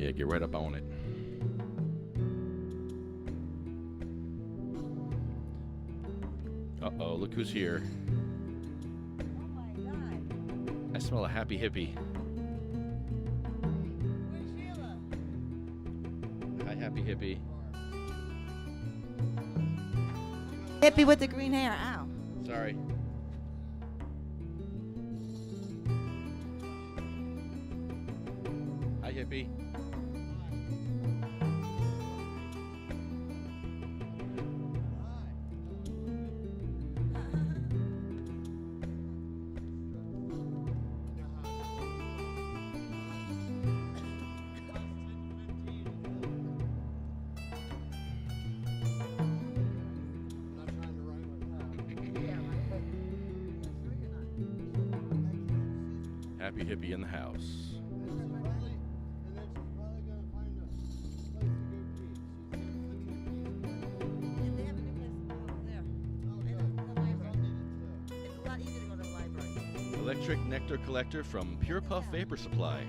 Yeah, get right up on it. Uh-oh, look who's here. Oh my God. I smell a happy hippie. Where's Sheila? Hi, happy hippie. Hippie with the green hair. Ow. Sorry. Hi, hippie. Happy hippie in the house. Electric nectar collector from Pure Puff Vapor Supply.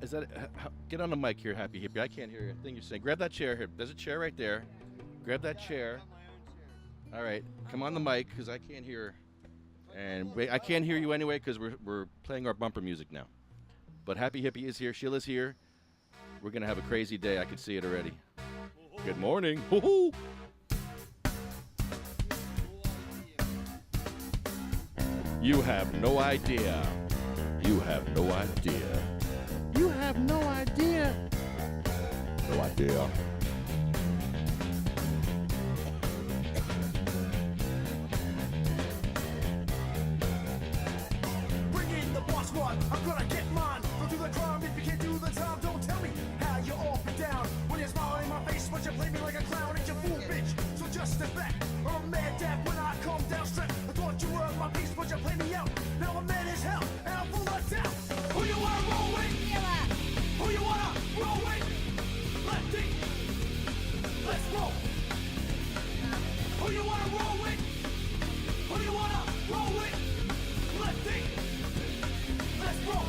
Is that get on the mic here, Happy Hippie? I can't hear a thing you're saying. Grab that chair here. There's a chair right there. Grab that chair. All right, come on the mic because I can't hear, and I can't hear you anyway because we're playing our bumper music now. But Happy Hippie is here. Sheila's here. We're gonna have a crazy day. I can see it already. Good morning. Woo-hoo. You have no idea. You have no idea. You have no idea. No idea. Bring in the boss one. I'm gonna get mine. Go do the crime if you can't do the time. Don't tell me how you're off and down. When you're smiling in my face, but you play me like a clown. It's your fool, bitch. So just step back. Or I'm mad dad when I come down straight. I thought you were my piece, but you play me out. Now I'm mad as hell, and I'm full of doubt. Who you wanna roll with? Who you wanna roll with? Lefty, let's roll. Who you wanna roll with? Who you wanna roll with? Lefty, let's roll.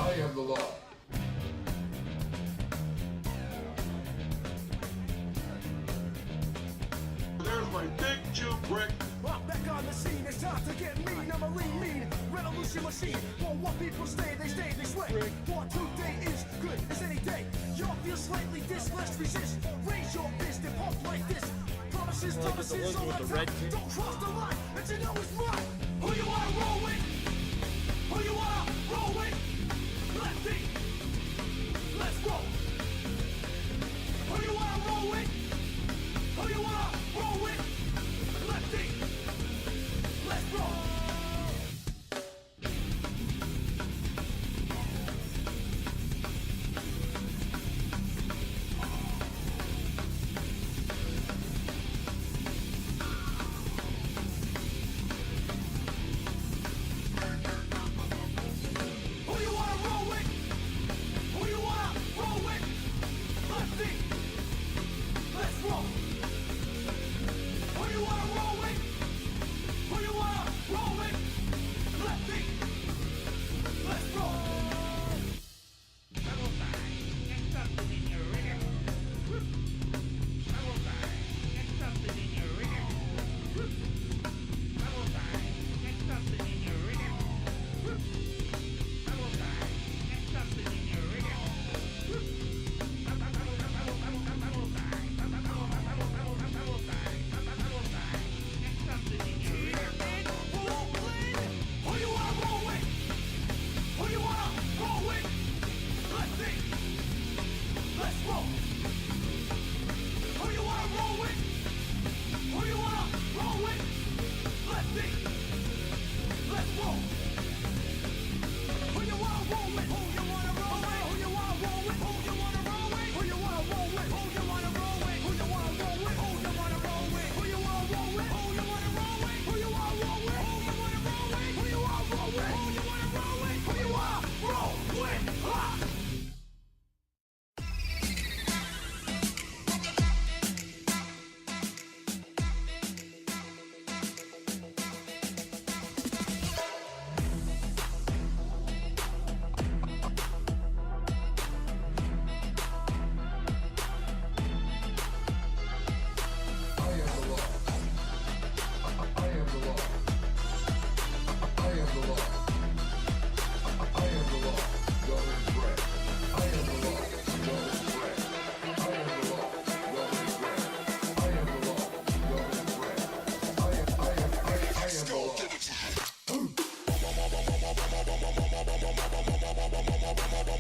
I am the law. There's my big Jew brick. I'm back on the scene, it's time to get mean. I'm a lean, revolution machine. For what people stay, they sway. For today is good as any day. Y'all feel slightly this, let's resist. Raise your fist and pump like this. Promises all the time. Don't cross the line, and you know it's mine. Who you wanna roll with? Who you wanna roll with? Lefty, let's roll. Who you wanna roll with? Who you wanna roll with? Lefty, let's roll.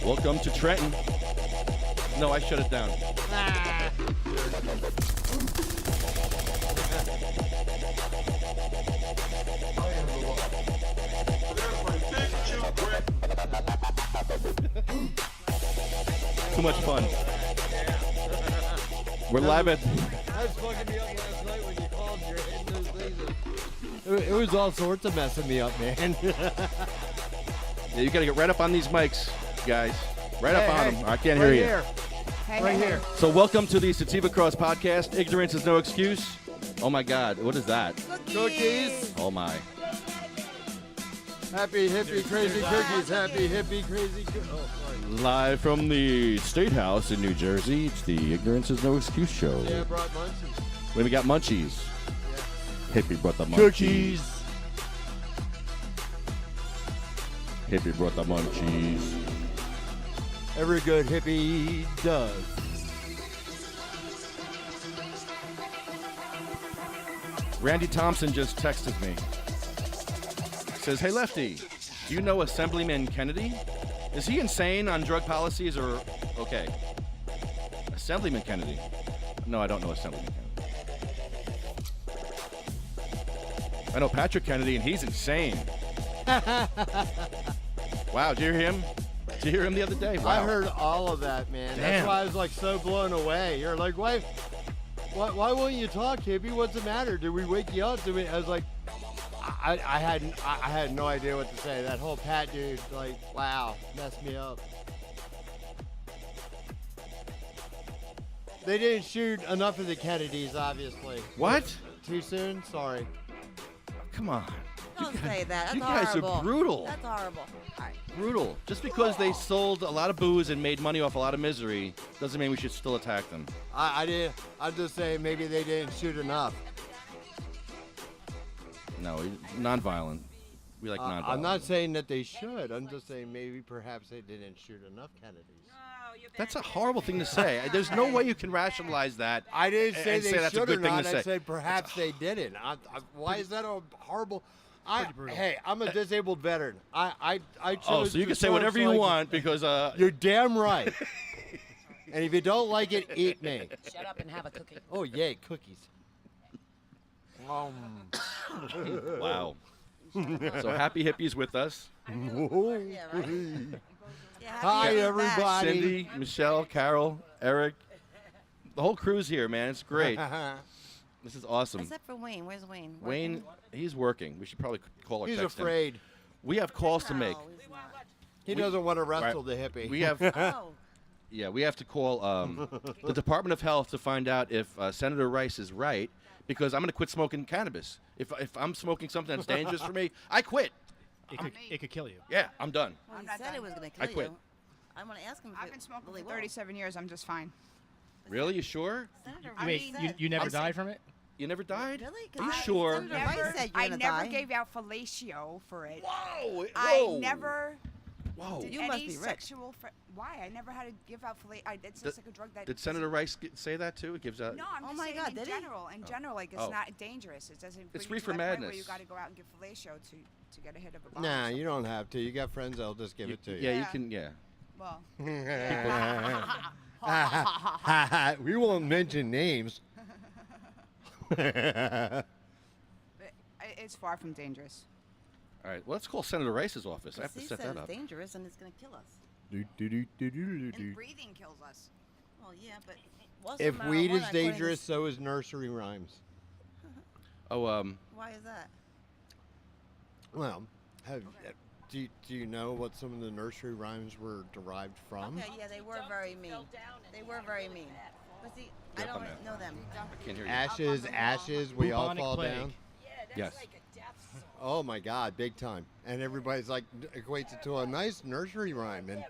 Welcome to Trenton. No, I shut it down. Too much fun. We're live at. I was fucking me up last night when you called. You're hitting those things. It was all sorts of messing me up, man. Yeah, you gotta get right up on these mics, guys. Right up on them. I can't hear you. Right here. So welcome to the Sativa Cross podcast. Ignorance is no excuse. Oh my God, what is that? Cookies. Oh my. Happy hippie crazy cookies. Happy hippie crazy cookies. Oh, sorry. Live from the Statehouse in New Jersey, it's the Ignorance is no excuse show. Yeah, I brought munchies. We got munchies. Yeah. Hippie brought the munchies. Cookies. Hippie brought the munchies. Every good hippie does. Randy Thompson just texted me. Says, hey Lefty, do you know Assemblyman Kennedy? Is he insane on drug policies or okay? Assemblyman Kennedy. No, I don't know Assemblyman Kennedy. I know Patrick Kennedy and he's insane. Wow, did you hear him? Did you hear him the other day? Wow. I heard all of that, man. Damn. That's why I was like so blown away. You're like, why won't you talk, hippie? What's the matter? Did we wake you up? I was like, I had no idea what to say. That whole Pat dude, like, wow, messed me up. They didn't shoot enough of the Kennedys, obviously. What? Too soon? Sorry. Come on. Don't say that. That's You guys horrible. are brutal. That's horrible. All right. Brutal. Just because they sold a lot of booze and made money off a lot of misery doesn't mean we should still attack them. I'm just saying maybe they didn't shoot enough. No, nonviolent. We like nonviolent. I'm not saying that they should. I'm just saying maybe perhaps they didn't shoot enough Kennedys. That's a horrible thing to say. There's no way you can rationalize that. I didn't say and they say that's a should or good thing not. to I say. said perhaps they didn't. Why is that a horrible? brutal. Hey, I'm a disabled veteran. I chose. Oh, so you to can say serve whatever so you I can- want because You're damn right. And if you don't like it, eat me. Shut up and have a cookie. Oh yay, cookies. wow. So Happy Hippie's with us. Yeah, right. Yeah, Hi, happy to be back. everybody. Cindy, Michelle, Carol, Eric. The whole crew's here, man. It's great. This is awesome. Except for Wayne. Where's Wayne? Wayne, he's working. We should probably call or He's text him. afraid. We have calls to make. No, he's not. He doesn't want to wrestle the hippie. We have, Oh. yeah, we have to call the Department of Health to find out if Senator Rice is right, because I'm going to quit smoking cannabis. If I'm smoking something that's dangerous for me, I quit. It could kill you. Yeah, I'm done. Well, he not said done. it was going to I kill quit. you. I want to ask him if I've it been smoking really for will. 37 years. I'm just fine. Really? You sure? Senator I Rice mean, said- You never died from it? You never died? Really? Are you 'Cause sure? Senator Rice said you're I gonna never die. gave out fellatio for it. Whoa! I never Whoa! did You must any be rich. sexual. Why? I never had to give out fellatio. It's just like a drug that. Did Senator Rice say that too? It gives out. No, I'm Oh just my saying God, in did he? general. In general, like it's Oh. not dangerous. It doesn't. It's bring you reefer to that point madness. Where you got to go out and give fellatio to get a hit of a bomb. Nah, or you don't have to. You got friends that'll just give it to you. Yeah, you Yeah. can. Yeah. something. Well, We won't mention names. it's far from dangerous. All right. Well, let's call Senator Rice's office. I have to He set said that it's up. dangerous and it's going to kill us. And breathing kills us. Well, yeah, but what's If the weed marijuana is according to dangerous, so is nursery rhymes. Oh, Why is that? Well, do you know what some of the nursery rhymes were derived from? Okay, yeah, they were very mean. They were very mean. But see, I Yep, don't I'm know them. I can't hear you. Ashes, we all Bubonic fall plague. down. Yes. Oh my God, big time. And everybody's like, equates it to a nice nursery rhyme. And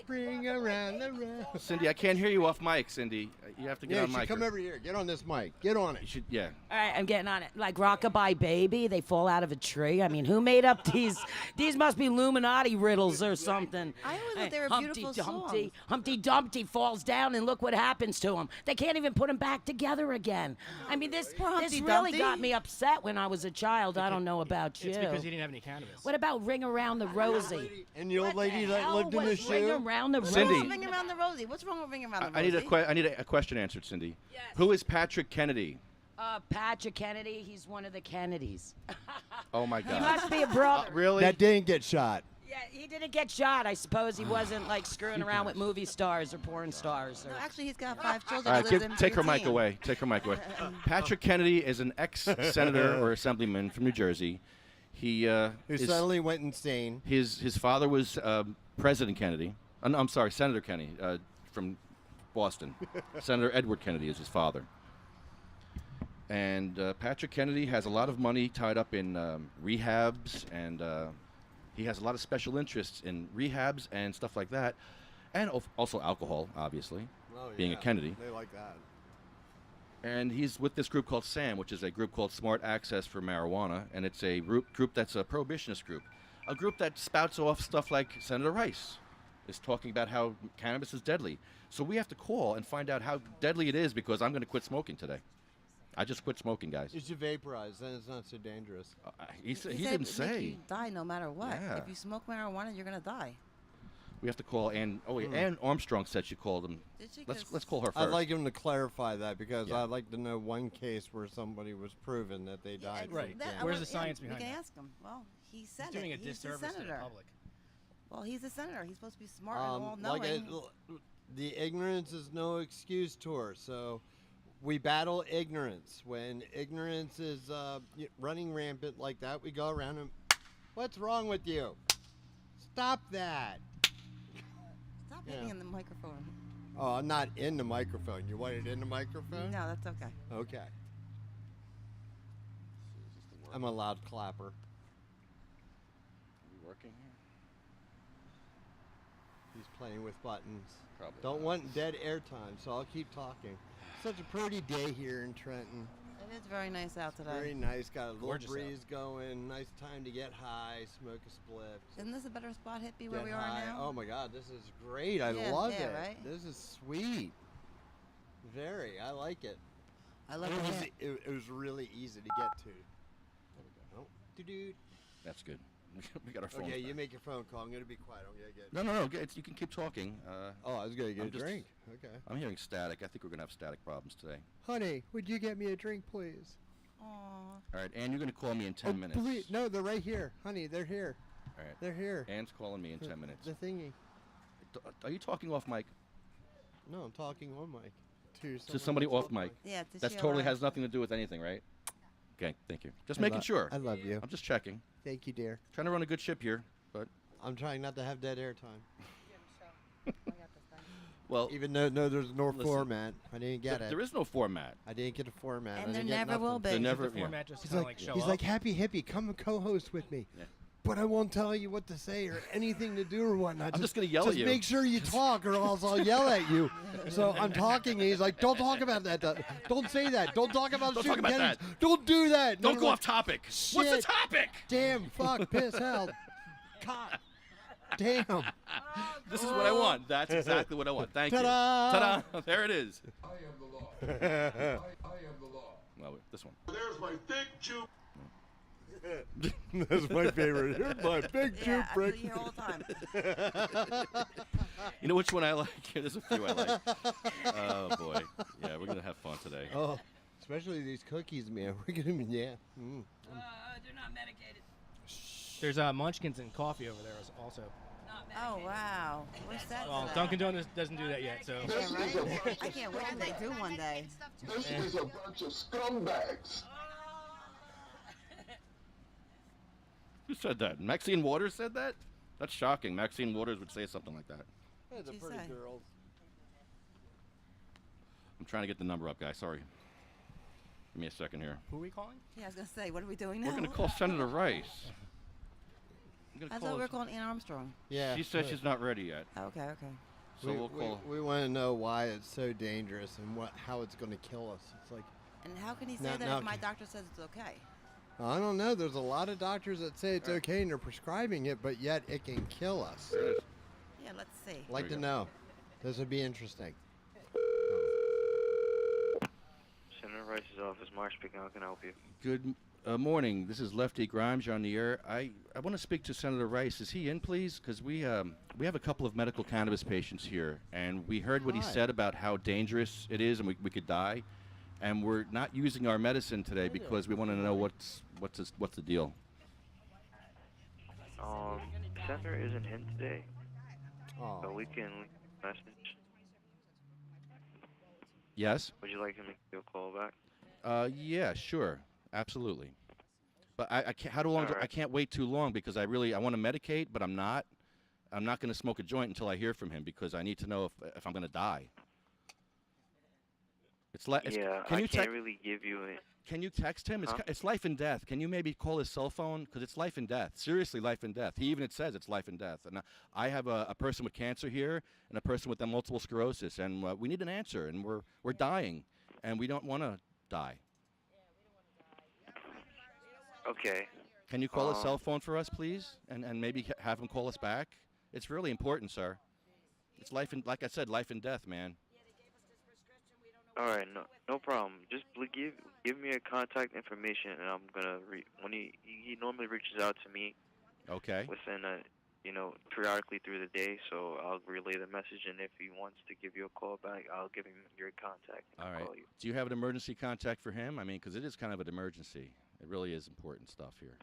bring around the round. Cindy, I can't hear you off mic, Cindy. You have to get Yeah, on you should mic. come over here. Get on this mic. Get on You it. should, yeah. All right, I'm getting on it. Like Rockabye Baby, they fall out of a tree. I mean, who made up these? These must be Illuminati riddles or something. I always thought they were Humpty beautiful Dumpty, songs. Humpty Dumpty falls down, and look what happens to him. They can't even put him back together again. I mean, this Humpty really Dumpty. got me upset when I was a child. I don't know about you. It's because he didn't have any cannabis. What about Ring Around the Rosie? And the old lady that Hell lived in the was Ring shoe. around the room. Cindy. Ring around the rosy. What's wrong with ringing around the I rosy? need a question answered, Cindy. Yes. Who is Patrick Kennedy? Patrick Kennedy. He's one of the Kennedys. Oh my He God. must be a brother. Really? That didn't get shot. Yeah, he didn't get shot. I suppose he wasn't like screwing around with movie stars or porn stars. Or... No, actually, he's got 5 children. All right, He lives in take her mic 15. away. Take her mic away. Patrick Kennedy is an ex-senator or assemblyman from New Jersey. He Who is- suddenly went insane. his father was President Kennedy. No, I'm sorry, Senator Kennedy from Boston. Senator Edward Kennedy is his father. And Patrick Kennedy has a lot of money tied up in rehabs, and he has a lot of special interests in rehabs and stuff like that, and also alcohol, obviously, being a Kennedy. They like that. And he's with this group called SAM, which is a group called Smart Access for Marijuana, and it's a group that's a prohibitionist group, a group that spouts off stuff like Senator Rice is talking about how cannabis is deadly. So we have to call and find out how deadly it is, because I'm going to quit smoking today. I just quit smoking, guys. You should vaporize, then it's not so dangerous. He said didn't it would make say. you die no matter what. Yeah. If you smoke marijuana, you're gonna die. We have to call Ann. Oh, wait, Ann Armstrong said she called him. Did she? Let's call her first. I'd like him to clarify that, because Yeah. I'd like to know one case where somebody was proven that they died. from Right. cancer. Where's the science behind We can that? ask him. Well, he said He's doing it. a He's the disservice to the senator. public. Well, he's a senator. He's supposed to be smart and all-knowing. The ignorance is no excuse tour. So we battle ignorance. When ignorance is running rampant like that, we go around and, what's wrong with you? Stop that. Stop Yeah. hitting in the microphone. Oh, I'm not in the microphone. You want it in the microphone? No, that's okay. Okay. I'm a loud clapper. Are we working here? He's playing with buttons. Probably. Don't want dead airtime, so I'll keep talking. Such a pretty day here in Trenton. It is very nice out today. Very nice. Got a little Gorgeous out. breeze going. Nice time to get high, smoke a spliff. Isn't this a better spot, Hippy, where get we are high. now? Oh my God, this is great. I Yeah, love yeah, it. right? This is sweet. Very. I like it. I love It was really easy to get to. There we go. Oh, doo-doo. That's good. We got our phones. Okay, back. you make your phone call. I'm gonna be quiet. I'm gonna get. No. You can keep talking. Oh, I was gonna get I'm a just- drink. Okay. I'm hearing static. I think we're gonna have static problems today. Honey, would you get me a drink, please? Aw. All right, Ann, you're gonna call me in 10 minutes. Please. No, they're right here. Honey, they're here. All right. They're here. Ann's calling me in 10 minutes. The thingy. Are you talking off mic? No, I'm talking on mic. To somebody off mic. Yeah, That totally has nothing to do with anything, right? Okay, thank you. Just making sure. I love you. I'm just checking. Thank you, dear. Trying to run a good ship here, but I'm trying not to have dead air time. well, Even though there's no Listen, format, I didn't get it. there is no format. I didn't get a format. And I there didn't get never will nothing. be. There never. The Yeah. format just He's kind of like, like show he's up. like, Happy Hippie, come and co-host with me. Yeah. But I won't tell you what to say or anything to do or whatnot. I'm just gonna yell at you. Make sure you talk, or else I'll yell at you. So I'm talking, and he's like, "Don't talk about that. Don't say that. Don't talk about Don't shooting talk about cannons. that. Don't do that. Don't And go I'm off topic. What's the Shit. topic? Damn, fuck, piss, hell, God, damn. This is what I want. That's exactly what I want. Thank Ta-da! you. Ta-da! There it is. I am the law. I am the law. Well, this one. There's my thick Jew. That's my favorite. Here's my big Yeah, Jew that's what prick. you hear all the time. You know which one I like? There's a few I like. Oh boy. Yeah, we're gonna have fun today. Oh, especially these cookies, man. We're gonna be They're not medicated. There's Munchkins and coffee over there also. Oh, wow. What's that? Well, today? Dunkin' Donuts doesn't do that yet, so. Yeah, right? I can't wait till they do one day. This is a bunch of scumbags. Who said that? Maxine Waters said that? That's shocking. Maxine Waters would say something like that. Hey, the What'd you pretty say? girls. I'm trying to get the number up, guys. Sorry. Give me a second here. Who are we calling? Yeah, I was going to say, what are we doing now? We're gonna call Senator Rice. I'm gonna I call thought we were us- calling Ann Armstrong. Yeah. She said she's not ready yet, Okay, okay. so we'll call. We want to know why it's so dangerous and how it's going to kill us. It's like, And how can he say Now- that now if my can- doctor says it's okay? I don't know. There's a lot of doctors that say it's okay and they're prescribing it, but yet it can kill us. Yeah, let's see. Like we to go. know. This would be interesting. Senator Rice's office, Mark speaking. How can I help you? Good. Morning. This is Lefty Grimes. You're on the air. I want to speak to Senator Rice. Is he in, please? Because we have a couple of medical cannabis patients here, and we heard what he said about how dangerous it is, and we could die. And we're not using our medicine today because we want to know what's the deal. Senator isn't in today, Oh. so we can leave a message. Yes. Would you like him to give you a call back? Yeah, sure, absolutely. But I can't. How long? All right. I can't wait too long because I want to medicate, but I'm not. I'm not going to smoke a joint until I hear from him because I need to know if I'm going to die. Yeah, can I you can't really give you it. Can you text him? Huh? It's life and death. Can you maybe call his cell phone? Because it's life and death. Seriously, life and death. It says it's life and death. And I have a person with cancer here and a person with multiple sclerosis, and we need an answer. And we're dying, and we don't want to die. Okay. Can you call his cell phone for us, please? And maybe have him call us back? It's really important, sir. It's life and, like I said, life and death, man. All right, no problem. Just give me a contact information, and I'm gonna when he normally reaches out to me. Okay. Within periodically through the day, so I'll relay the message, and if he wants to give you a call back, I'll give him your contact. And All right. Call you. Do you have an emergency contact for him? I mean, because it is kind of an emergency. It really is important stuff here.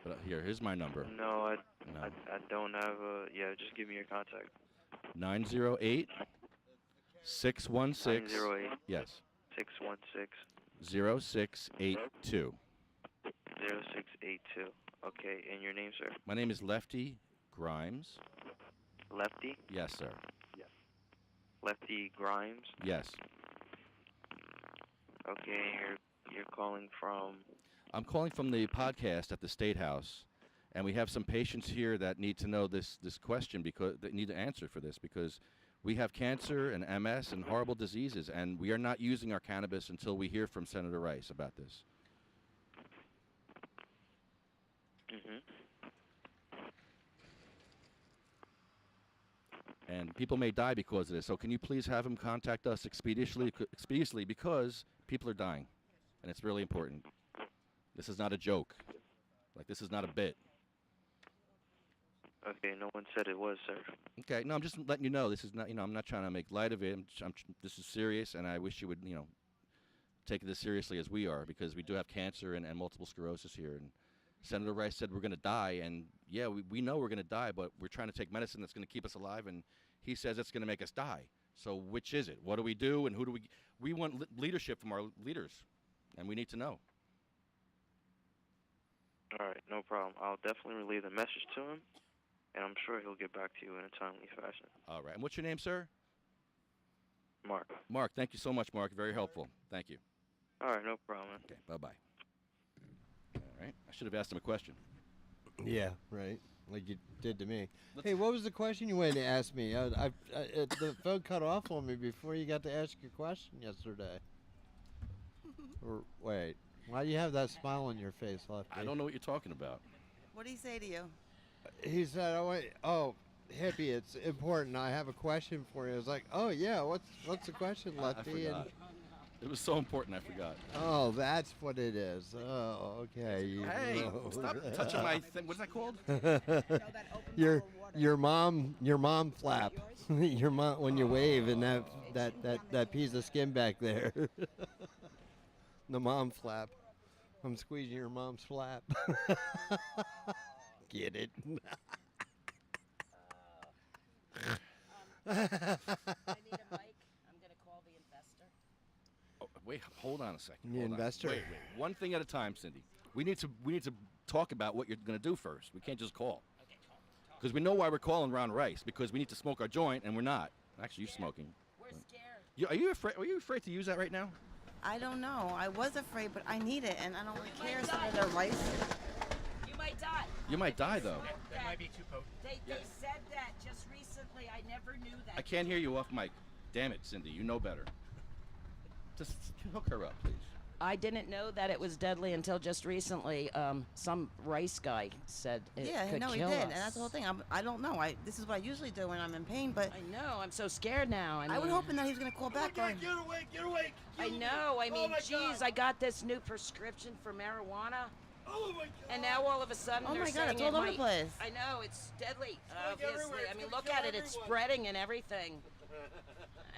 But here's my number. No, I don't have a. Yeah, just give me your contact. 908 616. 908. Yes. 616. 0682. 0682. Okay, and your name, sir? My name is Lefty Grimes. Lefty? Yes, sir. Lefty Grimes? Yes. Okay, you're calling from? I'm calling from the podcast at the Statehouse, and we have some patients here that need to know this question because they need an answer for this because we have cancer and MS and horrible diseases, and we are not using our cannabis until we hear from Senator Rice about this. Mm-hmm. And people may die because of this. So can you please have him contact us expeditiously because people are dying, and it's really important. This is not a joke. Like, this is not a bit. Okay, no one said it was, sir. Okay, no, I'm just letting you know. This is not, I'm not trying to make light of it. This is serious, and I wish you would, take it as seriously as we are because we do have cancer and multiple sclerosis here. And Senator Rice said we're going to die, and yeah, we know we're going to die, but we're trying to take medicine that's going to keep us alive, and he says it's going to make us die. So which is it? What do we do, and who do we? We want leadership from our leaders, and we need to know. All right, no problem. I'll definitely relay the message to him, and I'm sure he'll get back to you in a timely fashion. All right, and what's your name, sir? Mark. Mark, thank you so much, Mark. Very helpful. Thank you. All right, no problem. Okay, bye-bye. All right, I should have asked him a question. Yeah, right. Like you did to me. Hey, what was the question you wanted to ask me? The phone cut off on me before you got to ask your question yesterday. Or wait, why do you have that smile on your face, Lefty? I don't know what you're talking about. What did he say to you? He said, Hippy, it's important. I have a question for you. I was like, oh yeah, what's the question, Lefty? I forgot. It was so important, I forgot. Oh, that's what it is. Oh, okay. Hey, stop touching my thing. What's that called? your mom flap. Your mom when you wave and that piece of skin back there. The mom flap. I'm squeezing your mom's flap. Get it? I need a mic. I'm going to call the investor. Oh, wait, hold on a second. The Hold on. investor? Wait. One thing at a time, Cindy. We need to talk about what you're going to do first. We can't just call. Because we know why we're calling Ron Rice. Because we need to smoke our joint, and we're not. Actually, you're smoking. We're scared. Are you afraid to use that right now? I don't know. I was afraid, but I need it, and I don't really care. Senator Rice. You might die. You might die, though. That might be too potent. They said that just recently. I never knew that. I can't hear you off mic. Damn it, Cindy. You know better. Just hook her up, please. I didn't know that it was deadly until just recently. Some rice guy said it Yeah, could no, he kill did, us. and that's the whole thing. I don't know. This is what I usually do when I'm in pain, but I know. I'm so scared now. I was hoping that he's gonna call back. Get awake, get awake. I know. I mean, my geez, God. I got this new prescription for marijuana, Oh my God. and now all of a sudden Oh they're my God, saying it's all over the might- place. I know it's deadly. going Obviously, everywhere. I It's mean, gonna look kill at it. It's everyone. spreading and everything.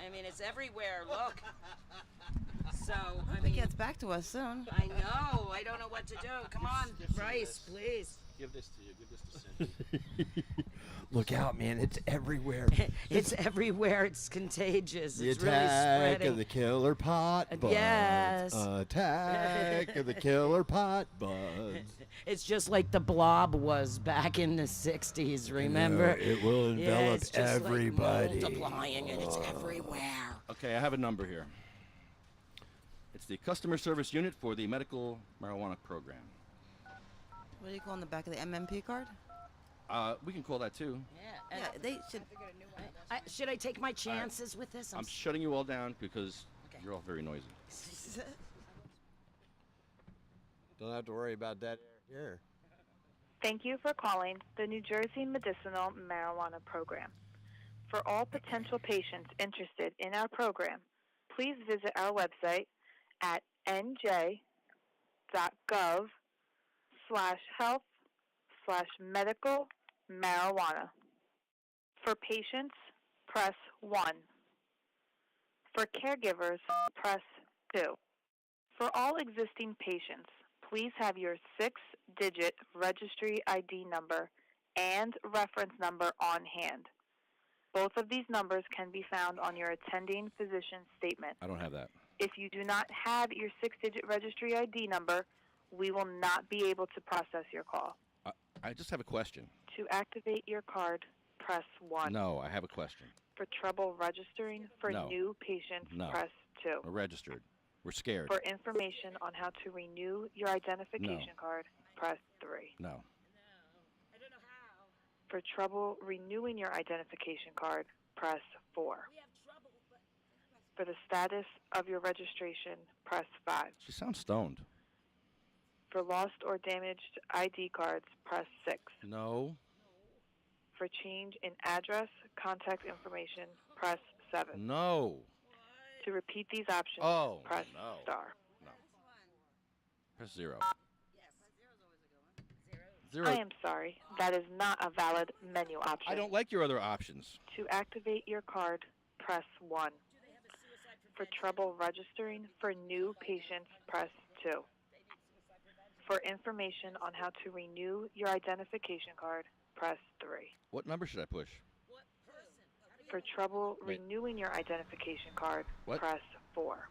I mean, it's everywhere. Look. So I Hope it mean, gets back to us soon. I know. I don't know what to do. Come on, Rice, please. Give this to you. Give this to Cindy. Look out, man! It's everywhere. It's everywhere. It's contagious. The It's really attack spreading. of the killer pot buds. Yes. Attack of the killer pot buds. It's just like the blob was back in the 60s, remember? It will Yeah, envelop it's just everybody. Like multiplying and it's everywhere. Okay, I have a number here. It's the customer service unit for the medical marijuana program. What do you call on the back of the MMP card? We can call that too. Yeah. Yeah, they should. Should I take my chances with this? I'm shutting you all down because Okay. you're all very noisy. Don't have to worry about that here. Thank you for calling the New Jersey Medicinal Marijuana Program. For all potential patients interested in our program, please visit our website at nj.gov/health/medical marijuana. For patients, press 1. For caregivers, press 2. For all existing patients, please have your 6-digit registry ID number and reference number on hand. Both of these numbers can be found on your attending physician's statement. I don't have that. If you do not have your 6-digit registry ID number, we will not be able to process your call. I just have a question. To activate your card, press 1. No, I have a question. For trouble registering for No. new patients, No. press 2. We're registered. We're scared. For information on how to renew your identification card, press 3. No. For trouble renewing your identification card, press 4. For the status of your registration, press 5. She sounds stoned. For lost or damaged ID cards, press 6. No. For change in address, contact information, press 7. No. To repeat these options, Oh, press no. star. No. Press 0. I am sorry, that is not a valid menu option. I don't like your other options. To activate your card, press 1. For trouble registering for new patients, press 2. For information on how to renew your identification card, press 3. What number should I push? For trouble Wait. renewing your identification card, What? press 4.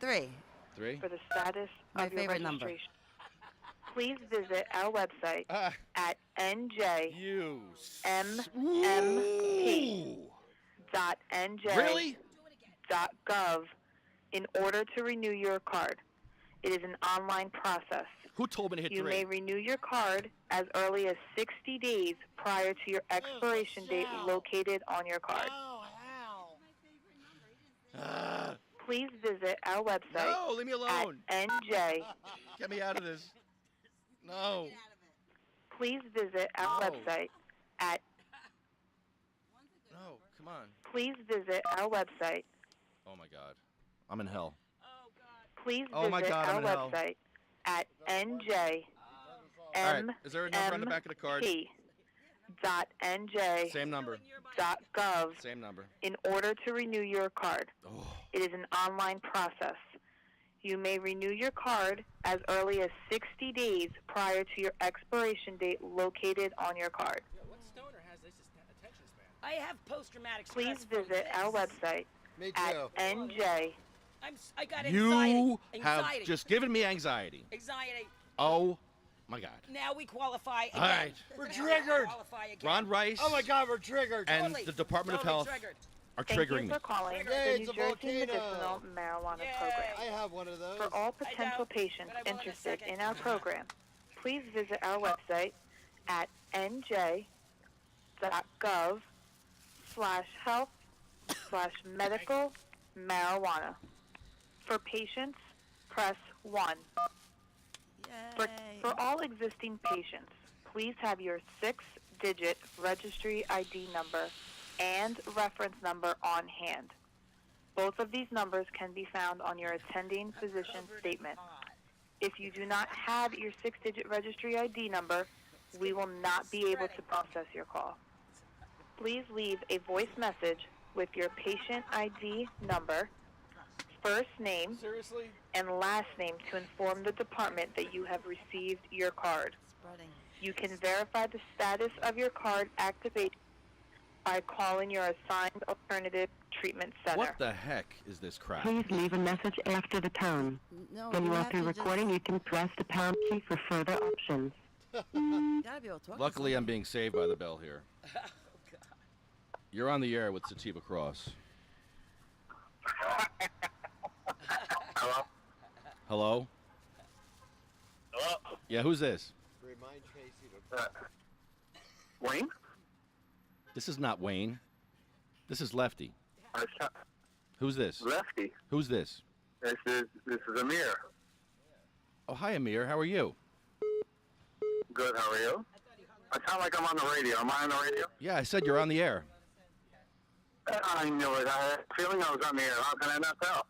3. 3? For the status My of your favorite number. registration, please visit our website Ah, at you. njmp.nj.gov Really? in order to renew your card. It is an online process. Who told me to hit You 3? may renew your card as early as 60 days prior to your expiration date located on your card. Ah, Please visit our website no, leave me alone. at nj. Get me out of this. No. Please visit our No. website at. No, come on. Please visit our website. Oh my God. I'm in hell. Please Oh my visit God, I'm our in hell. website at nj. All right. Is there a number on the back of the card? .nj.gov Same number. Same number. in order to renew your card. Oh. It is an online process. You may renew your card as early as 60 days prior to your expiration date located on your card. What stoner has this attention span? I have post-traumatic stress. Please from visit this. our website Me at too. nj. I got anxiety. You anxiety. have just given me anxiety. Anxiety. Oh my God. Now we qualify again. All right. We're Now we triggered. qualify again. Ron Rice Oh my God, we're triggered. and Totally. the Department of Totally Health triggered. are Thank triggering you me. for calling Yay, the it's New a Jersey volcano. Medicinal Marijuana Yay. Program. I have one of those. For all I potential don't, patients but I will in a interested second. in our program, please visit our website at nj.gov/health/medical marijuana. For patients, press 1. For all existing patients, please have your 6-digit registry ID number and reference number on hand. Both of these numbers can be found on your attending physician statement. If you do not have your 6-digit registry ID number, we will not be able to process your call. Please leave a voice message with your patient ID number, first name, and last name to inform the department that you have received your card. You can verify the status of your card activation by calling your assigned alternative treatment center. What the heck is this crap? Please leave a message after the tone. When you are through recording, you can press the pound key for further options. Luckily, I'm being saved by the bell here. You're on the air with Sativa Cross. Hello? Hello? Hello? Yeah, who's this? Remind Tracy to... Wayne? This is not Wayne. This is Lefty. Who's this? Lefty? Who's this? This is Amir. Oh, hi, Amir. How are you? Good, how are you? I sound like I'm on the radio. Am I on the radio? Yeah, I said you're on the air. I knew it. I had a feeling I was on the air. How can I not tell?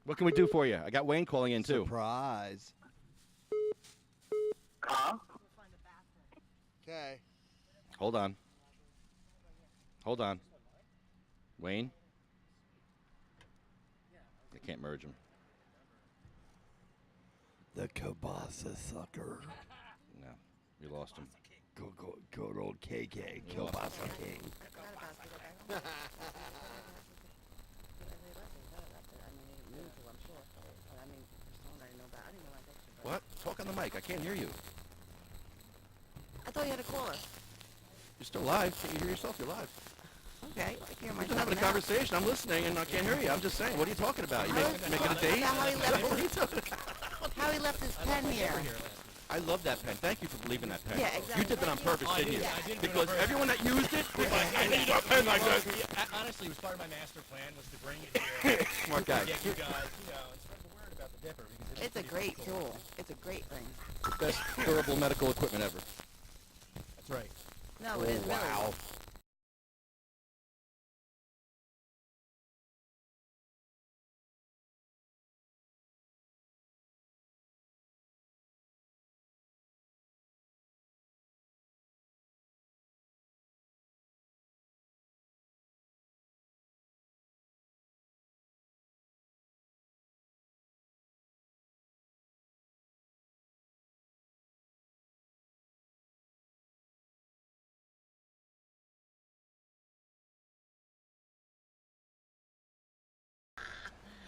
What can we do for you? I got Wayne calling in, too. Surprise. Huh? Okay. Hold on. Hold on. Wayne? I can't merge them. The kielbasa sucker. No, we lost him. Good old KK, kielbasa king. What? Talk on the mic. I can't hear you. I thought you had a caller. You're still live. Can you hear yourself? You're live. Okay, I can hear We're myself just having a now. conversation. I'm listening, and I can't hear you. I'm just saying. What are you talking about? You making a date? How he left What are you his, talking about? how he left his pen here. I love that pen. Thank you for leaving that pen. Yeah, exactly. You did that on purpose, didn't you? I did Because everyone that used it was like, I need a pen like this. Honestly, it was part of my master plan was to bring it here. Smart guy. Get you guys, and spread the word about the Dipper. Because It's a great tool. It's a great thing. The best durable medical equipment ever. That's right. No, it is really. Wow.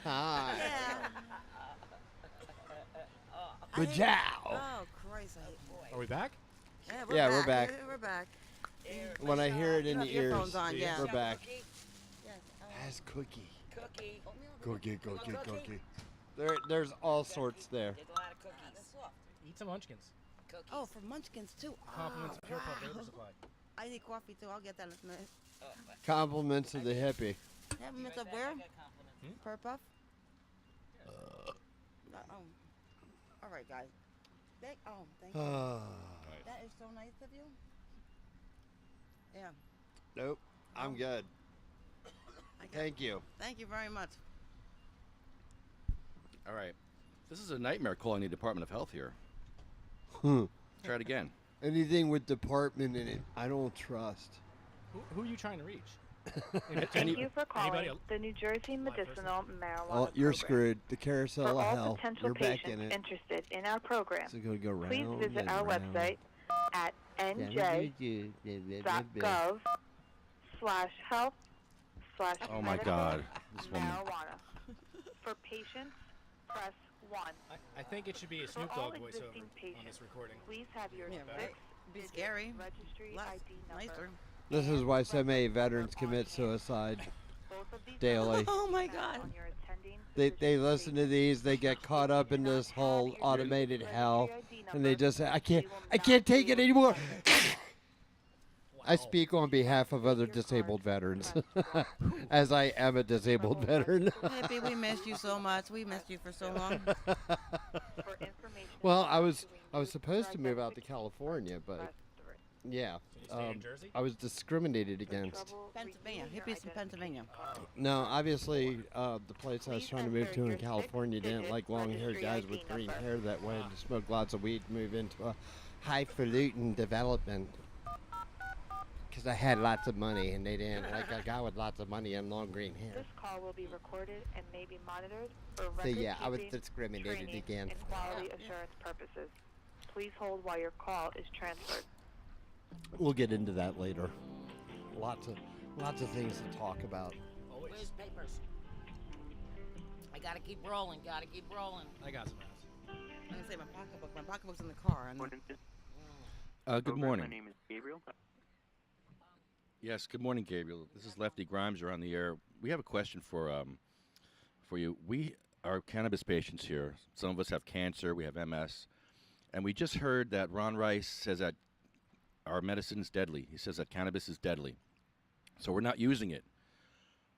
Hi. Yeah. Good job. Oh, Christ. Are we back? Yeah, we're back. We're back. When I hear it in You the have ears, earphones on, yeah. we're back. Yes. Has cookie. Cookie. Cookie. There's all sorts there. There's a lot of cookies. Eat some munchkins. Cookies. Oh, for Munchkins, too. Compliments Oh, of Pure Pop wow. Vapor Supply. I need coffee, too. I'll get that in a minute. Compliments of the hippie. Have a minute of where? Per puff? All right, guys. Thank you. That is so nice of you. Yeah. Nope. I'm good. Thank you. Thank you very much. All right. This is a nightmare calling the Department of Health here. Try it again. Anything with department in it, I don't trust. Who are you trying to reach? Thank you for calling the New Jersey Medicinal Marijuana Oh, you're Program. screwed. The carousel For of all hell. potential You're back patients in it. interested in our program, It's gonna go round please visit and our round. website at nj.gov/health/medical Oh my God. This woman. marijuana. For patients, press 1. I think it should be a For Snoop all Dogg voiceover existing on patients, this recording. please have your Yeah, right. Be scary. registry Less, ID number. nicer. This is why so many veterans commit suicide Both of these daily. Oh my God. on your attending They listen to these, they get caught up in this whole automated hell, and they just say, I can't take it anymore. I speak on behalf of other disabled veterans, as I am a disabled veteran. Hippy, we missed you so much. We missed you for so long. Well, I was supposed to move out to California, but yeah, I was discriminated against. Pennsylvania. Hippy's in Pennsylvania. No, obviously, the place I was trying to move to in California didn't like long-haired guys with green hair that wanted to smoke lots of weed, move into a highfalutin development. Because I had lots of money, and they didn't like a guy with lots of money and long green hair. This call will be recorded and may be monitored for So record yeah, I was keeping, discriminated training, against. and quality assurance purposes. Please hold while your call is transferred. We'll get into that later. Lots of things to talk about. Where's papers? I gotta keep rolling. Gotta keep rolling. I got some. I'm gonna say my pocketbook. My pocketbook's in the car. Good morning. My name is Gabriel. Yes, good morning, Gabriel. This is Lefty Grimes. You're on the air. We have a question for you. We are cannabis patients here. Some of us have cancer. We have MS. And we just heard that Ron Rice says that our medicine is deadly. He says that cannabis is deadly. So we're not using it.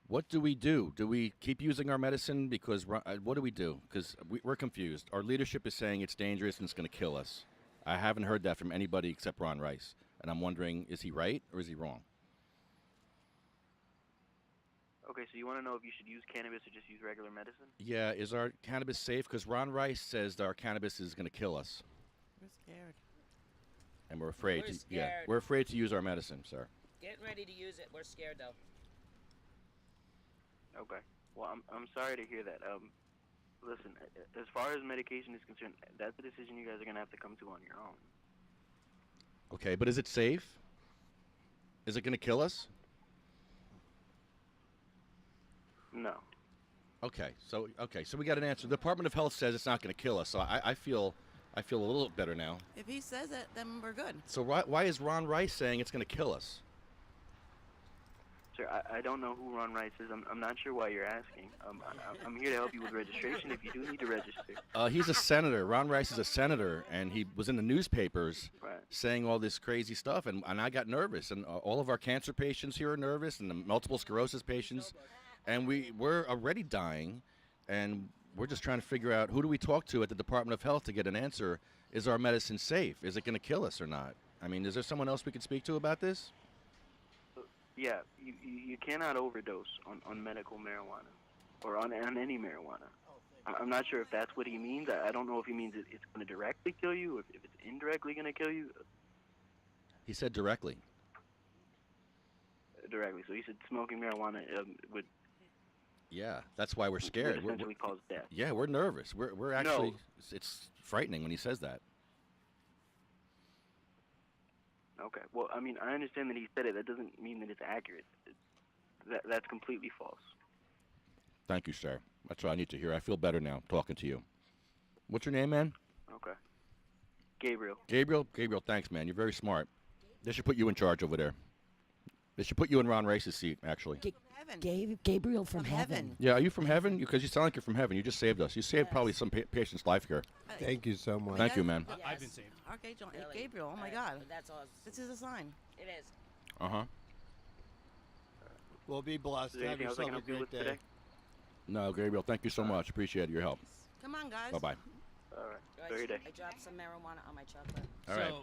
What do we do? Do we keep using our medicine? Because what do we do? Because we're confused. Our leadership is saying it's dangerous and it's going to kill us. I haven't heard that from anybody except Ron Rice. And I'm wondering, is he right or is he wrong? Okay, so you want to know if you should use cannabis or just use regular medicine? Yeah, is our cannabis safe? Because Ron Rice says that our cannabis is going to kill us. We're scared. And we're afraid. We're Yeah, scared. we're afraid to use our medicine, sir. Getting ready to use it. We're scared though. Okay. Well, I'm sorry to hear that. Listen, as far as medication is concerned, that's a decision you guys are going to have to come to on your own. Okay, but is it safe? Is it going to kill us? No. Okay, so we got an answer. The Department of Health says it's not going to kill us, so I feel a little better now. If he says it, then we're good. So why is Ron Rice saying it's going to kill us? Sir, I don't know who Ron Rice is. I'm not sure why you're asking. I'm here to help you with registration if you do need to register. He's a senator. Ron Rice is a senator, and he was in the newspapers Right. saying all this crazy stuff, and I got nervous, and all of our cancer patients here are nervous, and the multiple sclerosis patients, and we're already dying, and we're just trying to figure out who do we talk to at the Department of Health to get an answer. Is our medicine safe? Is it going to kill us or not? I mean, is there someone else we could speak to about this? Yeah, you cannot overdose on medical marijuana or on any marijuana. I'm not sure if that's what he means. I don't know if he means it's going to directly kill you, if it's indirectly going to kill you. He said directly. Directly. So he said smoking marijuana would. Yeah, that's why we're scared. Would essentially cause death. Yeah, we're nervous. We're actually. It's frightening when he says that. Okay. Well, I mean, I understand that he said it. That doesn't mean that it's accurate. That's completely false. Thank you, sir. That's what I need to hear. I feel better now talking to you. What's your name, man? Okay. Gabriel. Gabriel, thanks, man. You're very smart. They should put you in charge over there. They should put you in Ron Rice's seat, actually. Gabriel from heaven. Yeah, are you from heaven? Because you sound like you're from heaven. You just saved us. You saved probably some patient's life here. Thank you so much. Thank you, man. I've been saved. Archangel Gabriel. Oh my God. That's awesome. This is a sign. It is. Uh-huh. We'll be blessed. Is there Have anything else I yourself can a help you great with day. today? No, Gabriel, thank you so much. Appreciate your help. Come on, guys. Bye-bye. All right. Enjoy your day. I dropped some marijuana on my chocolate. All right.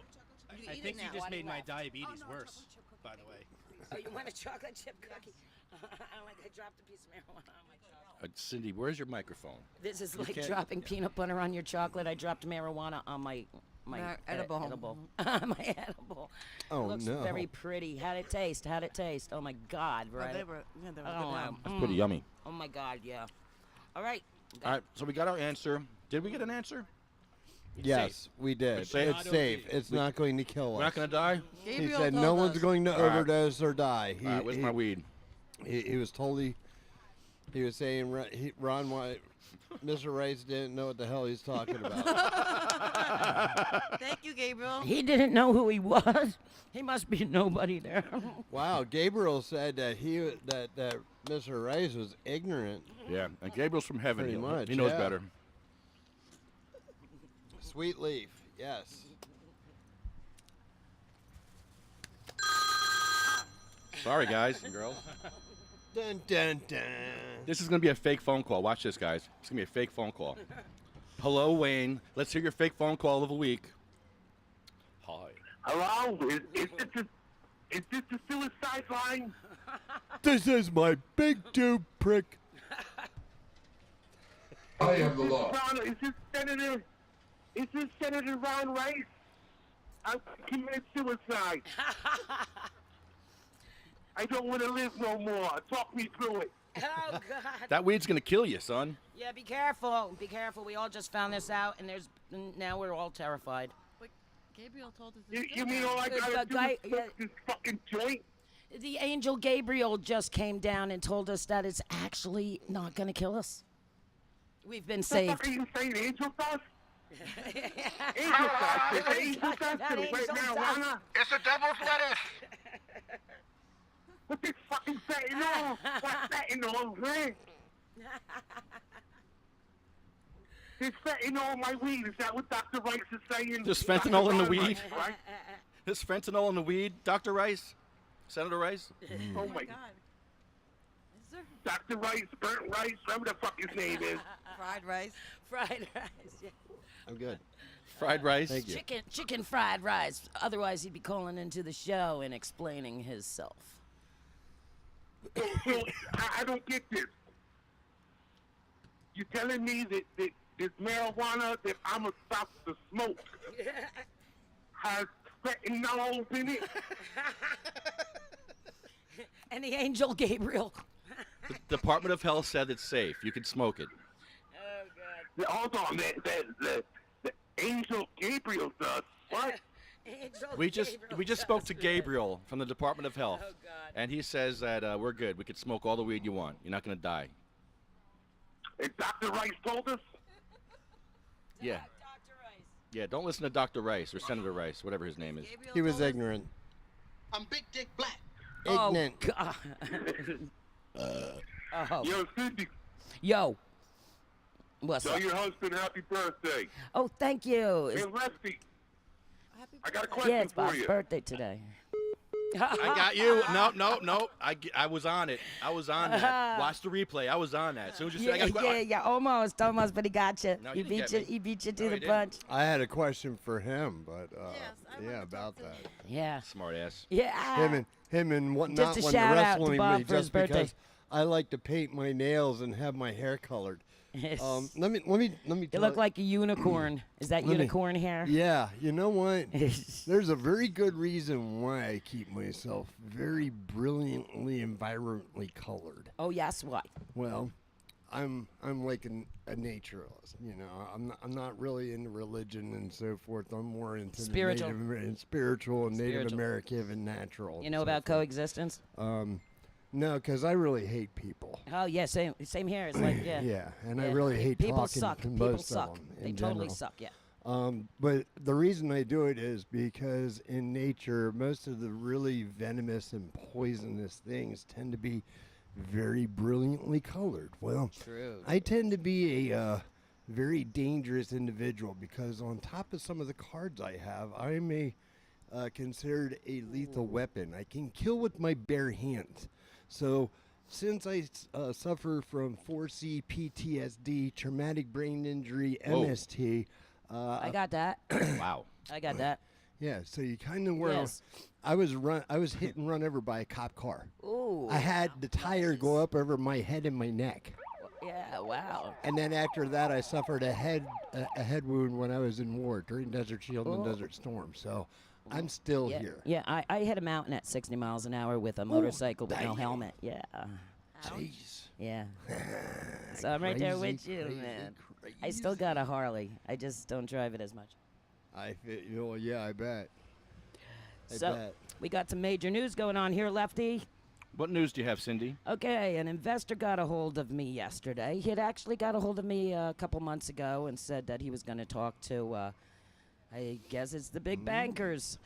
I think you just made my diabetes worse, by the way. Oh, you want a chocolate chip cookie? I dropped a piece of marijuana on my chocolate. Cindy, where's your microphone? This is You like can't- dropping peanut butter on your chocolate. I dropped marijuana on my edible. my edible. Oh, It looks no. very pretty. How'd it taste? Oh my God, right? They were good. It's pretty yummy. Oh my God, yeah. All right. All right, so we got our answer. Did we get an answer? Yes, we did. It's safe? It's safe. It's not going to kill us. We're not going to die? He Gabriel said told no one's us. going to All right. overdose or die. All right, where's my weed? He was totally. He was saying Ron White, Mr. Rice didn't know what the hell he's talking about. Thank you, Gabriel. He didn't know who he was. He must be nobody there. Wow, Gabriel said that that Mr. Rice was ignorant. Yeah, and Gabriel's from heaven. Pretty much, He knows yeah. better. Sweet leaf, yes. Sorry, guys and girls. Dun, dun, dun. This is going to be a fake phone call. Watch this, guys. It's going to be a fake phone call. Hello, Wayne. Let's hear your fake phone call of the week. Hi. Hello? Is this the suicide line? This is my big tube prick. I am the law. Is this Senator Ron Rice? I committed suicide. I don't want to live no more. Talk me through it. Oh, God. That weed's going to kill you, son. Yeah, be careful. Be careful. We all just found this out, and now we're all terrified. But Gabriel told us. You mean all I gotta do is smoke this fucking joint? The angel Gabriel just came down and told us that it's actually not going to kill us. We've been saved. What the fuck are you saying, angel dust? Angel dust. Angel dust right now, Rana. It's a devil's lettuce. What this fucking fentanyl? What's fentanyl, man? There's fentanyl in my weed. Is that what Dr. Rice is saying? There's fentanyl in the weed? Rice, right? There's fentanyl in the weed, Dr. Rice? Senator Rice? Oh my God. Dr. Rice, Burnt Rice, whatever the fuck his name is. Fried rice. Fried rice, yeah. I'm good. Fried rice? Thank you. Chicken fried rice. Otherwise, he'd be calling into the show and explaining himself. So, I don't get this. You're telling me that this marijuana that I'm about to smoke has fentanyl in it? And the angel Gabriel. The Department of Health said it's safe. You can smoke it. Oh, God. Hold on, the angel Gabriel does what? We just spoke to Gabriel from the Department of Health, and he says that we're good. We can smoke all the weed you want. You're not going to die. And Dr. Rice told us? Yeah. Dr. Rice. Yeah, don't listen to Dr. Rice or Senator Rice, whatever his name is. He was ignorant. I'm Big Dick Black. Ignorant. Oh, God. Oh. Yo, Cindy. Yo. What's Tell up? your husband happy birthday. Oh, thank you. Hey, Lefty. I got a question Yeah, it's for Bob's you. birthday today. I got you. No. I was on it. I was on that. Watch the replay. I was on that. As soon as you said I got a question. Yeah, almost, but he got you. No, he you didn't get me. He beat you to No, the he didn't. punch. I had a question for him, but yeah, about that. Yeah. Smart ass. Yeah. Him and whatnot Just a when shout out to wrestling Bob me for his just birthday. because I like to paint my nails and have my hair colored. Yes. Let me. You look like a unicorn. Is that unicorn hair? Yeah. You know what? There's a very good reason why I keep myself very brilliantly environmentally colored. Oh yes, why? Well, I'm like a naturalist. You know, I'm not really into religion and so forth. I'm more into Spiritual. spiritual and Native Spiritual. American and natural. You know about coexistence? No, because I really hate people. Oh yeah, same here. It's like yeah. Yeah, and I really hate people talking suck. to People most suck. of them. They in totally general. suck. Yeah. But the reason I do it is because in nature, most of the really venomous and poisonous things tend to be very brilliantly colored. Well, True. I tend to be a very dangerous individual because on top of some of the cards I have, I'm considered a lethal weapon. I can kill with my bare hands. So since I suffer from 4C, PTSD, traumatic brain injury, Whoa. MST. I got that. Wow. I got that. Yeah, so you kind of were. Yes. I was hit and run over by a cop car. Ooh. I had the tire go up over my head and my neck. Yeah. Wow. And then after that, I suffered a head wound when I was in war during Desert Shield and Desert Storm. So I'm still Yeah. here. Yeah. I hit a mountain at 60 miles an hour with a motorcycle with no helmet. Yeah. Jeez. Yeah. So I'm right there Crazy, with you, crazy, man. I still got a Harley. I just don't drive it as much. I bet. So we got some major news going on here, Lefty. What news do you have, Cindy? Okay, an investor got a hold of me yesterday. He had actually got a hold of me a couple months ago and said that he was going to talk to, I guess it's the big bankers.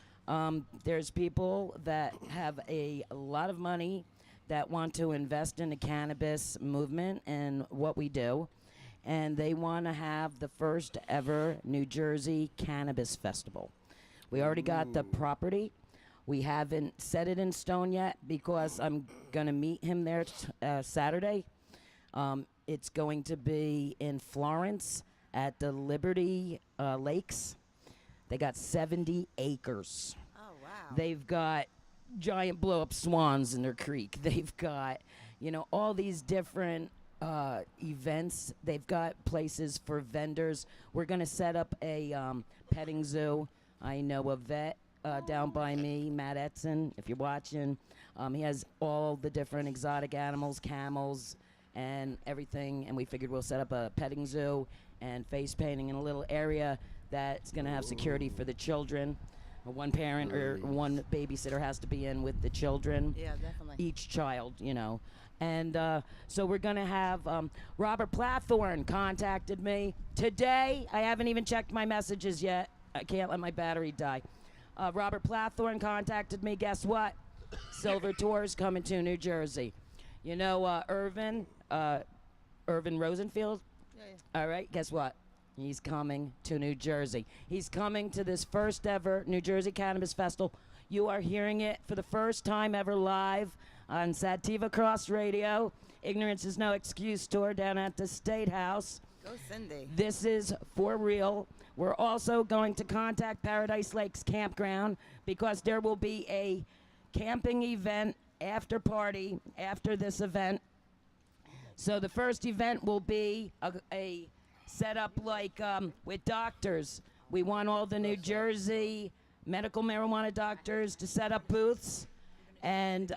There's people that have a lot of money that want to invest in the cannabis movement and what we do. And they want to have the first ever New Jersey Cannabis Festival. We already got the property. We haven't set it in stone yet because I'm going to meet him there Saturday. It's going to be in Florence at the Liberty Lakes. They got 70 acres. Oh, wow. They've got giant blow-up swans in their creek. They've got, all these different events. They've got places for vendors. We're going to set up a petting zoo. I know a vet down by me, Matt Etzen, if you're watching. He has all the different exotic animals, camels, and everything. And we figured we'll set up a petting zoo and face painting in a little area that's going to have security for the children. One parent or one babysitter has to be in with the children. Yeah, definitely. Each child, And so we're going to have Robert Plathorn contacted me today. I haven't even checked my messages yet. I can't let my battery die. Robert Plathorn contacted me. Guess what? Silver Tours coming to New Jersey. Irvin Rosenfield? Yeah. All right, guess what? He's coming to New Jersey. He's coming to this first ever New Jersey Cannabis Festival. You are hearing it for the first time ever live on Sativa Cross Radio. Ignorance is No Excuse tour down at the Statehouse. Go Cindy. This is for real. We're also going to contact Paradise Lakes Campground because there will be a camping event after party after this event. So the first event will be a setup like with doctors. We want all the New Jersey medical marijuana doctors to set up booths and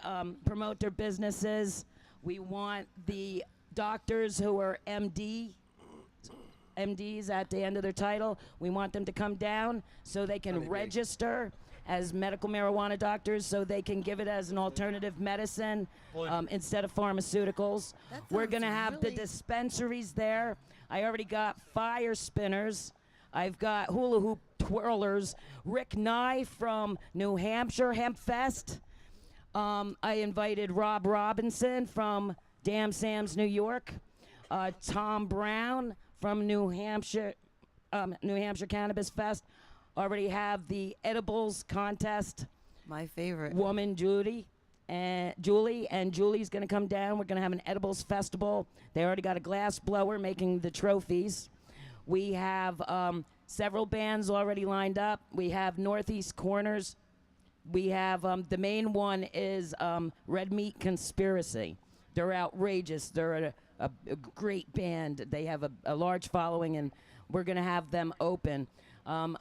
promote their businesses. We want the doctors who are MDs at the end of their title. We want them to come down so they can register as medical marijuana doctors so they can give it as an alternative medicine instead of pharmaceuticals. We're going to have the dispensaries there. I already got fire spinners. I've got hula hoop twirlers. Rick Nye from New Hampshire Hemp Fest. I invited Rob Robinson from Damn Sam's New York. Tom Brown from New Hampshire Cannabis Fest. Already have the edibles contest. My favorite woman, Julie, and Julie's going to come down. We're going to have an edibles festival. They already got a glass blower making the trophies. We have several bands already lined up. We have Northeast Corners. We have the main one is Red Meat Conspiracy. They're outrageous. They're a great band. They have a large following, and we're going to have them open.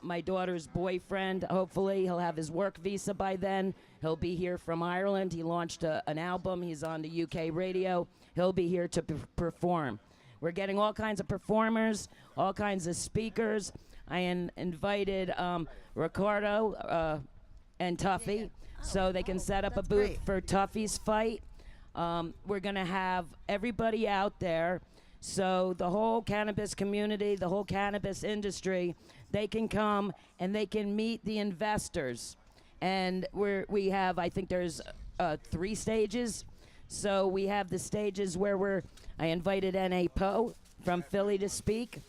My daughter's boyfriend, hopefully, he'll have his work visa by then. He'll be here from Ireland. He launched an album. He's on the UK radio. He'll be here to perform. We're getting all kinds of performers, all kinds of speakers. I invited Ricardo and Tuffy so they can set up a booth for Tuffy's fight. We're going to have everybody out there. So the whole cannabis community, the whole cannabis industry, they can come and they can meet the investors. And we have, I think there's 3 stages. So we have the stages where I invited N.A. Poe from Philly to speak,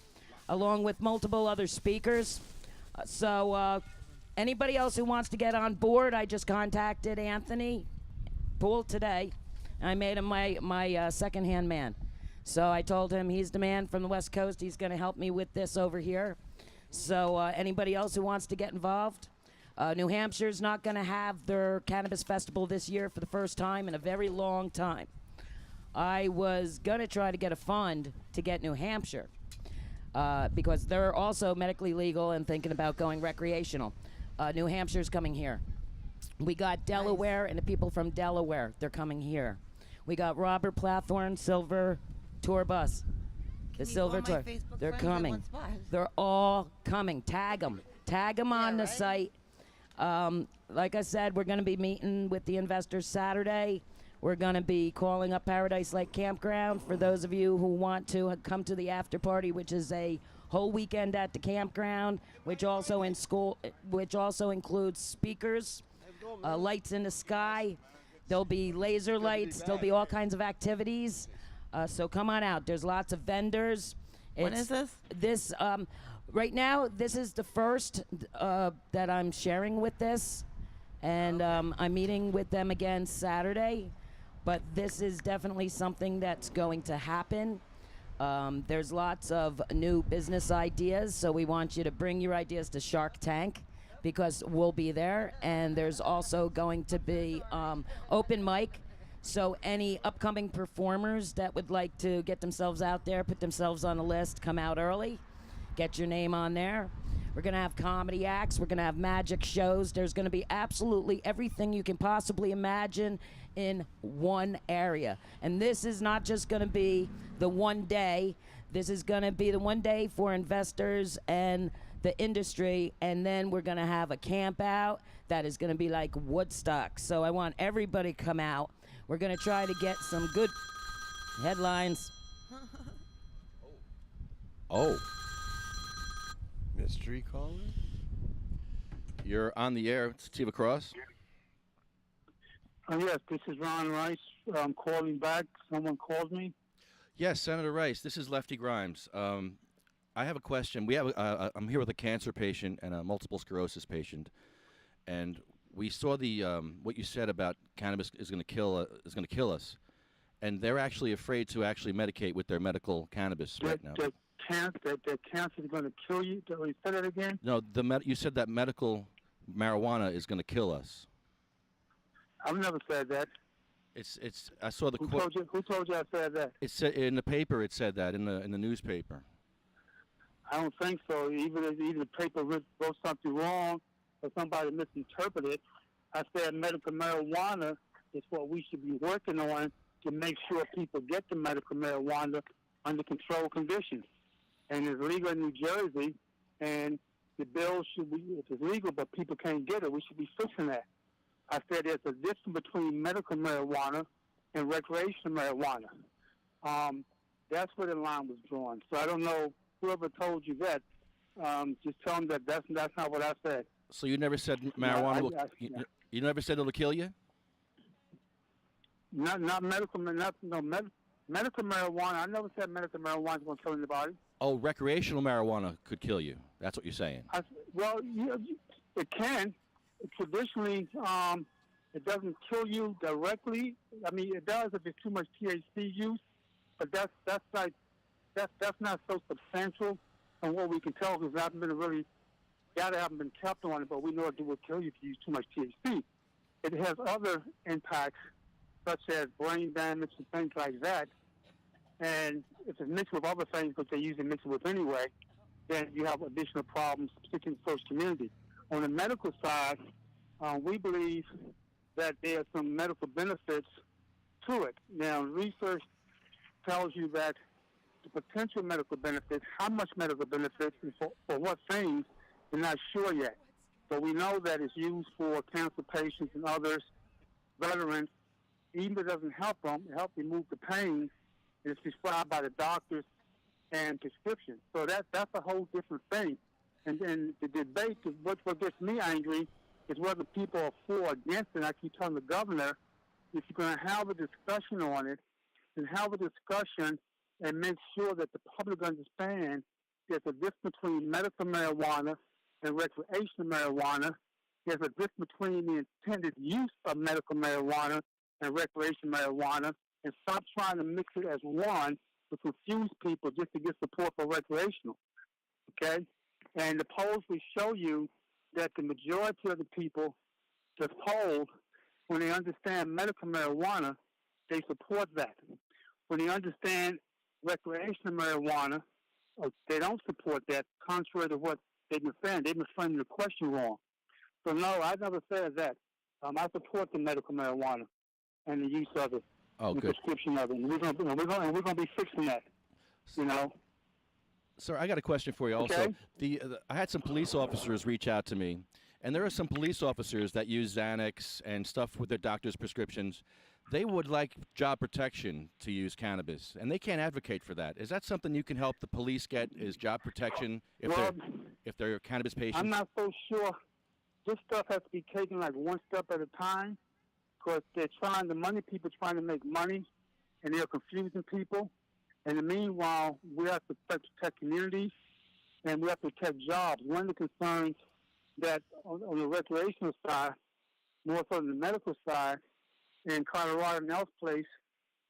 along with multiple other speakers. So anybody else who wants to get on board, I just contacted Anthony Poole today. I made him my second-hand man. So I told him he's the man from the West Coast. He's going to help me with this over here. So anybody else who wants to get involved? New Hampshire's not going to have their cannabis festival this year for the first time in a very long time. I was going to try to get a fund to get New Hampshire because they're also medically legal and thinking about going recreational. New Hampshire's coming here. We got Delaware and the people from Delaware. They're coming here. We got Robert Plathorn, Silver Tour Bus. The Silver Tour. They're coming. They're all coming. Tag them. Tag them on the site. Like I said, we're going to be meeting with the investors Saturday. We're going to be calling up Paradise Lake Campground for those of you who want to come to the after party, which is a whole weekend at the campground, which also includes speakers, lights in the sky. There'll be laser lights. There'll be all kinds of activities. So come on out. There's lots of vendors. When is this? This right now, this is the first that I'm sharing with this. and I'm meeting with them again Saturday. But this is definitely something that's going to happen. There's lots of new business ideas, so we want you to bring your ideas to Shark Tank because we'll be there. And there's also going to be open mic. So any upcoming performers that would like to get themselves out there, put themselves on a list, come out early, get your name on there. We're going to have comedy acts. We're going to have magic shows. There's going to be absolutely everything you can possibly imagine in one area. And this is not just going to be the one day. This is going to be the one day for investors and the industry. And then we're going to have a camp out that is going to be like Woodstock. So I want everybody to come out. We're going to try to get some good headlines. Oh. Mystery caller? You're on the air. It's Steve Cross. Yes, this is Ron Rice. I'm calling back. Someone called me. Yes, Senator Rice. This is Lefty Grimes. I have a question. I'm here with a cancer patient and a multiple sclerosis patient, and we saw the what you said about cannabis is going to kill us, and they're actually afraid to actually medicate with their medical cannabis right now. That cancer is going to kill you. Can you say that again? No, you said that medical marijuana is going to kill us. I've never said that. I saw the quote. Who told you I said that? It said in the paper. It said that in the newspaper. I don't think so. Either the paper wrote something wrong or somebody misinterpreted. I said medical marijuana is what we should be working on to make sure people get the medical marijuana under controlled conditions. And it's legal in New Jersey, and the bill should be, if it's legal but people can't get it, we should be fixing that. I said there's a difference between medical marijuana and recreational marijuana. That's where the line was drawn. So I don't know whoever told you that. Just tell them that that's not what I said. So you never said marijuana you never said it'll kill you? Not medical, medical marijuana. I never said medical marijuana is going to kill anybody. Oh, recreational marijuana could kill you. That's what you're saying. It can. Traditionally, it doesn't kill you directly. I mean, it does if there's too much THC use, but that's not so substantial from what we can tell because data haven't been kept on it, but we know it will kill you if you use too much THC. It has other impacts such as brain damage and things like that. And if it's mixed with other things, which they usually mix it with anyway, then you have additional problems, particularly in the first community. On the medical side, we believe that there are some medical benefits to it. Now, research tells you that the potential medical benefits, how much medical benefits, and for what things, we're not sure yet. But we know that it's used for cancer patients and others, veterans. Even if it doesn't help them, it helps remove the pain. It's prescribed by the doctors and prescription. So that's a whole different thing. And then the debate, what gets me angry, is whether people are for or against it. And I keep telling the governor, if you're going to have a discussion on it, then have a discussion and make sure that the public understands there's a difference between medical marijuana and recreational marijuana. There's a difference between the intended use of medical marijuana and recreational marijuana, and stop trying to mix it as one to confuse people just to get support for recreational. Okay? And the polls will show you that the majority of the people that polled, when they understand medical marijuana, they support that. When they understand recreational marijuana, they don't support that, contrary to what they've been saying. They've been framing the question wrong. So no, I never said that. I support the medical marijuana and the use of it, the prescription of it, and we're going to be fixing that. You know. Sir, I got a question for you also. Okay. I had some police officers reach out to me, and there are some police officers that use Xanax and stuff with their doctor's prescriptions. They would like job protection to use cannabis, and they can't advocate for that. Is that something you can help the police get, is job protection if they're cannabis patients? I'm not so sure. This stuff has to be taken like one step at a time because people trying to make money, and they're confusing people. And in the meanwhile, we have to protect communities, and we have to protect jobs. One of the concerns that on the recreational side more so on the medical side. In Colorado and elsewhere,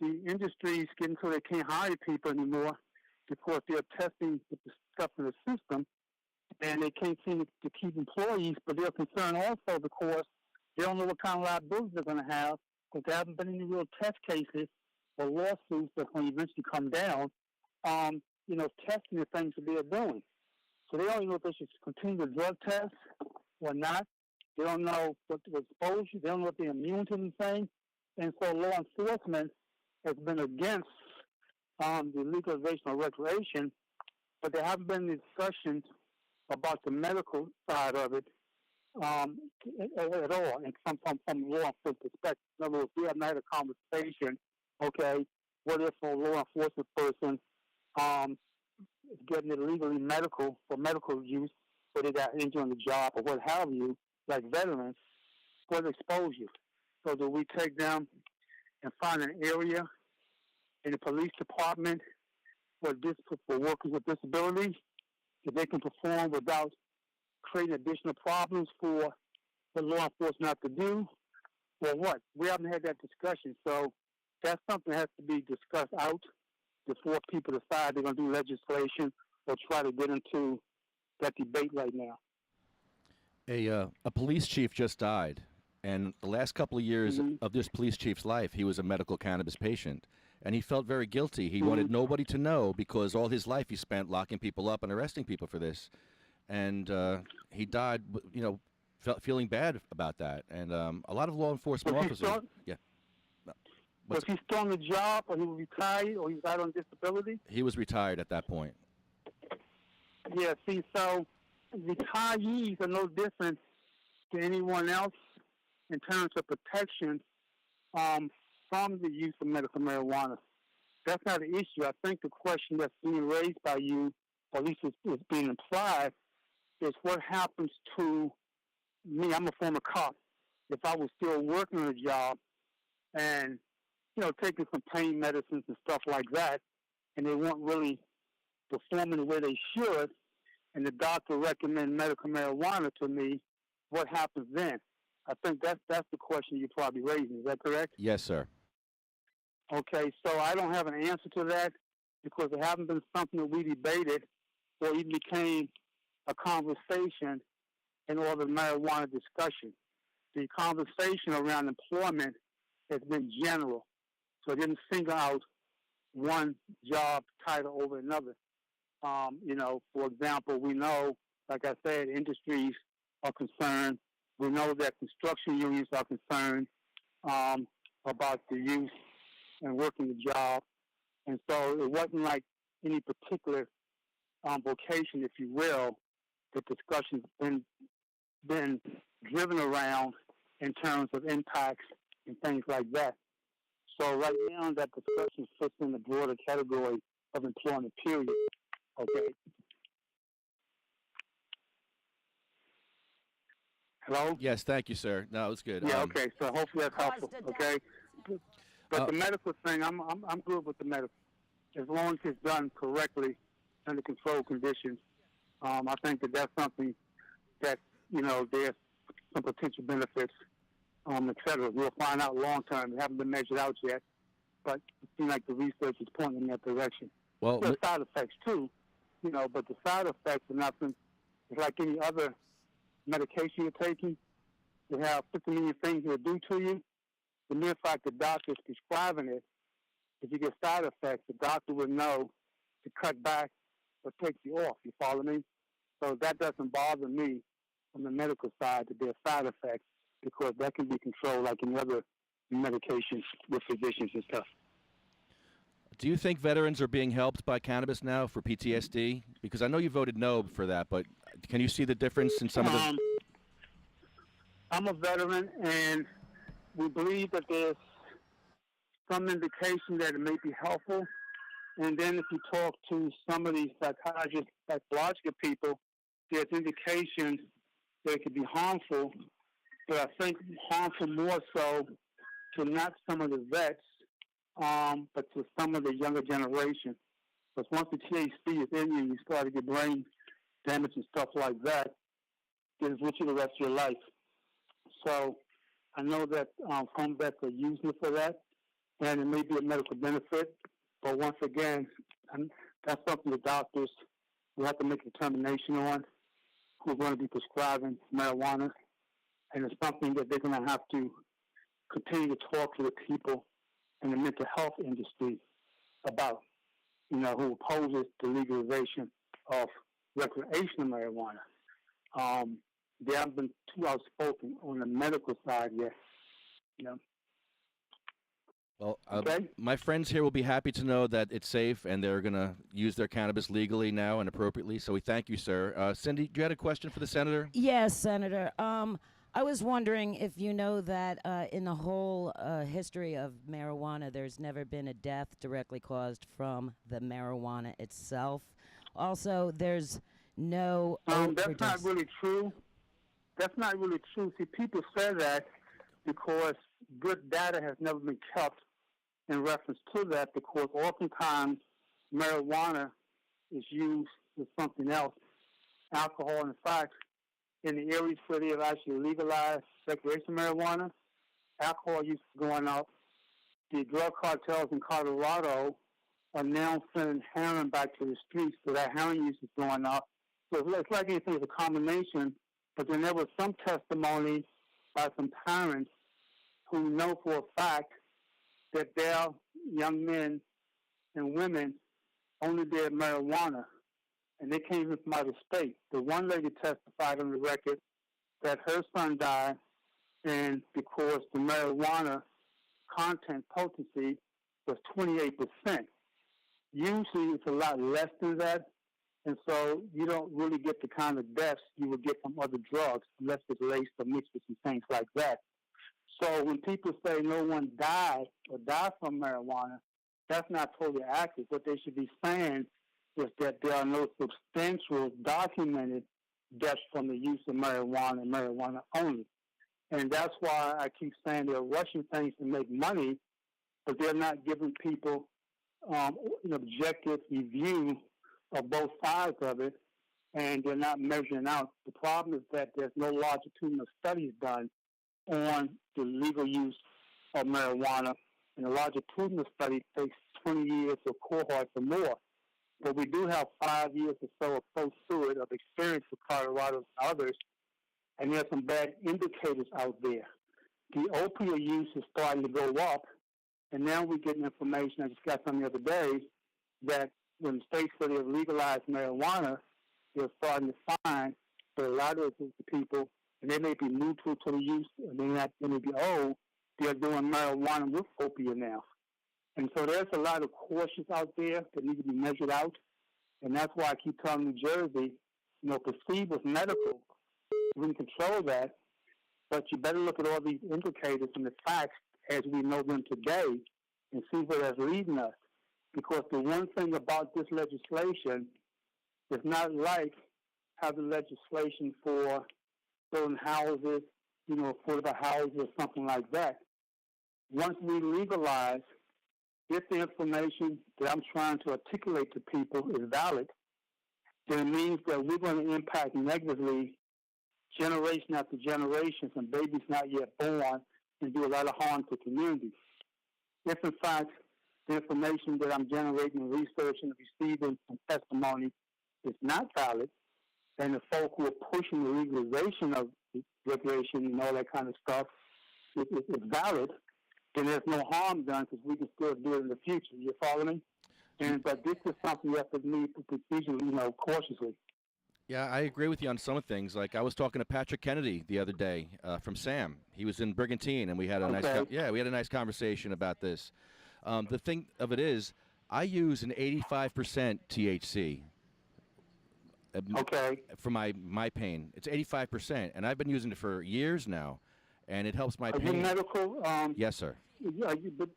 the industry is getting so they can't hire people anymore because they're testing the stuff in the system, and they can't seem to keep employees. But they're concerned also because they don't know what kind of liabilities they're going to have because there haven't been any real test cases or lawsuits that's going to eventually come down. Testing the things that they're doing. So they don't know if they should continue the drug test or not. They don't know what the exposure. They don't know if they're immune to anything. And so law enforcement has been against the legalization of recreation, but there haven't been any discussions about the medical side of it at all, and from law enforcement perspective. In other words, we have not had a conversation, okay, what if a law enforcement person getting it legally for medical use, so they got injured on the job or what have you, like veterans, what exposure. So do we take them and find an area in the police department for workers with disabilities that they can perform without creating additional problems for the law enforcement not to do, or what? We haven't had that discussion, so that's something that has to be discussed out before people decide they're going to do legislation or try to get into that debate right now. A police chief just died, and the last couple of years of this police chief's life, he was a medical cannabis patient, and he felt very guilty. He wanted nobody to know because all his life he spent locking people up and arresting people for this, and he died, feeling bad about that. And a lot of law enforcement officers, Was he still on the job, or he was retired, or he was out on disability? He was retired at that point. Yeah, see, so retirees are no different than anyone else in terms of protection from the use of medical marijuana. That's not an issue. I think the question that's being raised by you, or at least it's being implied, is what happens to me. I'm a former cop. If I was still working on a job and taking some pain medicines and stuff like that, and they weren't really performing the way they should, and the doctor recommend medical marijuana to me, what happens then? I think that's the question you're probably raising. Is that correct? Yes, sir. Okay, so I don't have an answer to that because it hasn't been something that we debated or even became a conversation in all the marijuana discussion. The conversation around employment has been general. So it didn't single out one job title over another. For example, we know, like I said, industries are concerned. We know that construction unions are concerned about the use and working the job. And so it wasn't like any particular vocation, if you will, the discussion's been driven around in terms of impacts and things like that. So right now that discussion fits in the broader category of employment, period. Okay. Hello? Yes, thank you, sir. No, it was good. Yeah, okay. So hopefully that's helpful. Okay. But the medical thing, I'm good with the medical. As long as it's done correctly under controlled conditions, I think that's something that, there's some potential benefits, et cetera. We'll find out long term. They haven't been measured out yet, but it seems like the research is pointing in that direction. Well, there are side effects too, but the side effects are nothing. It's like any other medication you're taking. You have 50 million things it'll do to you. The mere fact the doctor is prescribing it, if you get side effects, the doctor would know to cut back or take you off. You follow me? So that doesn't bother me on the medical side that there are side effects because that can be controlled like any other medications with physicians and stuff. Do you think veterans are being helped by cannabis now for PTSD? Because I know you voted no for that, but can you see the difference in some of the... I'm a veteran, and we believe that there's some indication that it may be helpful. And then if you talk to some of these psychiatrists, psychological people, there's indications that it could be harmful, but I think harmful more so to not some of the vets, but to some of the younger generation. Because once the THC is in you, you start to get brain damage and stuff like that. It's with you the rest of your life. So I know that home vets are using it for that, and it may be a medical benefit. But once again, that's something the doctors will have to make a determination on who's going to be prescribing marijuana. And it's something that they're going to have to continue to talk to the people in the mental health industry about, who opposes the legalization of recreational marijuana. They haven't been too outspoken on the medical side yet. Well, Okay. my friends here will be happy to know that it's safe and they're going to use their cannabis legally now and appropriately. So we thank you, sir. Cindy, you had a question for the senator? Yes, Senator. I was wondering if you know that in the whole history of marijuana, there's never been a death directly caused from the marijuana itself. Also, there's no That's not really true. That's not really true. See, people say that because good data has never been kept in reference to that, because oftentimes marijuana is used with something else, alcohol. In fact, in the areas where they have actually legalized recreational marijuana, alcohol use is going up. The drug cartels in Colorado are now sending heroin back to the streets, so that heroin use is going up. So it's like anything, it's a combination, but then there was some testimony by some parents who know for a fact that their young men and women only did marijuana, and they came from out of state. The one lady testified on the record that her son died, and because the marijuana content potency was 28%. Usually it's a lot less than that, and so you don't really get the kind of deaths you would get from other drugs unless it's laced or mixed with some things like that. So when people say no one died or died from marijuana, that's not totally accurate. What they should be saying is that there are no substantial documented deaths from the use of marijuana and marijuana only. And that's why I keep saying they're rushing things to make money, but they're not giving people an objective review of both sides of it, and they're not measuring out. The problem is that there's no longitudinal studies done on the legal use of marijuana, and a longitudinal study takes 20 years of cohorts or more. But we do have 5 years or so of post-suit of experience with Colorado and others, and there's some bad indicators out there. The opioid use is starting to go up, and now we're getting information, I just got some the other day, that when states where they have legalized marijuana, they're starting to find that a lot of the people, and they may be neutral to the use, and they may be old, they're doing marijuana with opiate now. And so there's a lot of cautions out there that need to be measured out, and that's why I keep telling New Jersey, proceed with medical. We can control that, but you better look at all these indicators and the facts as we know them today and see where that's leading us. Because the one thing about this legislation is not like how the legislation for certain houses, affordable houses or something like that. Once we legalize, if the information that I'm trying to articulate to people is valid, then it means that we're going to impact negatively generation after generation from babies not yet born and do a lot of harm to communities. If, in fact, the information that I'm generating and researching and receiving from testimony is not valid, and the folk who are pushing the legalization of recreation and all that kind of stuff is valid, then there's no harm done because we can still do it in the future. You follow me? But this is something you have to need to procedure, cautiously. Yeah, I agree with you on some things. Like I was talking to Patrick Kennedy the other day from SAM. He was in Brigantine, and we had a nice conversation about this. The thing of it is, I use an 85% THC. For my pain, it's 85%, and I've been using it for years now, and it helps my pain. Are you medical? Yes, sir.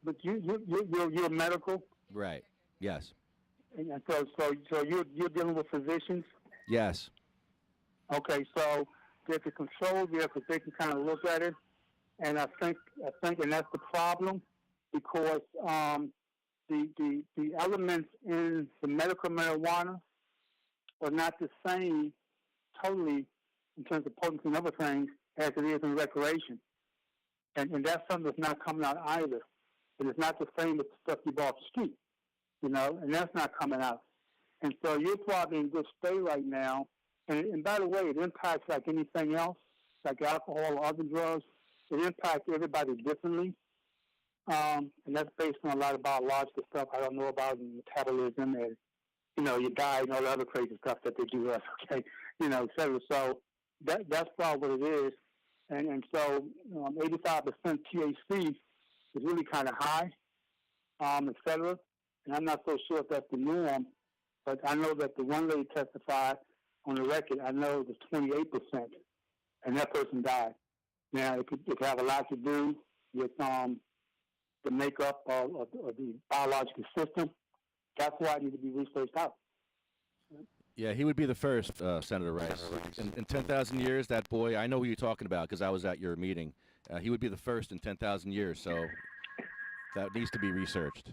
But you're medical, right? Yes. And so you're dealing with physicians. Yes. Okay, so there's a control there, because they can kind of look at it, and I think, and that's the problem, because the elements in the medical marijuana are not the same totally in terms of potency and other things as it is in recreation. And that's something that's not coming out either. And it's not the same as the stuff you bought off the street, you know, and that's not coming out. And so you're probably in good state right now. And by the way, it impacts like anything else, like alcohol or other drugs. It impacts everybody differently. And that's based on a lot of biological stuff I don't know about, and metabolism and, you know, your diet and all the other crazy stuff that they do to us, okay, you know, et cetera. So that's probably what it is. And so 85% THC is really kind of high, et cetera. And I'm not so sure if that's the norm, but I know that the one lady testified on the record, I know it was 28%, and that person died. Now, it could have a lot to do with the makeup of the biological system. That's why it needs to be researched out. Yeah, he would be the first, Senator Rice. In 10,000 years, that boy, I know who you're talking about because I was at your meeting. He would be the first in 10,000 years, so that needs to be researched.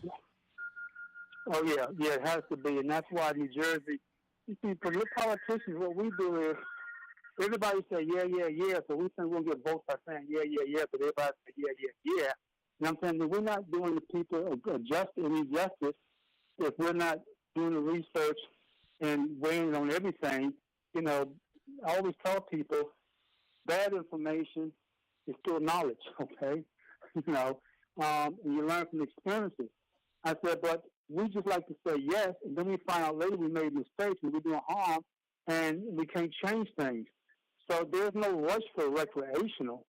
Oh, yeah, it has to be, and that's why New Jersey, you see, for your politicians, what we do is, everybody say, yeah, so we think we'll get votes by saying, yeah, but everybody say, yeah. You know what I'm saying? We're not doing the people any justice if we're not doing the research and weighing on everything. You know, I always tell people, bad information is still knowledge, okay? You know, and you learn from experiences. I said, but we just like to say yes, and then we find out later we made mistakes and we're doing harm, and we can't change things. So there's no rush for recreational.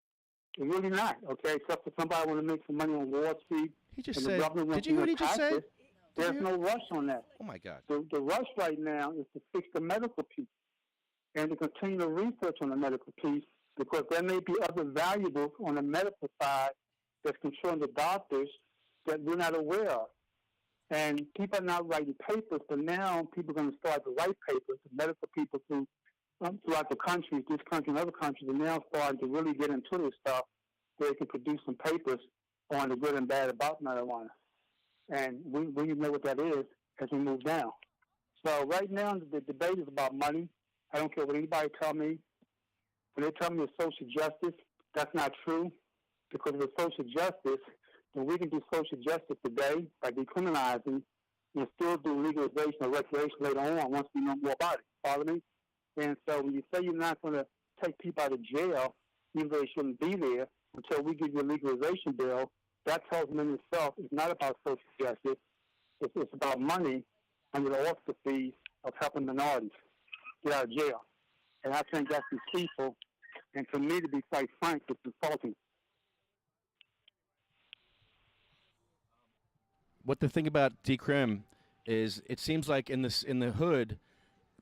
It's really not, okay, except for somebody want to make some money on Wall Street. He just and said, the government did you hear what he just said? There's no rush on that. Oh, my God. The rush right now is to fix the medical piece and to continue the research on the medical piece, because there may be other valuables on the medical side that's controlling the doctors that we're not aware of. And people are not writing papers, but now people are going to start to write papers. The medical people throughout the country, this country and other countries, are now starting to really get into this stuff where they can produce some papers on the good and bad about marijuana. And we know what that is as we move down. So right now, the debate is about money. I don't care what anybody tell me. When they tell me it's social justice, that's not true. Because if it's social justice, then we can do social justice today by decriminalizing and still do legalization or recreation later on once we know more about it. Follow me? And so when you say you're not going to take people out of jail, even though they shouldn't be there, until we give you a legalization bill, that tells them in itself it's not about social justice. It's about money under the auspices of helping minorities get out of jail. And I think that's deceitful. And for me, to be quite frank, it's insulting. What the thing about decrim is, it seems like in the hood,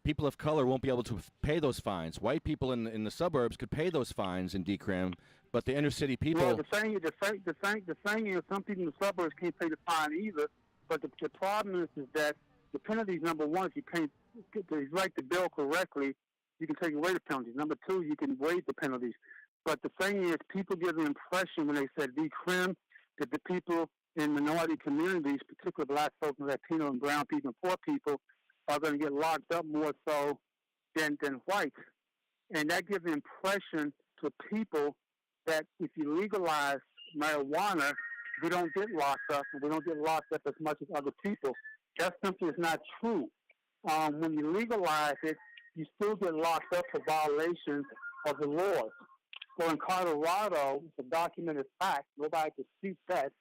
people of color won't be able to pay those fines. White people in the suburbs could pay those fines in decrim, but the inner city people. Well, the thing is, some people in the suburbs can't pay the fine either. But the problem is that the penalties, number one, if you can't write the bill correctly, you can take away the penalties. Number two, you can waive the penalties. But the thing is, people give the impression when they said decrim that the people in minority communities, particularly black folks, Latino and brown people and poor people, are going to get locked up more so than whites. And that gives the impression to people that if you legalize marijuana, we don't get locked up, and we don't get locked up as much as other people. That simply is not true. When you legalize it, you still get locked up for violations of the laws. So in Colorado, it's a documented fact, nobody can dispute that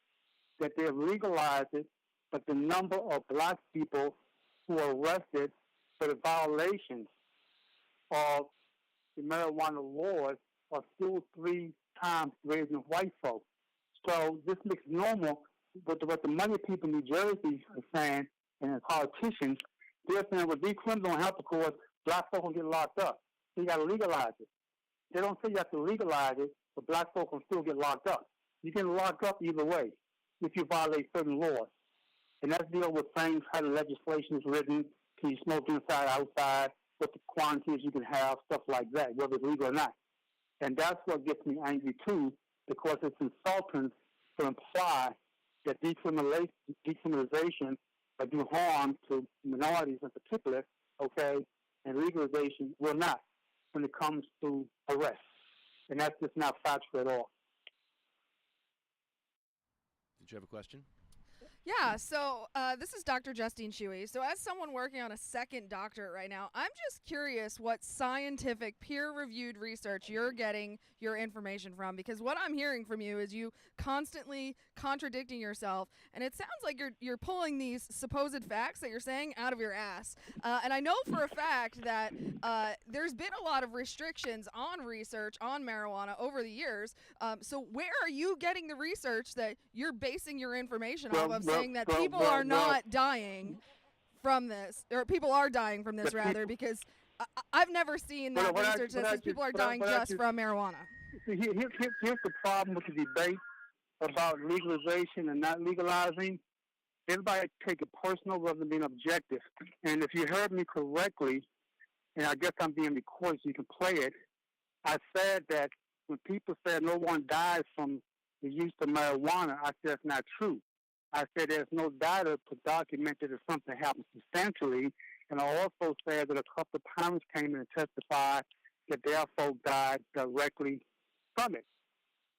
they have legalized it, but the number of black people who are arrested for the violations of the marijuana laws are still 3 times greater than white folks. So this makes normal what the money people in New Jersey are saying, and the politicians, they're saying, well, decrim don't help because black folks will get locked up. So you got to legalize it. They don't say you have to legalize it, but black folks will still get locked up. You can lock up either way if you violate certain laws. And that's deal with things, how the legislation is written, can you smoke inside, outside, what the quantities you can have, stuff like that, whether it's legal or not. And that's what gets me angry too, because it's insulting to imply that decriminalization will do harm to minorities in particular, okay, and legalization will not when it comes to arrest. And that's just not factual at all. Did you have a question? Yeah, so this is Dr. Justine Shuey. So as someone working on a second doctorate right now, I'm just curious what scientific, peer-reviewed research you're getting your information from, because what I'm hearing from you is you constantly contradicting yourself, and it sounds like you're pulling these supposed facts that you're saying out of your ass. And I know for a fact that there's been a lot of restrictions on research on marijuana over the years. So where are you getting the research that you're basing your information off of, saying that people are not dying from this, or people are dying from this rather, because I've never seen that research that says people are dying just from marijuana. See, here's the problem with the debate about legalization and not legalizing. Everybody take it personal rather than being objective. And if you heard me correctly, and I guess I'm being recorded so you can play it, I said that when people said no one dies from the use of marijuana, I said that's not true. I said there's no data to document that if something happens substantially. And I also said that a couple of parents came in and testified that their folk died directly from it.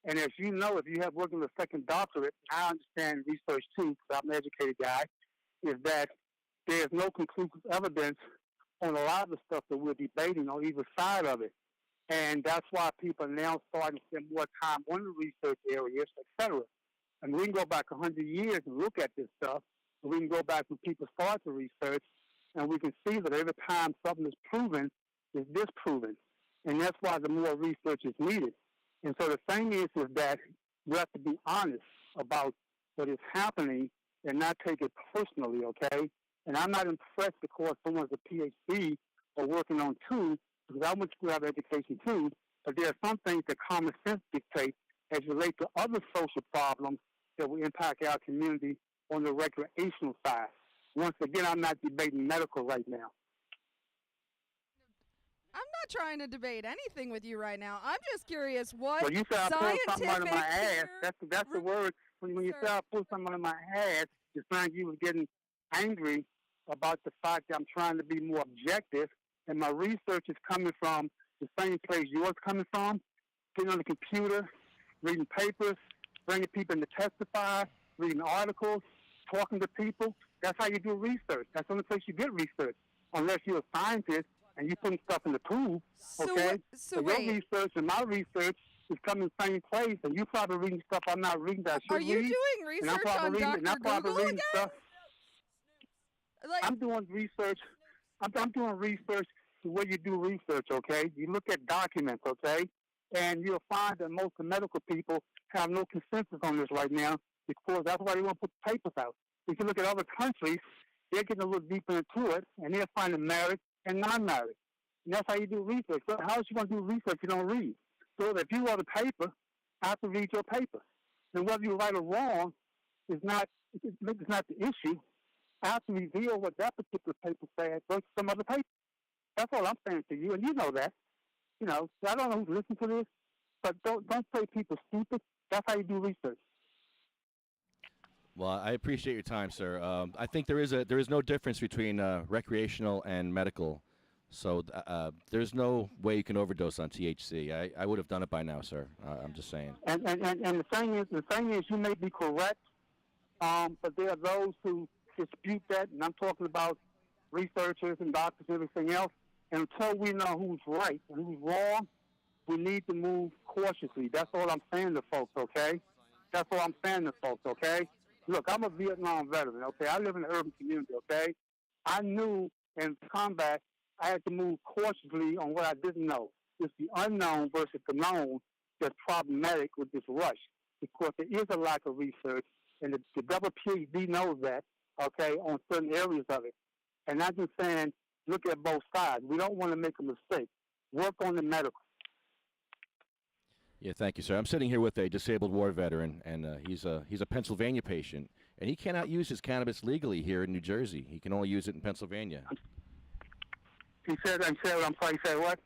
And as you know, if you have worked in a second doctorate, I understand research too, because I'm an educated guy, is that there's no conclusive evidence on a lot of the stuff that we're debating on either side of it. And that's why people are now starting to spend more time on the research areas, et cetera. And we can go back 100 years and look at this stuff. And we can go back when people start the research, and we can see that every time something is proven, is disproven. And that's why the more research is needed. And so the thing is that you have to be honest about what is happening and not take it personally, okay? And I'm not impressed because someone's a PhD or working on two, because I went to school, have education too, but there are some things that common sense dictates as relate to other social problems that will impact our community on the recreational side. Once again, I'm not debating medical right now. I'm not trying to debate anything with you right now. I'm just curious what Well, you said I pulled something scientific... under my ass. That's the word. When you said I pulled something under my ass, it's like you was getting angry about the fact that I'm trying to be more objective, and my research is coming from the same place yours coming from, getting on the computer, reading papers, bringing people in to testify, reading articles, talking to people. That's how you do research. That's the only place you get research, unless you're a scientist and you're putting stuff in the tube, okay? So your research and my research is coming the same place, and you're probably reading stuff I'm not reading that I should read. Are you doing research on Dr. Google again? I'm doing research. I'm doing research the way you do research, okay? You look at documents, okay? And you'll find that most of the medical people have no consensus on this right now, because that's why they want to put the papers out. If you look at other countries, they're getting a little deeper into it, and they're finding married and non-married. And that's how you do research. So how is you going to do research if you don't read? So if you write a paper, I have to read your paper. And whether you right or wrong is not the issue. I have to reveal what that particular paper said versus some other paper. That's all I'm saying to you, and you know that. You know, so I don't know who's listening to this, but don't play people stupid. That's how you do research. Well, I appreciate your time, sir. I think there is no difference between recreational and medical, so there's no way you can overdose on THC. I would have done it by now, sir. I'm just saying. And the thing is, you may be correct, but there are those who dispute that, and I'm talking about researchers and doctors and everything else. And until we know who's right and who's wrong, we need to move cautiously. That's all I'm saying to folks, okay? That's all I'm saying to folks, okay? Look, I'm a Vietnam veteran, okay? I live in an urban community, okay? I knew in combat I had to move cautiously on what I didn't know. It's the unknown versus the known that's problematic with this rush, because there is a lack of research, and the double PhD knows that, okay, on certain areas of it. And I'm just saying, look at both sides. We don't want to make a mistake. Work on the medical. Yeah, thank you, sir. I'm sitting here with a disabled war veteran, and he's a Pennsylvania patient, and he cannot use his cannabis legally here in New Jersey. He can only use it in Pennsylvania. I'm sorry, he said what?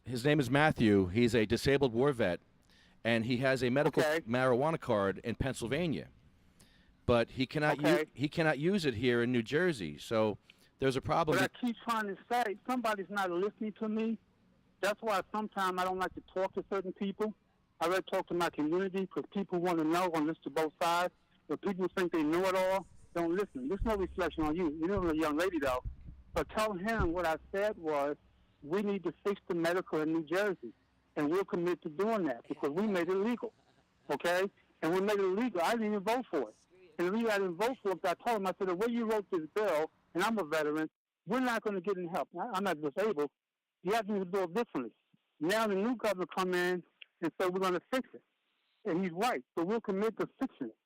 His name is Matthew. He's a disabled war vet, and he has a medical marijuana card in Pennsylvania, but he cannot he cannot use it here in New Jersey. So there's a problem. But I keep trying to say, somebody's not listening to me. That's why sometimes I don't like to talk to certain people, I rather talk to my community because people want to know and listen to both sides. But people think they know it all, don't listen. There's no reflection on you. You're a young lady, though. But tell him what I said was we need to fix the medical in New Jersey. And we'll commit to doing that because we made it legal. Okay? And we made it legal. I didn't even vote for it. And the reason I didn't vote for it, I told him, I said, the way you wrote this bill, and I'm a veteran, we're not going to get any help. I'm not disabled. You have to do it differently. Now the new governor come in and say we're going to fix it. And he's right. So we'll commit to fixing it.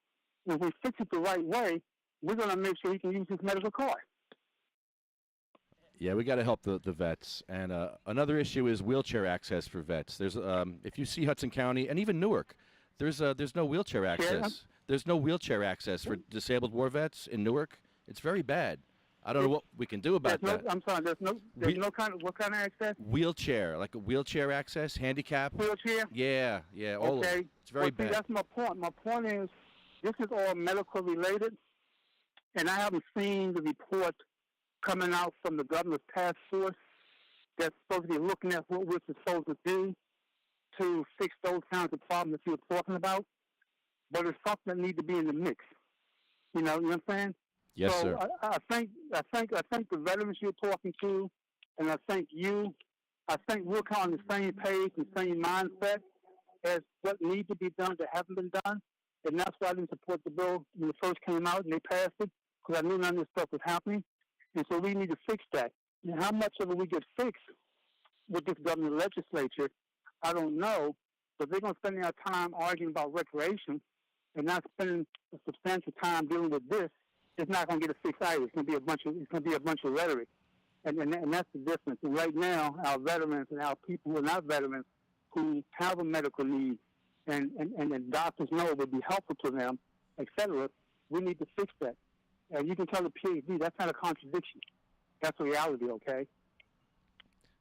If we fix it the right way, we're going to make sure he can use his medical card. Yeah, we got to help the vets. And another issue is wheelchair access for vets. There's if you see Hudson County and even Newark, there's no wheelchair access. There's no wheelchair access for disabled war vets in Newark. It's very bad. I don't know what we can do about that. I'm sorry. There's no kind of what kind of access? Wheelchair, like a wheelchair access, handicap. Wheelchair. Yeah. All of it. It's very bad. See, that's my point. My point is, this is all medical related, and I haven't seen the report coming out from the governor's task force that's supposed to be looking at what we're supposed to do to fix those kinds of problems that you were talking about. But it's something that needs to be in the mix. You know what I'm saying? Yes, so sir. I think the veterans you're talking to, and I think we're kind of on the same page and same mindset as what needs to be done that haven't been done. And that's why I didn't support the bill when it first came out and they passed it, because I knew none of this stuff was happening. And so we need to fix that. And how much of it we get fixed with this government legislature, I don't know. But they're going to spend their time arguing about recreation and not spending a substantial time dealing with this. It's not going to get a fixed either. It's going to be a bunch of rhetoric. And that's the difference. And right now, our veterans and our people who are not veterans who have a medical need and doctors know it would be helpful to them, etc., we need to fix that. And you can tell the PhD that's not a contradiction. That's a reality, okay?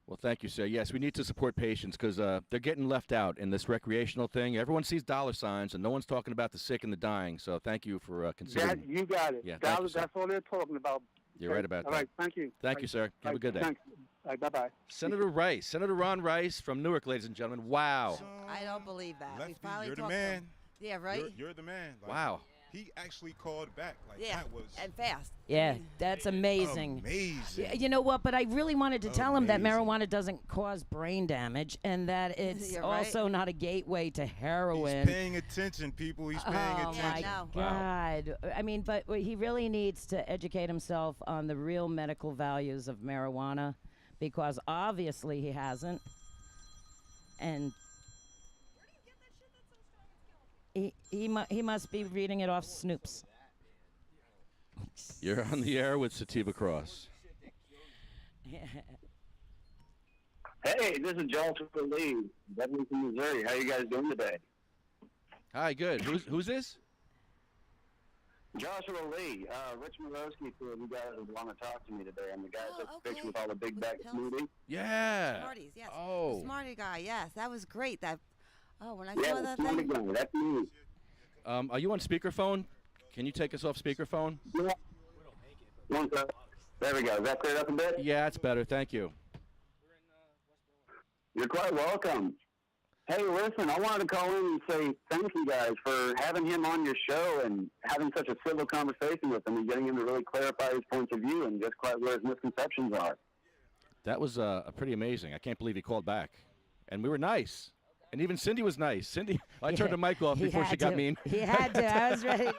Well, thank you, sir. Yes, we need to support patients because they're getting left out in this recreational thing. Everyone sees dollar signs, and no one's talking about the sick and the dying. So thank you for considering. You got it. Yeah, dollars, that's all they're talking about. You're right about that. All right, thank you. Thank you, sir. Have a good day. Thanks. All right, bye-bye. Senator Rice, Senator Ron Rice from Newark, ladies and gentlemen. Wow. I don't believe that. Lefty, We finally you're the talked man. to him. Yeah, right? You're the man. Like, Wow. He actually called back. Like, Yeah, that was and fast. Yeah, that's amazing. amazing. You know what? But I really wanted to tell him that marijuana doesn't cause brain damage and that it's You're right. also not a gateway to heroin. He's paying attention, people. He's paying attention. My God. I mean, but he really needs to educate himself on the real medical values of marijuana because obviously he hasn't. And he must be reading it off Snoops. You're on the air with Sativa Cross. Hey, this is Joshua Lee, Dept from Missouri. How you guys doing today? Hi, good. Who's this? Joshua Lee. Rich Morosky said you guys would want to talk to me today. I'm the guy that took the picture with all the big bag of smoothie. Yeah. Smarties, yes. Oh. The Smartee guy, yes. That was great. When I Yeah, saw the that Smartee thing. guy. That's me. Are you on speakerphone? Can you take us off speakerphone? Yeah. One sec. There we go. Is that cleared up a bit? Yeah, it's better. Thank you. You're quite welcome. Hey, listen, I wanted to call in and say thank you guys for having him on your show and having such a civil conversation with him and getting him to really clarify his points of view and just quite where his misconceptions are. That was pretty amazing. I can't believe he called back. And we were nice. And even Cindy was nice. Cindy, I turned the mic off before she got mean. He had to. I was ready. It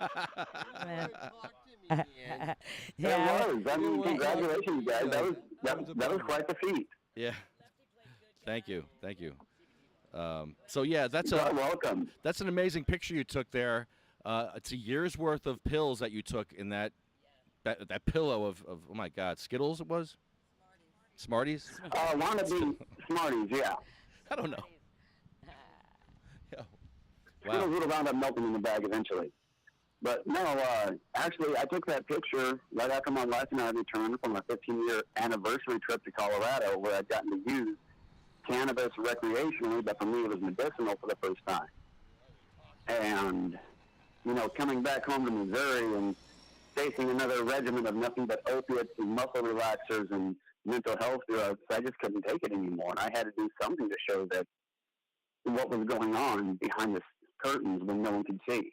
was. I mean, congratulations, guys. That was quite the feat. Yeah. Thank you. So yeah, that's welcome. That's an amazing picture you took there. It's a year's worth of pills that you took in that pillow of oh my God, Skittles it was? Smarties? Wannabe Smarties, yeah. I don't know. Skittles would have wound up melting in the bag eventually. But no, actually, I took that picture right after my wife and I returned from a 15-year anniversary trip to Colorado where I'd gotten to use cannabis recreationally, but for me it was medicinal for the first time. And, coming back home to Missouri and facing another regimen of nothing but opiates and muscle relaxers and mental health drugs, I just couldn't take it anymore. And I had to do something to show that what was going on behind the curtains when no one could see.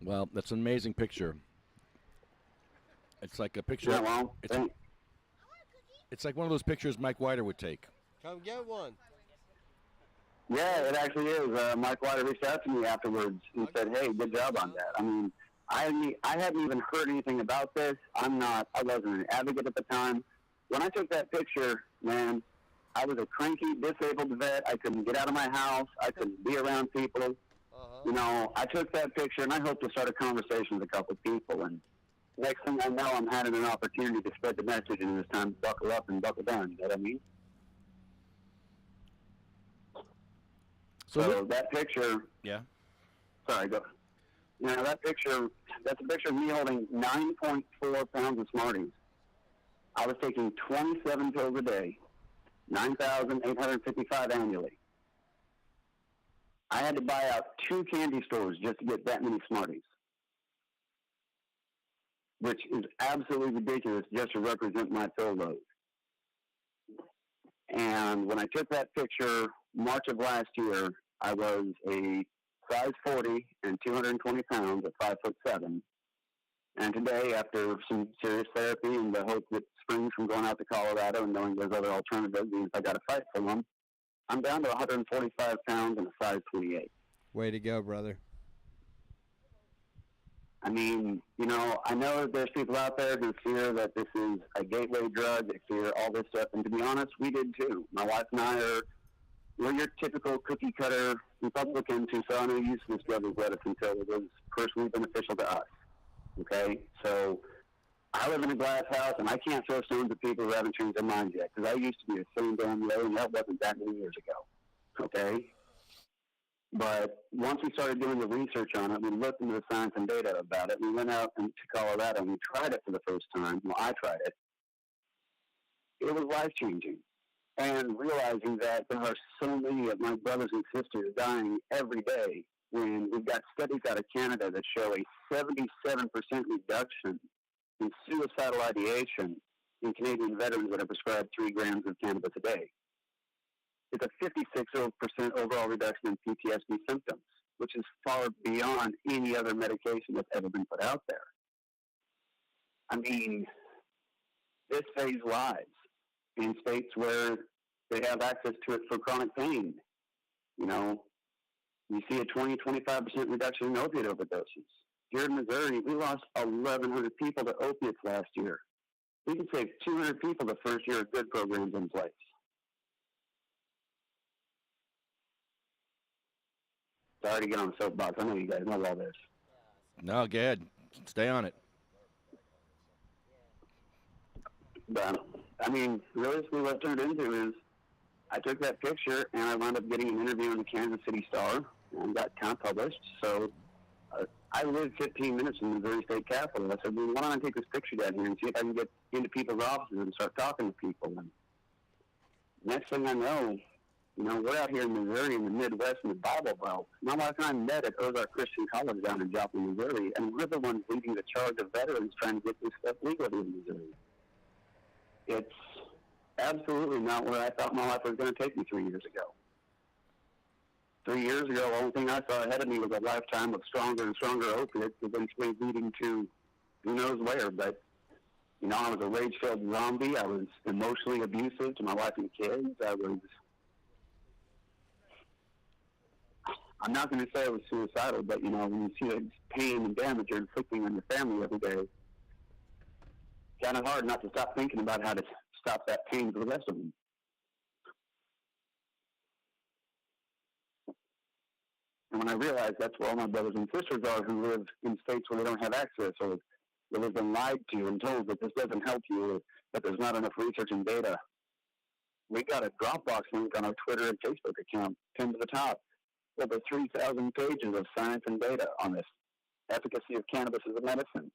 Well, that's an amazing picture. It's like a picture. Yeah, well, it's like one of those pictures Mike Whiter would take. Come get one. Yeah, it actually is. Mike White reached out to me afterwards and said, "Hey, good job on that." I mean, I hadn't even heard anything about this. I wasn't an advocate at the time. When I took that picture, man, I was a cranky, disabled vet. I couldn't get out of my house. I couldn't be around people. You know, I took that picture and I hoped to start a conversation with a couple of people. And next thing I know, I'm having an opportunity to spread the message, and it's time to buckle up and buckle down. You know what I mean? So that picture. Yeah. Sorry, go. You know, that picture, that's a picture of me holding 9.4 pounds of Smarties. I was taking 27 pills a day, 9,855 annually. I had to buy out 2 candy stores just to get that many Smarties, which is absolutely ridiculous just to represent my pill load. And when I took that picture March of last year, I was a size 40 and 220 pounds at 5'7". And today, after some serious therapy and the hope that springs from going out to Colorado and knowing there's other alternatives, even if I got to fight for them, I'm down to 145 pounds and a size 28. Way to go, brother. I mean, you know, I know that there's people out there who fear that this is a gateway drug. They fear all this stuff. And to be honest, we did too. My wife and I we're your typical cookie-cutter Republicans who saw no use of this drug as lettuce until it was personally beneficial to us. Okay? So I live in a glass house, and I can't throw stones at people who haven't changed their minds yet, because I used to be the same damn way, and that wasn't that many years ago. Okay? But once we started doing the research on it, we looked into the science and data about it. We went out to Colorado, and we tried it for the first time. Well, I tried it. It was life-changing. And realizing that there are so many of my brothers and sisters dying every day, when we've got studies out of Canada that show a 77% reduction in suicidal ideation in Canadian veterans that are prescribed 3 grams of cannabis a day. It's a 56% overall reduction in PTSD symptoms, which is far beyond any other medication that's ever been put out there. I mean, this saves lives in states where they have access to it for chronic pain. You know, you see a 20-25% reduction in opiate overdoses. Here in Missouri, we lost 1,100 people to opiates last year. We can save 200 people the first year of good programs in place. Sorry to get on the soapbox. I know you guys know all this. No, go ahead. Stay on it. But, I mean, realistically what it turned into is I took that picture and I wound up getting an interview in the Kansas City Star and got kind of published. So I live 15 minutes from the Missouri State Capitol. I said, well, why don't I take this picture down here and see if I can get into people's offices and start talking to people. And next thing I know, you know, we're out here in Missouri in the Midwest in the Bible Belt. My wife and I met at Ozark Christian College down in Joplin, Missouri, and we're the ones leading the charge of veterans trying to get this stuff legal in Missouri. It's absolutely not where I thought my life was going to take me 3 years ago. 3 years ago, the only thing I saw ahead of me was a lifetime of stronger and stronger opiates, eventually leading to who knows where. But, you know, I was a rage-filled zombie. I was emotionally abusive to my wife and kids. I'm not going to say I was suicidal, but, you know, when you see the pain and damage you're inflicting on your family every day, it's kind of hard not to stop thinking about how to stop that pain for the rest of them. And when I realized that's where all my brothers and sisters are who live in states where they don't have access, or where they've been lied to and told that this doesn't help you, or that there's not enough research and data, we got a Dropbox link on our Twitter and Facebook account, pinned to the top. Over 3,000 pages of science and data on this efficacy of cannabis as a medicine.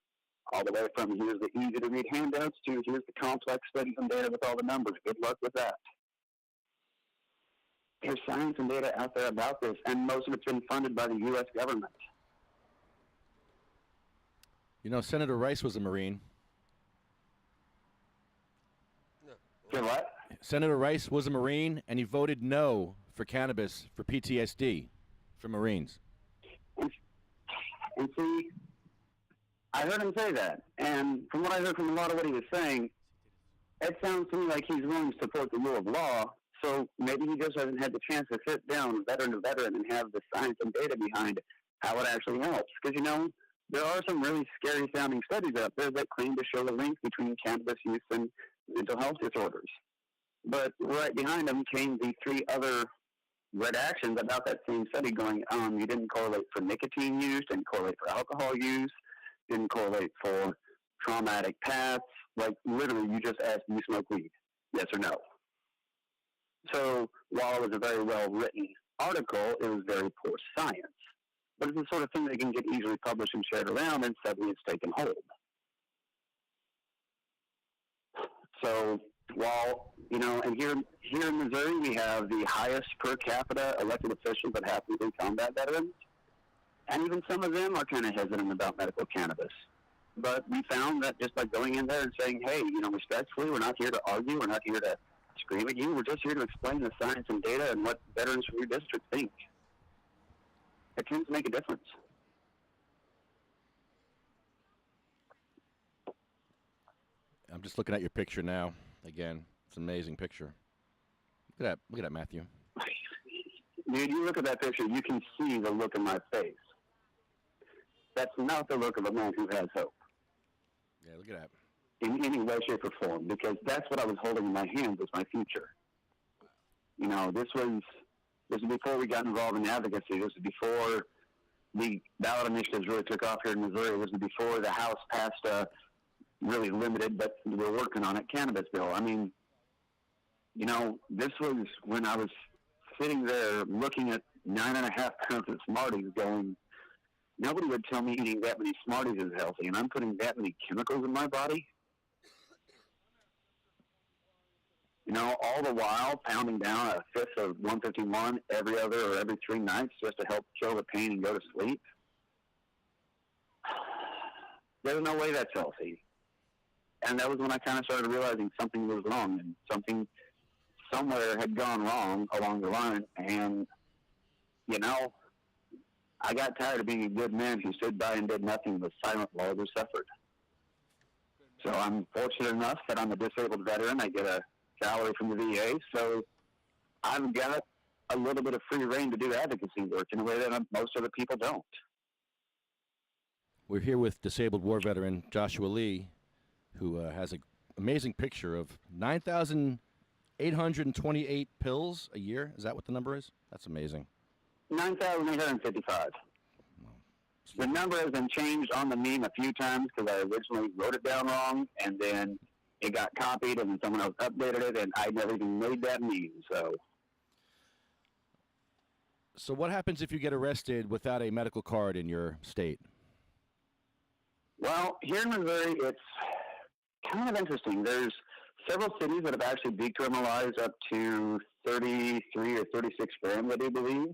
All the way from here's the easy-to-read handouts to here's the complex studies and data with all the numbers. Good luck with that. There's science and data out there about this, and most of it's been funded by the U.S. government. You know, Senator Rice was a Marine. Say what? Senator Rice was a Marine, and he voted no for cannabis for PTSD for Marines. And see, I heard him say that, and from what I heard from a lot of what he was saying, it sounds to me like he's willing to support the rule of law, so maybe he just hasn't had the chance to sit down veteran to veteran and have the science and data behind how it actually helps. Because, you know, there are some really scary-sounding studies out there that claim to show a link between cannabis use and mental health disorders. But right behind them came the 3 other red actions about that same study going, you didn't correlate for nicotine use, didn't correlate for alcohol use, didn't correlate for traumatic paths. Like, literally, you just asked, do you smoke weed? Yes or no? So, while it was a very well-written article, it was very poor science. But it's the sort of thing that can get easily published and shared around, and suddenly it's taken hold. So, while, you know, and here in Missouri, we have the highest per capita elected officials that happen to be combat veterans. And even some of them are kind of hesitant about medical cannabis. But we found that just by going in there and saying, hey, you know, respectfully, we're not here to argue, we're not here to scream at you, we're just here to explain the science and data and what veterans from your district think. It tends to make a difference. I'm just looking at your picture now. Again, it's an amazing picture. Look at that, Matthew. Dude, you look at that picture, you can see the look in my face. That's not the look of a man who has hope. Yeah, look at that. In any way, shape, or form, because that's what I was holding in my hands was my future. You know, this was before we got involved in advocacy. This was before the ballot initiatives really took off here in Missouri. This was before the House passed a really limited, but we're working on it, cannabis bill. I mean, you know, this was when I was sitting there looking at 9.5 pounds of Smarties going, nobody would tell me eating that many Smarties is healthy, and I'm putting that many chemicals in my body. You know, all the while pounding down a fifth of 151 every other or every 3 nights just to help kill the pain and go to sleep. There's no way that's healthy. And that was when I kind of started realizing something was wrong and something somewhere had gone wrong along the line. And, you know, I got tired of being a good man who stood by and did nothing but silent while others suffered. So I'm fortunate enough that I'm a disabled veteran. I get a salary from the VA, so I've got a little bit of free reign to do advocacy work in a way that most other people don't. We're here with disabled war veteran Joshua Lee, who has an amazing picture of 9,828 pills a year. Is that what the number is? That's amazing. 9,855. The number has been changed on the meme a few times because I originally wrote it down wrong, and then it got copied, and then someone else updated it, and I never even made that meme. So what happens if you get arrested without a medical card in your state? Well, here in Missouri, it's kind of interesting. There's several cities that have actually decriminalized up to 33 or 36 grams, I do believe.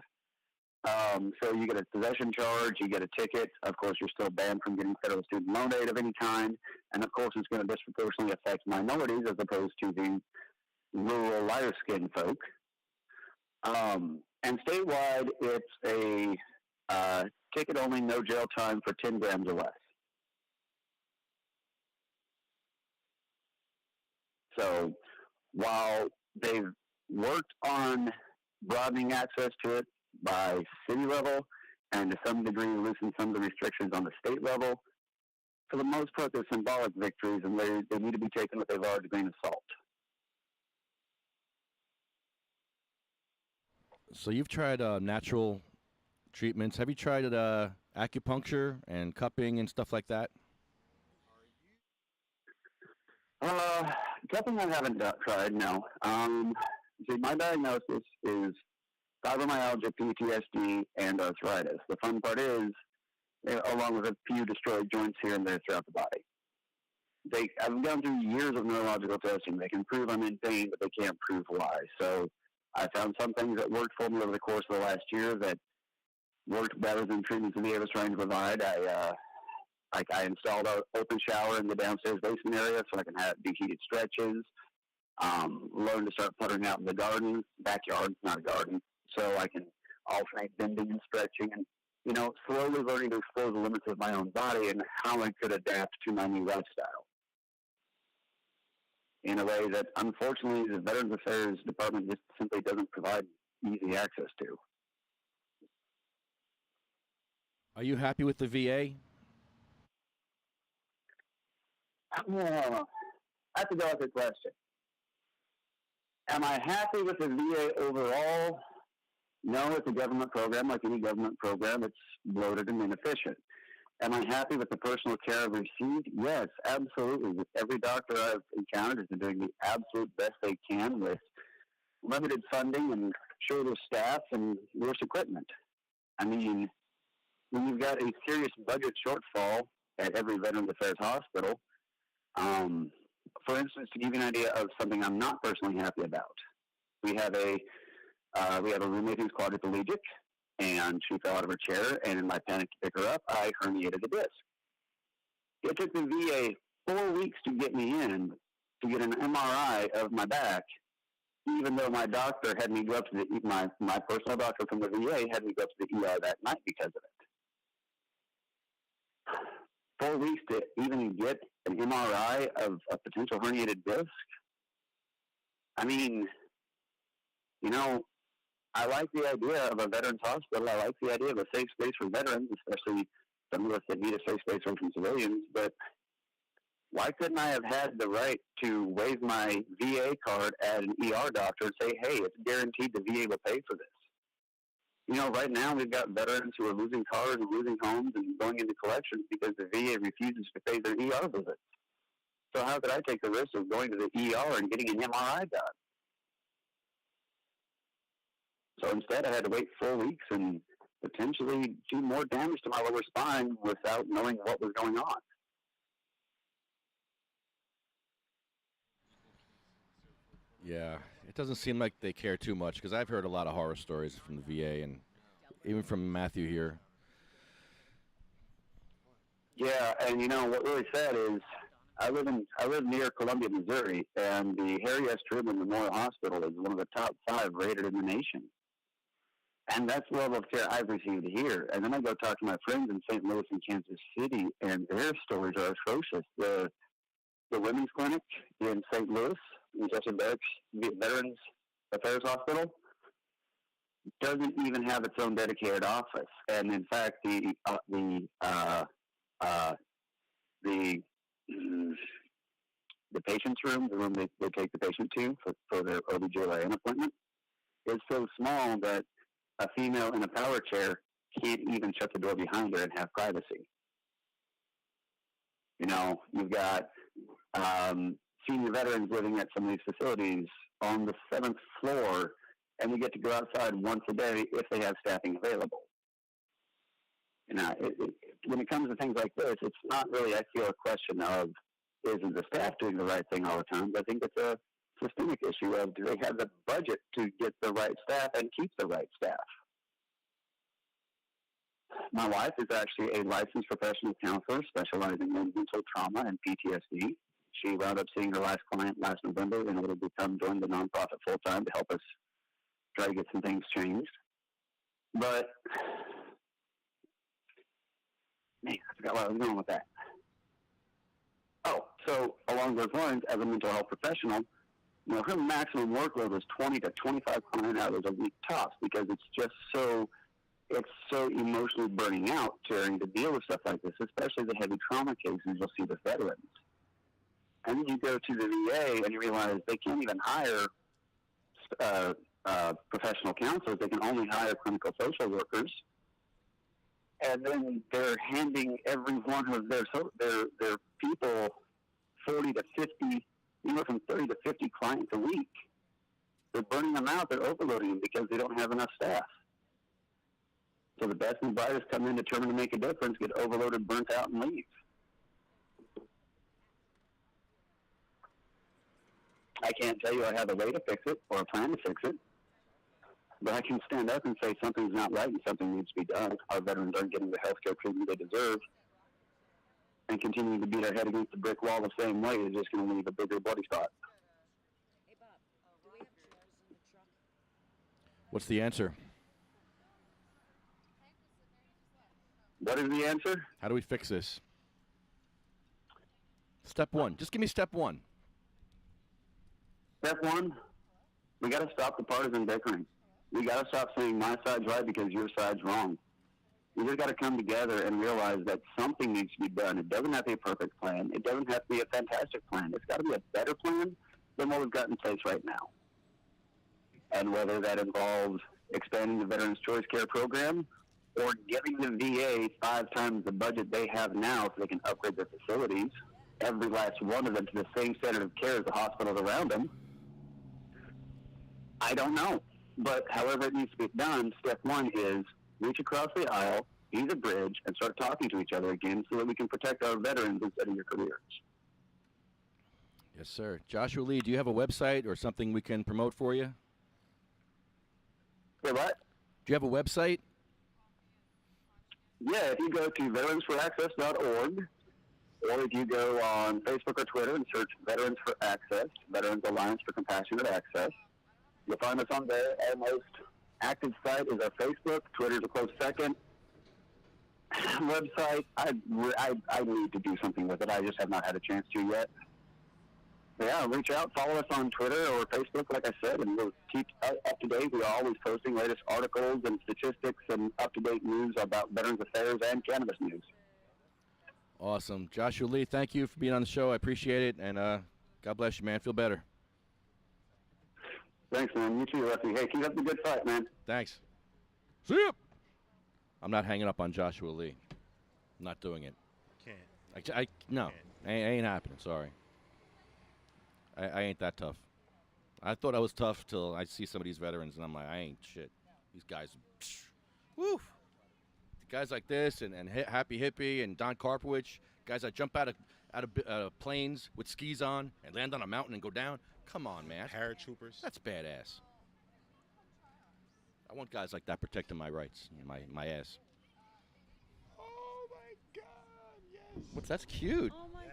So you get a possession charge, you get a ticket. Of course, you're still banned from getting federal student loan aid of any kind. And, of course, it's going to disproportionately affect minorities as opposed to the rural, lighter-skinned folk. And statewide, it's a ticket-only, no jail time for 10 grams or less. So while they've worked on broadening access to it by city level and to some degree loosen some of the restrictions on the state level, for the most part, they're symbolic victories, and they need to be taken with a large grain of salt. So you've tried natural treatments. Have you tried acupuncture and cupping and stuff like that? Cupping I haven't tried, no. See, my diagnosis is fibromyalgia, PTSD, and arthritis. The fun part is, along with a few destroyed joints here and there throughout the body. I've gone through years of neurological testing. They can prove I'm in pain, but they can't prove why. So I found some things that worked for me over the course of the last year that worked better than treatments the VA was trying to provide. I installed an open shower in the downstairs basement area so I can do heated stretches. Learn to start puttering out in the garden, backyard, not a garden, so I can alternate bending and stretching and, you know, slowly learning to explore the limits of my own body and how I could adapt to my new lifestyle in a way that, unfortunately, the Veterans Affairs Department just simply doesn't provide easy access to. Are you happy with the VA? That's a delicate question. Am I happy with the VA overall? No, it's a government program. Like any government program, it's bloated and inefficient. Am I happy with the personal care I've received? Yes, absolutely. Every doctor I've encountered has been doing the absolute best they can with limited funding and shorter staff and worse equipment. I mean, when you've got a serious budget shortfall at every Veterans Affairs hospital, for instance, to give you an idea of something I'm not personally happy about, we have a roommate who's quadriplegic, and she fell out of her chair, and in my panic to pick her up, I herniated a disc. It took the VA 4 weeks to get me in to get an MRI of my back, even though my doctor had me go up to my personal doctor from the VA had me go up to the ER that night because of it. 4 weeks to even get an MRI of a potential herniated disc? I mean, you know, I like the idea of a veterans hospital. I like the idea of a safe space for veterans, especially some of us that need a safe space from civilians. But why couldn't I have had the right to wave my VA card at an ER doctor and say, hey, it's guaranteed the VA will pay for this? You know, right now we've got veterans who are losing cars and losing homes and going into collections because the VA refuses to pay their ER visits. So how could I take the risk of going to the ER and getting an MRI done? So instead, I had to wait 4 weeks and potentially do more damage to my lower spine without knowing what was going on. Yeah, it doesn't seem like they care too much because I've heard a lot of horror stories from the VA and even from Matthew here. Yeah, and you know what really sad is I live near Columbia, Missouri, and the Harry S. Truman Memorial Hospital is one of the top 5 rated in the nation. And that's the level of care I've received here. And then I go talk to my friends in St. Louis and Kansas City, and their stories are atrocious. The women's clinic in St. Louis, in Jesse Barracks Veterans Affairs Hospital, doesn't even have its own dedicated office. And in fact, the patient's room, the room they take the patient to for their OB/GYN appointment, is so small that a female in a power chair can't even shut the door behind her and have privacy. You know, you've got senior veterans living at some of these facilities on the 7th floor, and we get to go outside once a day if they have staffing available. You know, when it comes to things like this, it's not really, I feel, a question of isn't the staff doing the right thing all the time. I think it's a systemic issue of do they have the budget to get the right staff and keep the right staff. My wife is actually a licensed professional counselor specializing in mental trauma and PTSD. She wound up seeing her last client last November in order to join the nonprofit full-time to help us try to get some things changed. But, man, I forgot where I was going with that. Oh, so along those lines, as a mental health professional, you know, her maximum workload was 20 to 25 client hours a week tops because it's just so emotionally burning out during to deal with stuff like this, especially the heavy trauma cases you'll see with veterans. And then you go to the VA and you realize they can't even hire professional counselors. They can only hire clinical social workers. And then they're handing every one of their people 40 to 50, anywhere from 30 to 50 clients a week. They're burning them out. They're overloading them because they don't have enough staff. So the best and brightest come in determined to make a difference, get overloaded, burnt out, and leave. I can't tell you I have a way to fix it or a plan to fix it, but I can stand up and say something's not right and something needs to be done. Our veterans aren't getting the health care treatment they deserve, and continuing to beat our head against the brick wall the same way is just going to leave a bigger bloody spot. Hey, What's the answer? What is the answer? How do we fix this? Step one. Just give me step one. Step one, we got to stop the partisan bickering. We got to stop saying my side's right because your side's wrong. We just got to come together and realize that something needs to be done. It doesn't have to be a perfect plan. It doesn't have to be a fantastic plan. It's got to be a better plan than what we've got in place right now. And whether that involves expanding the Veterans Choice Care Program or giving the VA 5 times the budget they have now so they can upgrade their facilities, every last one of them to the same standard of care as the hospitals around them, I don't know. But however it needs to be done, step one is reach across the aisle, be the bridge, and start talking to each other again so that we can protect our veterans instead of your careers. Yes, sir. Joshua Lee, do you have a website or something we can promote for you? Say what? Do you have a website? Yeah, if you go to veteransforaccess.org, or if you go on Facebook or Twitter and search Veterans for Access, Veterans Alliance for Compassionate Access, you'll find us on there. Our most active site is our Facebook. Twitter's a close second. Website, I need to do something with it. I just have not had a chance to yet. Yeah, reach out, follow us on Twitter or Facebook, like I said, and we'll keep up to date. We are always posting latest articles and statistics and up-to-date news about Veterans Affairs and cannabis news. Awesome. Joshua Lee, thank you for being on the show. I appreciate it, and God bless you, man. Feel better. Thanks, man. You too, Lefty. Hey, keep up the good fight, man. Thanks. See ya. I'm not hanging up on Joshua Lee. I'm not doing it. Can't. No, ain't happening. Sorry. I ain't that tough. I thought I was tough till I see some of these veterans, and I'm like, I ain't shit. These guys, woo. Guys like this, and Happy Hippy, and Don Karpowicz, guys that jump out of planes with skis on and land on a mountain and go down. Come on, man. Paratroopers. That's badass. I want guys like that protecting my rights, my ass. Oh my God! Yes. That's cute. Oh my God.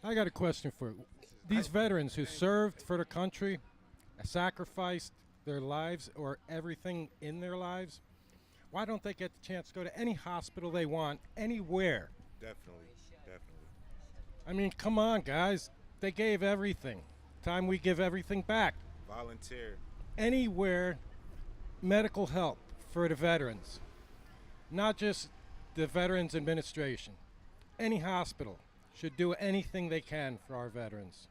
I got a question for you. These veterans who served for the country, sacrificed their lives or everything in their lives, why don't they get the chance to go to any hospital they want, anywhere? Definitely. I mean, come on, guys. They gave everything. Time we give everything back. Volunteer. Anywhere, medical help for the veterans. Not just the Veterans Administration. Any hospital should do anything they can for our veterans.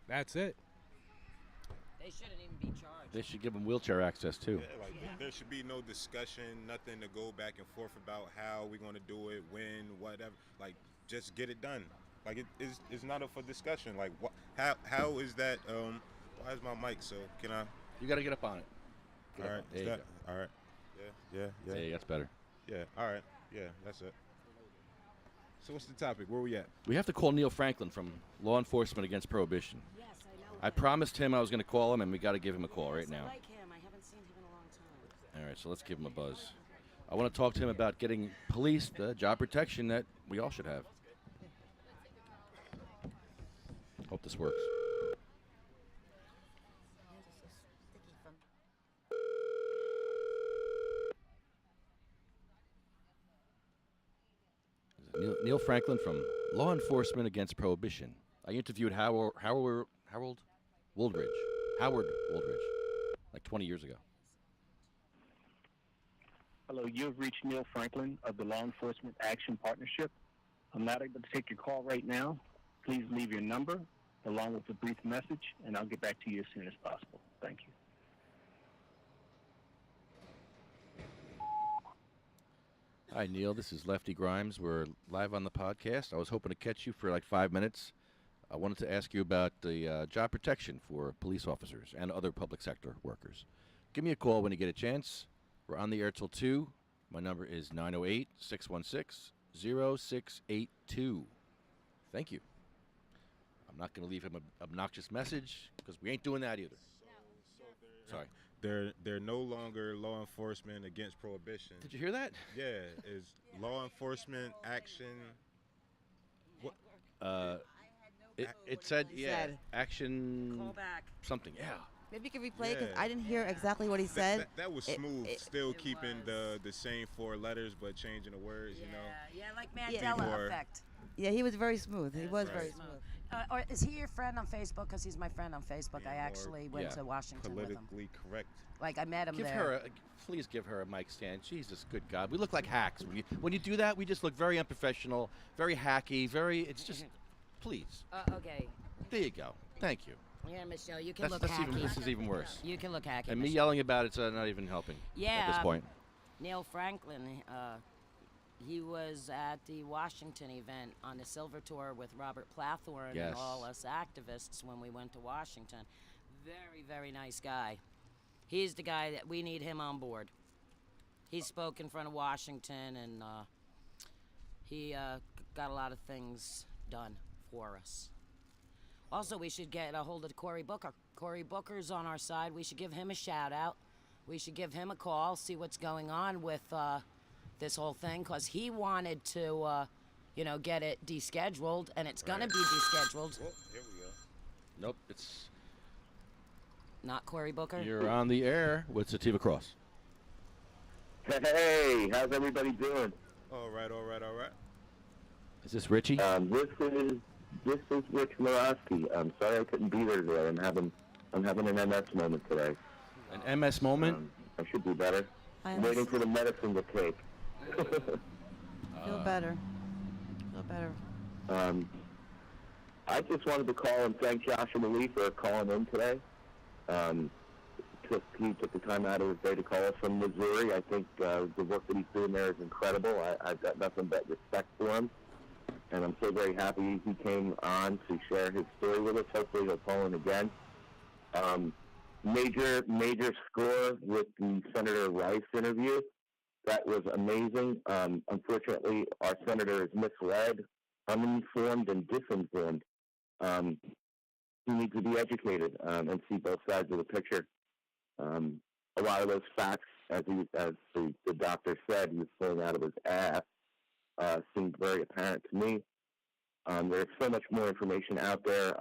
That's it. They shouldn't even be charged. They should give them wheelchair access, too. Yeah, there should be no discussion, nothing to go back and forth about how we're going to do it, when, whatever. Like, just get it done. Like, it's not up for discussion. Like, how is that, why is my mic so, can I? You got to get up on it. All right. There you go. All right. Yeah. Hey, that's better. Yeah, all right. Yeah, that's it. So what's the topic? Where we at? We have to call Neill Franklin from Law Enforcement Against Prohibition. Yes, I know. I promised him I was going to call him, and we got to give him a call right now. I like him. I haven't seen him in a long time. All right, so let's give him a buzz. I want to talk to him about getting police the job protection that we all should have. Hope this works. Neill Franklin from Law Enforcement Against Prohibition. I interviewed Howard Woldridge, like 20 years ago. Hello, you have reached Neill Franklin of the Law Enforcement Action Partnership. I'm not able to take your call right now. Please leave your number along with a brief message, and I'll get back to you as soon as possible. Thank you. Hi, Neill. This is Lefty Grimes. We're live on the podcast. I was hoping to catch you for like 5 minutes. I wanted to ask you about the job protection for police officers and other public sector workers. Give me a call when you get a chance. We're on the air till 2. My number is 908-616-0682. Thank you. I'm not going to leave him an obnoxious message because we ain't doing that either. Sorry. They're no longer Law Enforcement Against Prohibition. Did you hear that? Yeah, is Law Enforcement Action. What? It said, yeah, said, action. call back. Something, yeah. Maybe you could replay it because I didn't hear exactly what he said. That was smooth. Still keeping the same 4 letters, but changing the words. You know. Yeah, like Mandela effect. Yeah, he was very smooth. He was very smooth. Or is he your friend on Facebook? Because he's my friend on Facebook. I actually went to Washington with him. Politically correct. Like I met him there. Please give her a mic stand. Jesus, good God, we look like hacks when you do that. We just look very unprofessional, very hacky, It's just, please. Okay. There you go. Thank you. Yeah, Michelle, you can look hacky. This is even worse. You can look hacky. And me yelling about it's not even helping. At this point. Neill Franklin. He was at the Washington event on the Silver Tour with Robert Plathorn and all us activists when we went to Washington. Very, very nice guy. He's the guy that we need him on board. He spoke in front of Washington, and he got a lot of things done for us. Also, we should get a hold of Cory Booker. Cory Booker's on our side. We should give him a shout-out. We should give him a call, see what's going on with this whole thing, because he wanted to, get it descheduled, and it's going to be descheduled. Well, here we go. Nope, it's... Not Cory Booker? You're on the air with Sativa Cross. Hey, how's everybody doing? All right. Is this Richie? This is Rich Morosky. I'm sorry I couldn't be there today. I'm having an MS moment today. An MS moment? I should do better. I'm waiting for the medicine to take. Feel better. I just wanted to call and thank Joshua Lee for calling in today. He took the time out of his day to call us from Missouri. I think the work that he's doing there is incredible. I've got nothing but respect for him. And I'm so very happy he came on to share his story with us. Hopefully he'll call in again. Major score with the Senator Rice interview. That was amazing. Unfortunately, our senator is misled, uninformed, and disinformed. He needs to be educated and see both sides of the picture. A lot of those facts, as the doctor said, he was pulling out of his ass, seemed very apparent to me. There's so much more information out there.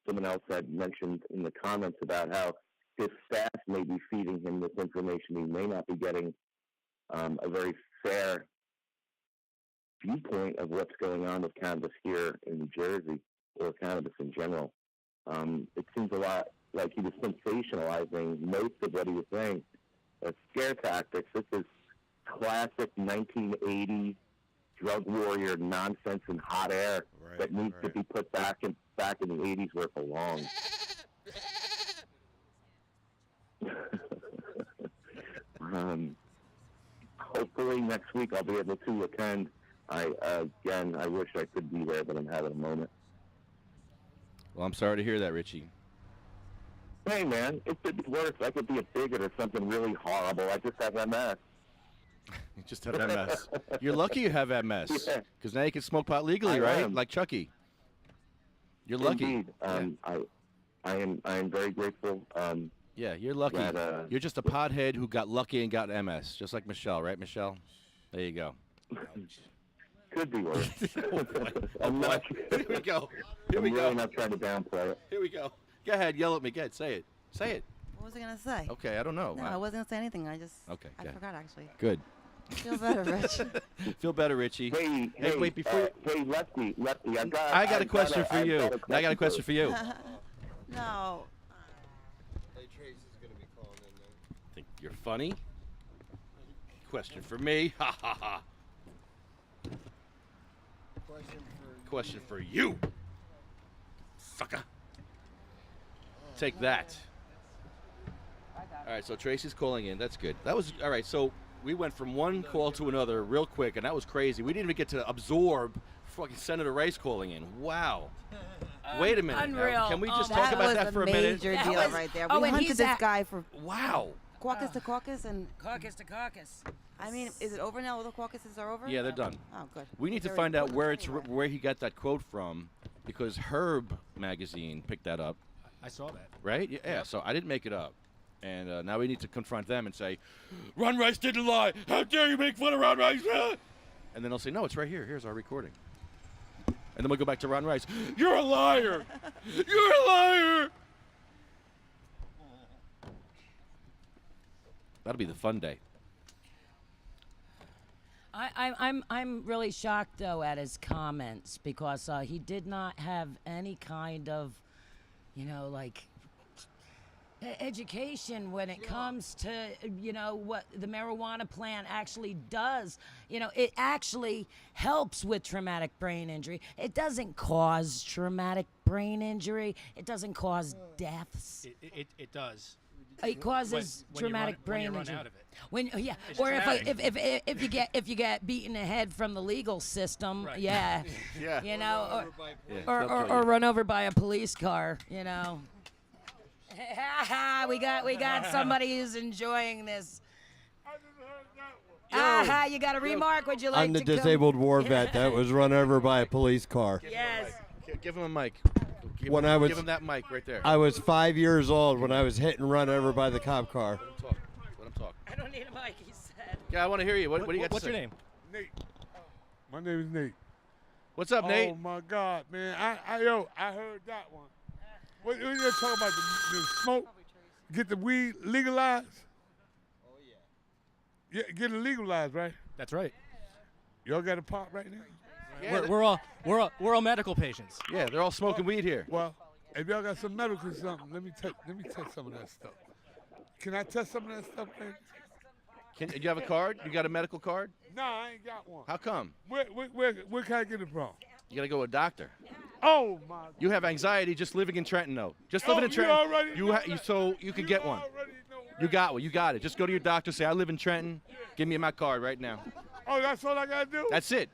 Someone else had mentioned in the comments about how his staff may be feeding him this information. He may not be getting a very fair viewpoint of what's going on with cannabis here in New Jersey, or cannabis in general. It seems a lot like he was sensationalizing most of what he was saying. Scare tactics. This is classic 1980s drug warrior nonsense and hot air that needs to be put back in the 80s where it belongs. Hopefully next week I'll be able to attend. I wish I could be there, but I'm having a moment. Well, I'm sorry to hear that, Richie. Hey, man, it could be worse. I could be a bigot or something really horrible. I just have MS. You just have MS. You're lucky you have MS, because now you can smoke pot legally, I right? am. Like Chucky. You're lucky. Indeed. I am very grateful. Yeah, you're lucky. That, you're just a pothead who got lucky and got MS, just like Michelle, right, Michelle? There you go. Could be worse. Oh, boy. Here we go. I'm really not trying to downplay it. Here we go. Go ahead, yell at me. Go ahead, say it. Say it. What was I gonna say? Okay, I don't know. No, I wasn't gonna say anything. I forgot actually. Good. Feel better, Rich. Feel better, Richie. Hey, wait, before. Hey, Lefty, I got a question for you. I got a question for you. No. Hey, Trace is gonna be calling in then. Think you're funny? Question for me. Ha ha ha. Question for you. Sucker. Take that. All right, so Tracy's calling in. That's good. That was all right. So we went from one call to another real quick, and that was crazy. We didn't even get to absorb fucking Senator Rice calling in. Wow. Wait a minute. Unreal. Can we just talk about that for a minute? Major deal right there. We hunted this guy for caucus to caucus and caucus to caucus. I mean, is it over now? All the caucuses are over? Yeah, they're done. Oh, good. We need to find out where he got that quote from, because Herb magazine picked that up. I saw that. Right? Yeah. So I didn't make it up. And now we need to confront them and say, Ron Rice didn't lie. How dare you make fun of Ron Rice? And then they'll say, no, it's right here. Here's our recording. And then we'll go back to Ron Rice. You're a liar. You're a liar. That'll be the fun day. I'm really shocked though at his comments because he did not have any kind of, like education when it comes to what the marijuana plant actually does. It actually helps with traumatic brain injury. It doesn't cause traumatic brain injury. It doesn't cause deaths. It does. It causes traumatic brain when you injury. run out of it. It's if you get beaten in the head from the legal system, Right. yeah, Yeah. or run over by a police car, we got somebody who's enjoying this. You got a remark? Would you like I'm the to come? disabled war vet that was run over by a police car. Yes. Give him a mic. Give him that mic right there. I was 5 years old when I was hit and run over by the cop car. Let him talk. I don't need a mic, he said. Yeah, I want to hear you. What do you got to What's say? your name? Nate. My name is Nate. What's up, Nate? Oh my God, man! I heard that one. What you talking about? The smoke? Get the weed legalized? Oh yeah. Yeah, get it legalized, right? That's right. Y'all got a pot right now? Yeah, We're all medical patients. Yeah, they're all smoking weed here. Well, if y'all got some medical something, let me test some of that stuff. Can I test some of that stuff, man? Do you have a card? You got a medical card? No, I ain't got one. How come? Where can I get it from? You got to go to a doctor. Oh my! You have anxiety just living in Trenton, though. Just living in Trenton. So you could get one. You got one. You got it. Just go to your doctor. Say, I live in Trenton. Give me my card right now. Oh, that's all I gotta do? That's it.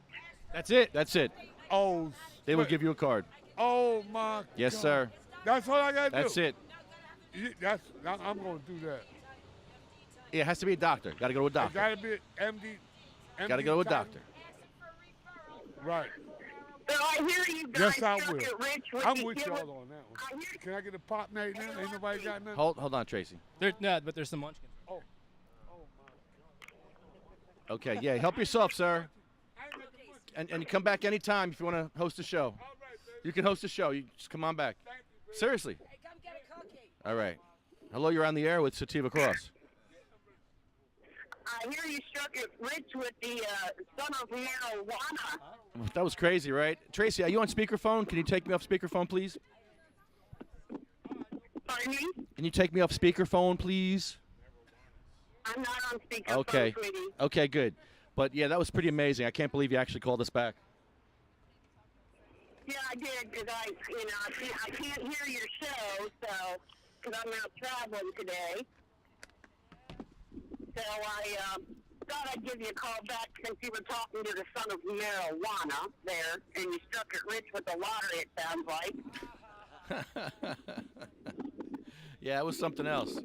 That's it. That's it. Oh. They will give you a card. Oh my. Yes, God. sir. That's all I gotta do. That's it. I'm gonna do that. Yeah, it has to be a doctor. Got to go to a doctor. Gotta be an MD. Got to go to a doctor. Right. So I hear you guys Yes, I struck will. it rich with I'm the with killer- y'all on that one. Can I get a pop night now? Ain't nobody got nothing? Hold on, Tracy. But there's some munchkins. Oh. Okay, yeah, help yourself, sir. And you come back anytime if you want to host a show. You can host a show. You just come on back. Seriously. Hey, come get a cookie. All right. Hello, you're on the air with Sativa Cross. I hear you struck it rich with the son of marijuana. That was crazy, right? Tracy, are you on speakerphone? Can you take me off speakerphone, please? Pardon me? Can you take me off speakerphone, please? I'm not on speakerphone, Okay. sweetie. Okay, good. But, yeah, that was pretty amazing. I can't believe you actually called us back. Yeah, I did, because I can't hear your show, so, because I'm out traveling today. So I thought I'd give you a call back since you were talking to the son of marijuana there, and you struck it rich with the lottery, it sounds like. Yeah, it was something else.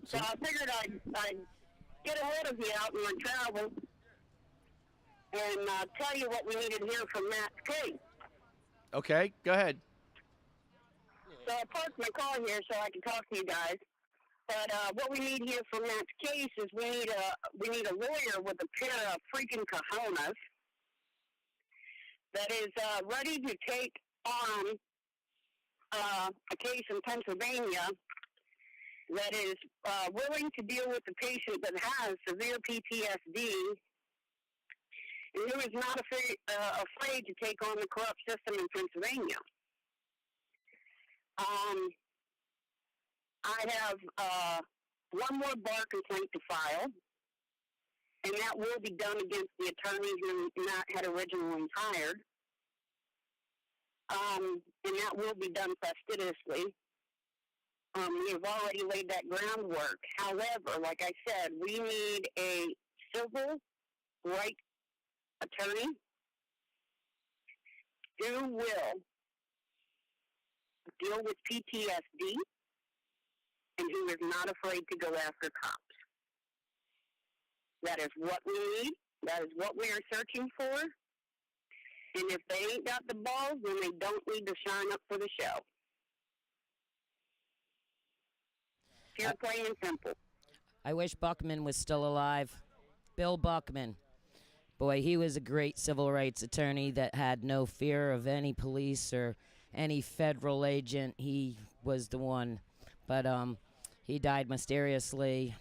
So I figured I'd get a hold of you out in my travel and tell you what we needed to hear from Matt's case. Okay, go ahead. So I parked my car here so I can talk to you guys. But what we need here for Matt's case is we need a lawyer with a pair of freaking cojones that is ready to take on a case in Pennsylvania that is willing to deal with the patient that has severe PTSD and who is not afraid to take on the corrupt system in Pennsylvania. I have one more bar complaint to file, and that will be done against the attorney who Matt had originally hired. And that will be done fastidiously. We have already laid that groundwork. However, like I said, we need a civil right attorney who will deal with PTSD and who is not afraid to go after cops. That is what we need. That is what we are searching for. And if they ain't got the balls, then they don't need to sign up for the show. Pure, plain, and simple. I wish Buckman was still alive. Bill Buckman. Boy, he was a great civil rights attorney that had no fear of any police or any federal agent. He was the one. But He died mysteriously.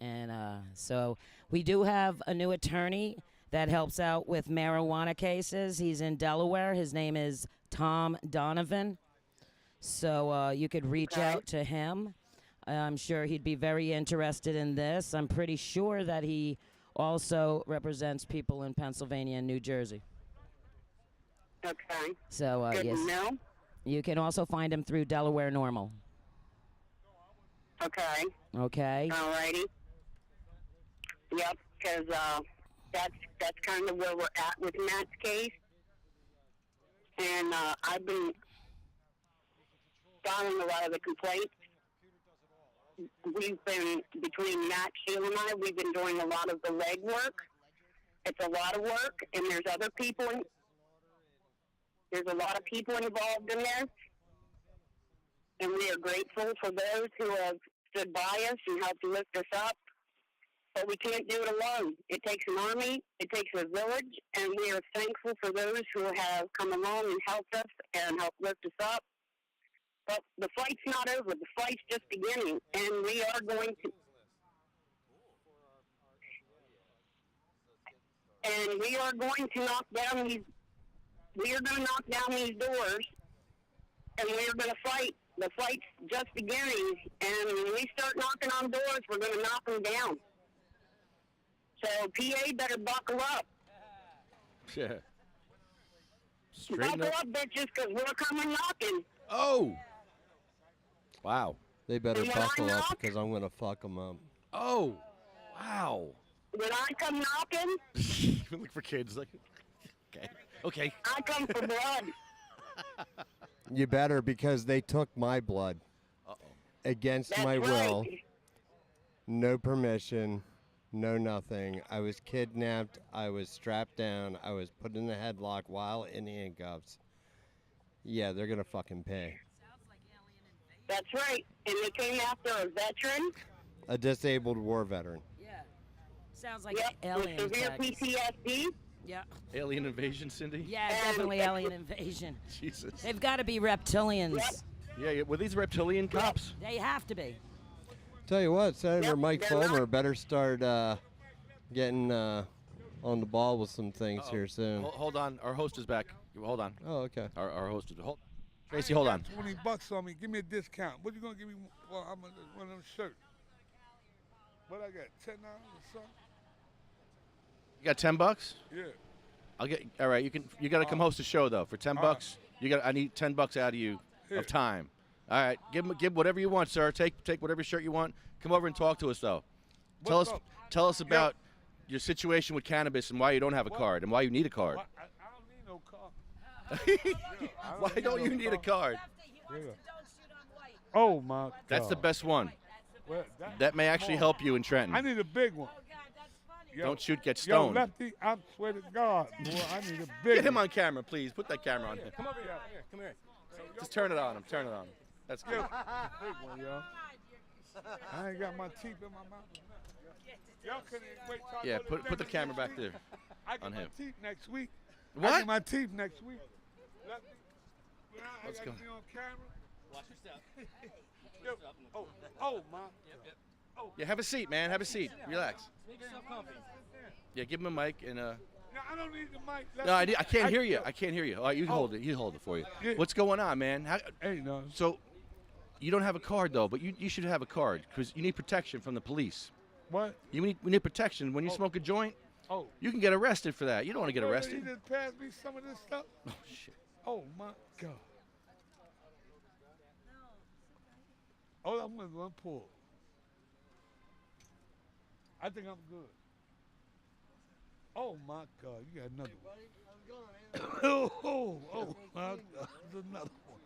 And so we do have a new attorney that helps out with marijuana cases. He's in Delaware. His name is Tom Donovan. So you could reach out to him. I'm sure he'd be very interested in this. I'm pretty sure that he also represents people in Pennsylvania and New Jersey. Okay. So Good yes, to know. you can also find him through Delaware Normal. Okay. Okay. All righty. Yep, because that's kind of where we're at with Matt's case. And I've been filing a lot of the complaints. We've been, between Matt, Sheila, and I, we've been doing a lot of the legwork. It's a lot of work, and there's other people. There's a lot of people involved in this. And we are grateful for those who have stood by us and helped lift us up. But we can't do it alone. It takes an army, it takes a village, and we are thankful for those who have come along and helped us and helped lift us up. But the fight's not over. The fight's just beginning, and we are going to knock down these. We are going to knock down these doors, and we are going to fight. The fight's just beginning, and when we start knocking on doors, we're going to knock them down. So PA better buckle up. Yeah. Straighten Buckle up. up, bitches, because we're coming knocking. Oh. Wow. They better And when I buckle up knock- because I'm gonna fuck them up. Oh. Wow. When I come knocking, Look for kids. Like, okay. Okay. I come for blood. You better, because they took my blood against That's my will. right. No permission, no nothing. I was kidnapped. I was strapped down. I was put in a headlock while in handcuffs. Yeah, they're gonna fucking pay. That's right. And they came after a veteran. A disabled war veteran. Sounds like Yep, alien with severe attacks. PTSD. Yeah. Alien invasion, Cindy? Yeah, definitely alien invasion. Jesus. They've got to be reptilians. Yeah, were these reptilian cops? They have to be. Tell you what, Senator Yep, Mike they're Fulmer better start getting on the ball with some things here soon. Hold on. Our host is back. Hold on. Oh, okay. Our host is. Hold. Tracy, hold on. $20 on me. Give me a discount. What you gonna give me? Well, I'm one of them shirts. What I got? $10 or something? You got $10? Yeah. I'll get. All right. You got to come host a show though. For $10, I need $10 out of you Here. of time. All right. Give whatever you want, sir. Take whatever shirt you want. Come over and talk to us though. What's up? Tell us about your situation with cannabis and why you don't have a card and why you need a card. I don't need no car. Why don't you need a card? Yeah. Oh my God. That's the best one. Well, That may actually help you in Trenton. I need a big one. Don't shoot, get Yo, stoned. Lefty, I swear to God, boy, I need a big Get him one. on camera, please. Put that camera on him. Come over here. Come here. Just turn it on him. Turn it on him. That's good. Big one, yo. I ain't got my teeth in my mouth. Y'all couldn't wait till I Yeah, go to put the Veterans camera next back week. there I get on my him. teeth next week. I What? get my teeth next week. Lefty, I Let's got go. to be on camera. Watch yourself. Yo, oh my. Oh. Yeah, have a seat, man. Have a seat. Relax. Make yourself comfy. Yeah, give him a mic and No, I don't need the mic. No, I can't hear you. I can't hear you. All right, you hold it. You hold it for you. Yeah. What's going on, man? Hey, no. So, you don't have a card though, but you should have a card because you need protection from the police. What? We need protection when you smoke a joint. Oh. You can get arrested for that. You don't want to get Wait, arrested. He just passed me some of this stuff. Oh shit. Oh my God. Oh, I'm gonna one pull. I think I'm good. Oh my God, you got another one. Oh my God, there's another one.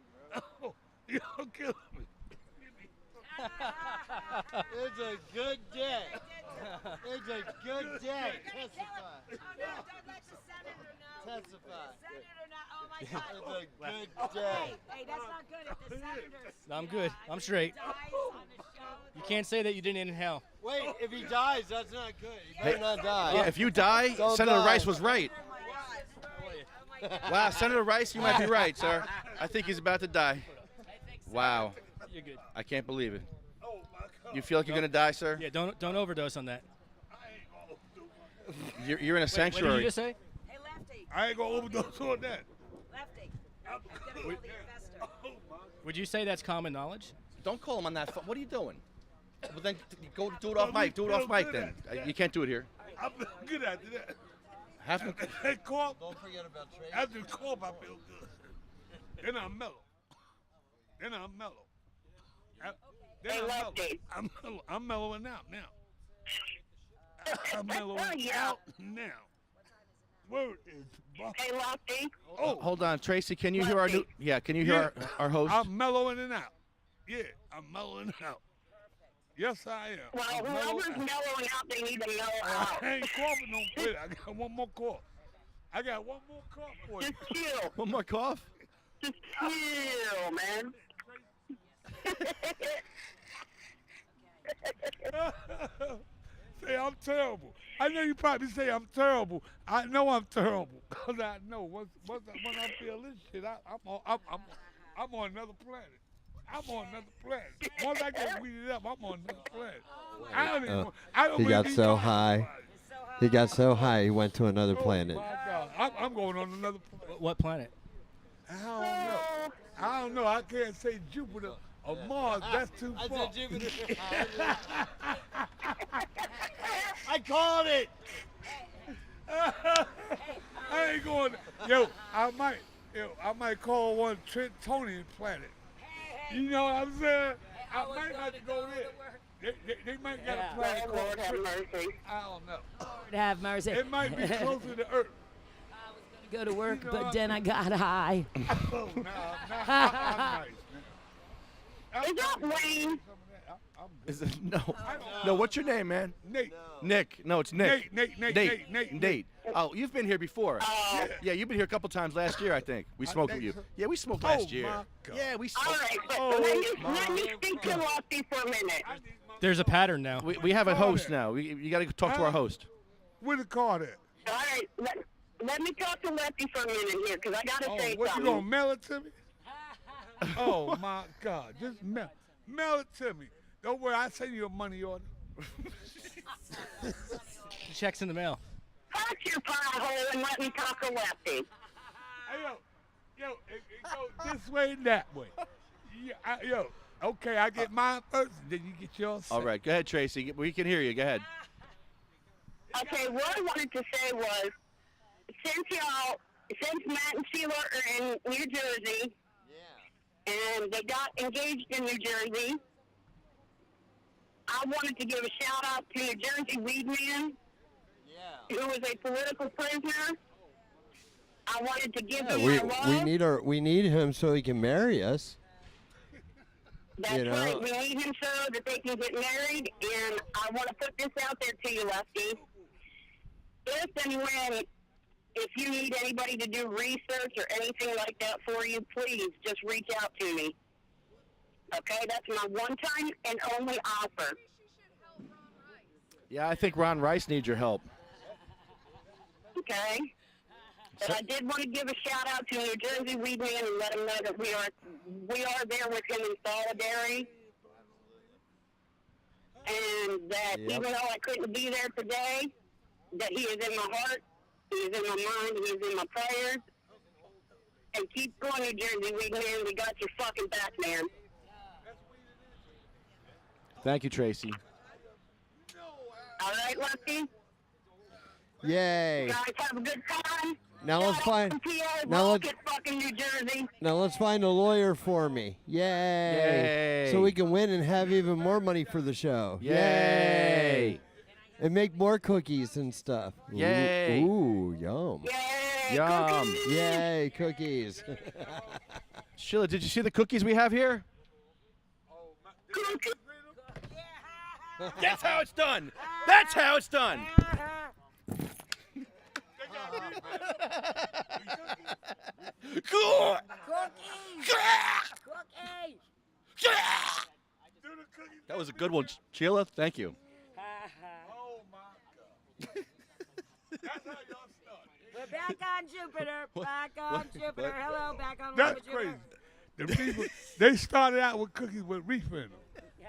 Oh, you're killing me. It's a good day. It's a good day. Testify. It's a good day. Hey, that's not good. If the senator I'm good. I'm straight. You can't say that you didn't inhale. Wait, if he dies, that's not good. He better not die. Yeah, if you die, Don't Senator die. Rice was right. Wow, Senator Rice, you might be right, sir. I think he's about to die. Wow. You're good. I can't believe it. Oh my You feel like you're gonna die, sir? Yeah, don't overdose on that. You're in a sanctuary. What did you just say? Hey, Lefty. I ain't gonna overdose on that. Lefty. I'm gonna call the investor. Would you say that's common knowledge? Don't call him on that phone. What are you doing? Well, then go do it off mic. Do it off mic then. You can't do it here. I'm good after that. Have him. Hey, Corp. Don't forget about Tracy. After Corp, I feel good. Then I'm mellow. Then I'm mellow. Then I'm mellow. I'm mellow. I'm mellowing out now. I'm mellowing out now. Word is Hey, Lofty. Oh, hold on, Tracy. Can you hear our new? Yeah, can you hear our host? I'm mellowing it out. Yeah, I'm mellowing out. Yes, I am. Well, I'm whoever's mellowing out, they need to mellow out. I ain't coughing no bit. I got one more cough. I got one more cough for you. Just chill. One more cough? Just chill, man. Say I'm terrible. I know you probably say I'm terrible. I know I'm terrible because I know when I feel this shit, I'm on another planet. I'm on another planet. Once I get weeded up, I'm on another planet. I don't He got really so know high. He got so high, he went to another planet. My God, I'm going on another planet. What planet? I don't know. I can't say Jupiter or Mars. That's too far. I said Jupiter. I called it. I ain't going. I might call one Trentonian planet. You know what I'm saying? I might have to go there. They might get a planet called Lord have mercy. I don't know. Lord have mercy. It might be closer to Earth. Go to work, but then I got high. Oh, no, I'm nice, man. Is that Wayne? Is it, no. What's your name, man? Nate. Nick. No, it's Nick. Nate. Oh, you've been here before. Yeah, you've been here a couple times last year, I think. We smoked with you. Yeah, we smoked last year. Yeah, we smoked. All right, but let me speak to Lofty for a minute. There's a pattern now. We have a host now. You got to talk to our host. Where the card at? All right, let me talk to Lefty for a minute here, because I got to say what, something. You going to mail it to me? Oh, my God. Just mail it to me. Don't worry, I'll send you a money order. The check's in the mail. Fuck your pothole and let me talk to Lefty. Hey, it goes this way and that way. Okay, I get mine first, then you get yours. All right, go ahead, Tracy. We can hear you. Go ahead. Okay, what I wanted to say was, since Matt and Sheila are in New Jersey, and they got engaged in New Jersey, I wanted to give a shout out to New Jersey Weed Man, who was a political prisoner. I wanted to give him my love. we need him so he can marry us. That's right. We need him so that they can get married, and I want to put this out there to you, Lefty. If you need anybody to do research or anything like that for you, please just reach out to me. Okay, that's my one-time and only offer. Yeah, I think Ron Rice needs your help. Okay. But I did want to give a shout-out to New Jersey Weed Man and let him know that we are there with him in solidarity. And that even though I couldn't be there today, that he is in my heart, he is in my mind, he is in my prayers. And keep going, New Jersey Weed Man. We got your fucking back, man. Thank you, Tracy. All right, Lefty? Yay. You guys have a good time. Now let's find. Now let's fucking New Jersey. Now let's find a lawyer for me. Yay. So we can win and have even more money for the show. Yay. And make more cookies and stuff. Yay. Ooh, yum. Yay. Yum. Cookies. Yay, cookies. Sheila, did you see the cookies we have here? That's how it's done. That's how it's done. Cool. That was a good one, Sheila. Thank you. Oh, my God. That's how y'all start. We're back on Jupiter. Back on Jupiter. Hello, back on That's Jupiter. crazy. The people, they started out with cookies with reefer in them.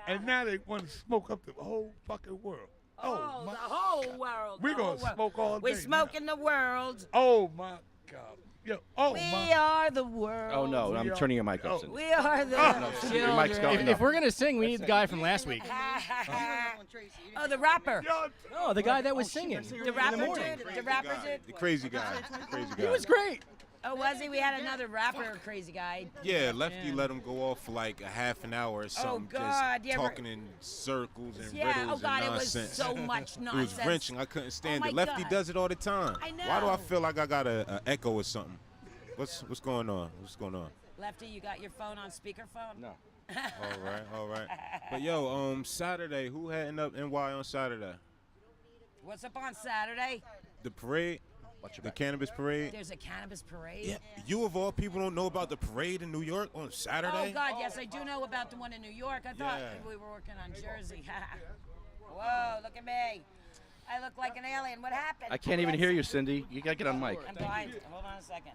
and now they want to smoke up the whole fucking world. Oh, the whole world. We're the gonna whole world. smoke all day. We're smoking the world. Oh my God. Yo, we are the world. Oh no, I'm turning your mic up. Cindy. We are the Cindy, your mic's going If up. we're gonna sing, we need the guy from last week. Oh, the rapper. No, the guy that was singing. The rapper dude. The rapper dude. The crazy guy. Crazy guy. He was great. Oh, was he? We had another rapper, crazy guy. Yeah, Lefty let him go off for like a half an hour or something, God, just you ever- talking in circles and Yeah, riddles oh God, and it was nonsense. so much It was nonsense. wrenching. I couldn't stand my it. Lefty God. does it all the time. I know. Why do I feel like I got a echo or something? What's going on? What's going on? Lefty, you got your phone on speakerphone? No. All right. But yo, Saturday, who heading up NY on Saturday? What's up on Saturday? The parade? The cannabis parade? There's a cannabis parade. Yeah, you of all people don't know about the parade in New York on Saturday? Oh God, yes, I do know about the one in New York. I thought Yeah. we were working on Jersey. Whoa, look at me. I look like an alien. What happened? I can't even hear you, Cindy. You gotta get on mic. I'm blind. Hold on a second.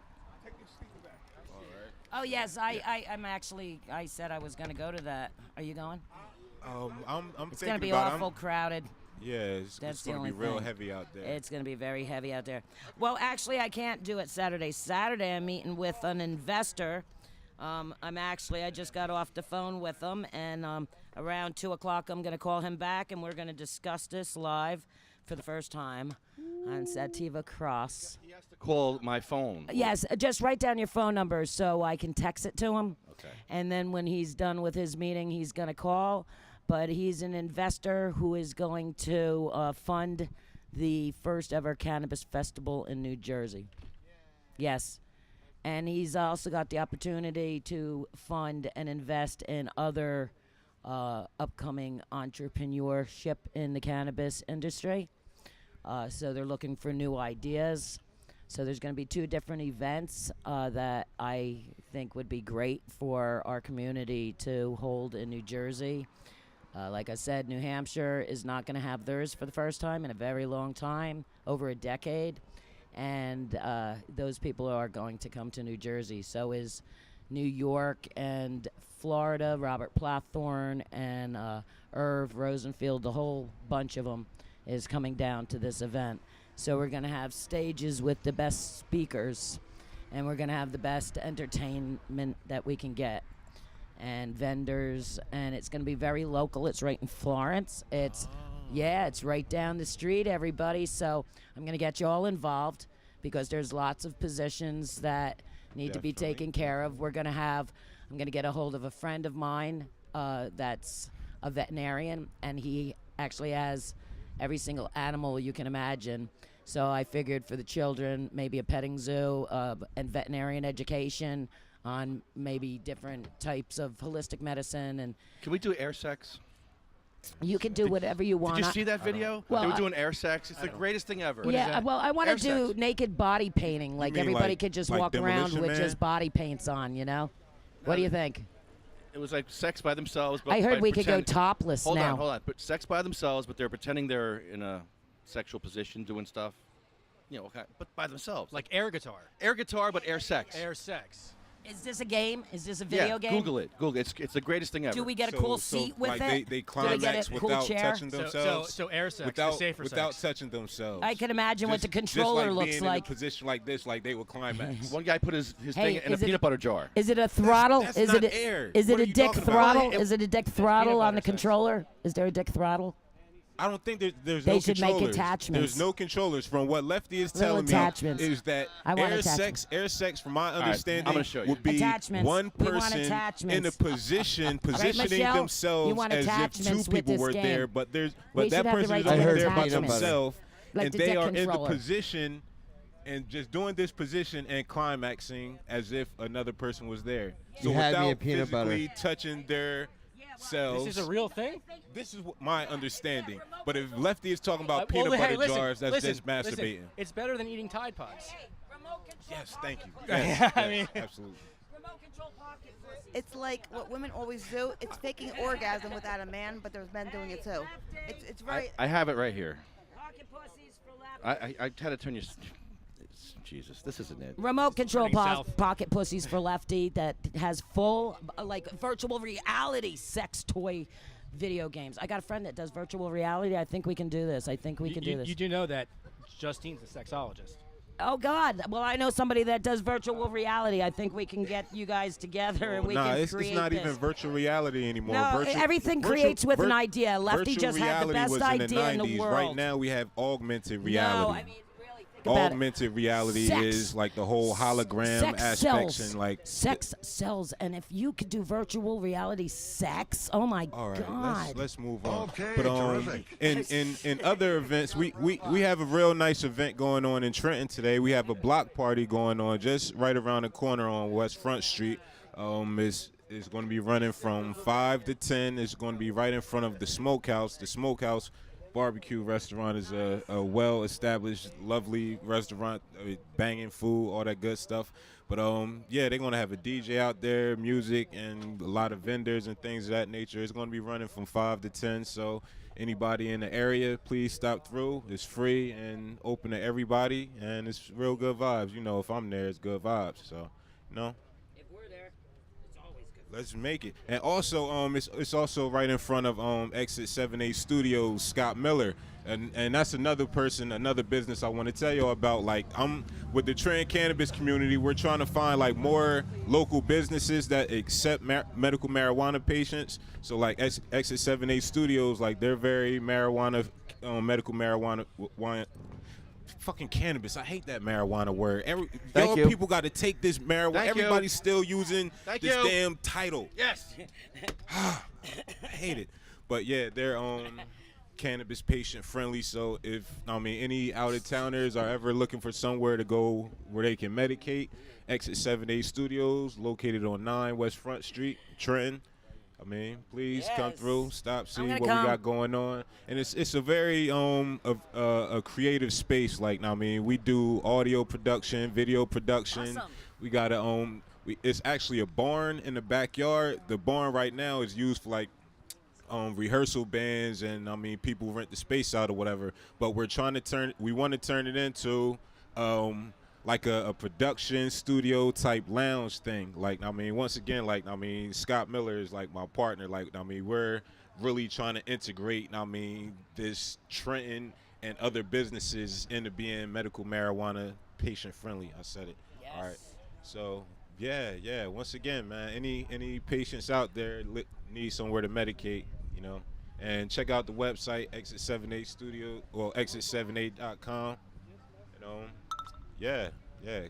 Oh yes, I'm actually. I said I was going to go to that. Are you going? I'm It's thinking going to be about it. awful crowded. Yeah, it's That's the going to only be real thing. heavy out there. It's going to be very heavy out there. Well, actually, I can't do it Saturday. Saturday, I'm meeting with an investor. I just got off the phone with him, and around 2 o'clock, I'm going to call him back, and we're going to discuss this live for the first time on Sativa Cross. Call my phone. Yes, just write down your phone number so I can text it to him. Okay. And then when he's done with his meeting, he's going to call. But he's an investor who is going to fund the first ever cannabis festival in New Jersey. Yes. And he's also got the opportunity to fund and invest in other upcoming entrepreneurship in the cannabis industry. So they're looking for new ideas. So there's going to be 2 different events that I think would be great for our community to hold in New Jersey. Like I said, New Hampshire is not going to have theirs for the first time in a very long time, over a decade. And those people are going to come to New Jersey. So is New York and Florida, Robert Plathorn and Irv Rosenfield, the whole bunch of them is coming down to this event. So we're going to have stages with the best speakers, and we're going to have the best entertainment that we can get, and vendors, and it's going to be very local. It's right in Florence. It's right down the street, everybody. So I'm going to get you all involved because there's lots of positions that need to be taken care of. I'm going to get a hold of a friend of mine that's a veterinarian, and he actually has every single animal you can imagine. So I figured for the children, maybe a petting zoo and veterinarian education on maybe different types of holistic medicine. And can we do air sex? You can do whatever you want. Did you see that video? Well, they were doing air sex. It's the greatest thing ever. Yeah, well, I want to do naked body painting. Like mean everybody like- could just like walk around Demolition with Man? just body paints on, you know? What do you think? It was like sex by themselves. But I heard by we could go pretend- topless hold now. Hold on. But sex by themselves, but they're pretending they're in a sexual position doing stuff. You know, but by themselves. Like air guitar. Air guitar, but air sex. Air sex. Is this a game? Is this a video Yeah, game? Google it. Google it. It's the greatest thing ever. Do we get a cool seat with like it? They Do we get climax a cool without chair? touching themselves. So air sex, the without, safer without sex. touching themselves. I can imagine what the Just controller like looks being like. in a position like this, like they would climax. One guy put his Hey, thing in a is it- peanut butter jar. Is it a throttle? That's is not it air. is What it are a you dick talking about? throttle? It- Is it a dick throttle on the controller? Is there a dick throttle? I don't think there's They no should make controllers. attachments. There's no controllers. From what Lefty is Little telling me attachments. is that I want air attachments. sex, from my right, I'm understanding, gonna show you. would be Attachments. one We want person in a attachments. positioning Michelle? You themselves want as if attachments 2 with people this were game. there, but We that should have the person right is to only get there by attachments. themselves, Like and the they dick are in the controller. position and just doing this position and climaxing as if another person was there. So You had me without at peanut butter. physically touching their selves. This is a real thing? This is my understanding. But if Lefty is talking about Well, peanut hey, butter listen, jars, that's listen, just masturbating. listen. It's better than eating Tide Pods. Yes, thank you. Yeah, Yes, I yes, mean- absolutely. It's like what women always do. It's faking orgasm without a man, but there's men doing it too. It's very. I have it right here. I had to turn your. Jesus, this isn't it. Remote control Turning south. pocket pussies for Lefty that has full, like, virtual reality sex toy video games. I got a friend that does virtual reality. I think we can do this. I think we can do this. You do know that Justine's a sexologist. Oh God! Well, I know somebody that does virtual reality. I think we can get you guys together and we can create it's not this. even virtual reality anymore. No, everything creates with an idea. Lefty virtual just had the reality best was idea in the 90s. world. Right now we have augmented reality. No, I mean, really think about it. Augmented reality Sex. is like the whole hologram Sex aspect sells. and like Sex sells, and if you could do virtual reality sex, oh my all right, God! let's move on. Okay, but terrific. in other events, we have a real nice event going on in Trenton today. We have a block party going on just right around the corner on West Front Street. It's going to be running from 5 to 10. It's going to be right in front of the Smokehouse. The Smokehouse barbecue restaurant is a well-established, lovely restaurant, banging food, all that good stuff. But yeah, they're gonna have a DJ out there, music, and a lot of vendors and things of that nature. It's gonna be running from 5 to 10. So anybody in the area, please stop through. It's free and open to everybody, and it's real good vibes. You know, if I'm there, it's good vibes. So, you know. Let's make it. And also, it's also right in front of Exit 7A Studios, Scott Miller. And that's another business I want to tell you about. Like, I'm with the Trenton cannabis community, we're trying to find like more local businesses that accept medical marijuana patients. So like Exit 7A Studios, like they're very medical marijuana. Fucking cannabis. I hate that marijuana word. Thank you. People got to take this marijuana. Thank you. Everybody's still using Thank this you. damn title. Yes. I hate it. But yeah, they're cannabis patient friendly. So if any out of towners are ever looking for somewhere to go where they can medicate, Exit 7A Studios, located on 9 West Front Street, Trenton. Please come through, stop, see what we got going on, and it's a very a creative space. Like, we do audio production, video production. Awesome. We got it's actually a barn in the backyard. The barn right now is used for like rehearsal bands, and people rent the space out or whatever. But we want to turn it into like a production studio type lounge thing. Like, once again, Scott Miller is like my partner. Like, we're really trying to integrate, this Trenton and other businesses into being medical marijuana patient friendly. I said it. Yes. All right. So yeah. Once again, man, any patients out there need somewhere to medicate, and check out the website, Exit 7A Studio, or exit78.com. Yeah,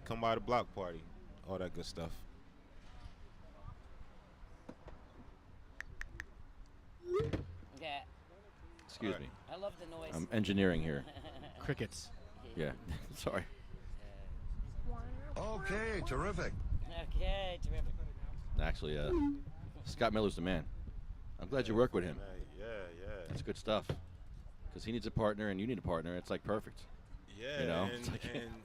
come by the block party, all that good stuff. Yeah. Excuse me. I love the noise. I'm engineering here. Crickets. Yeah. Sorry. Okay, terrific. Okay, terrific. Actually, Scott Miller's the man. I'm glad you work with him. Yeah. That's good stuff. Because he needs a partner and you need a partner. It's like perfect. Yeah, and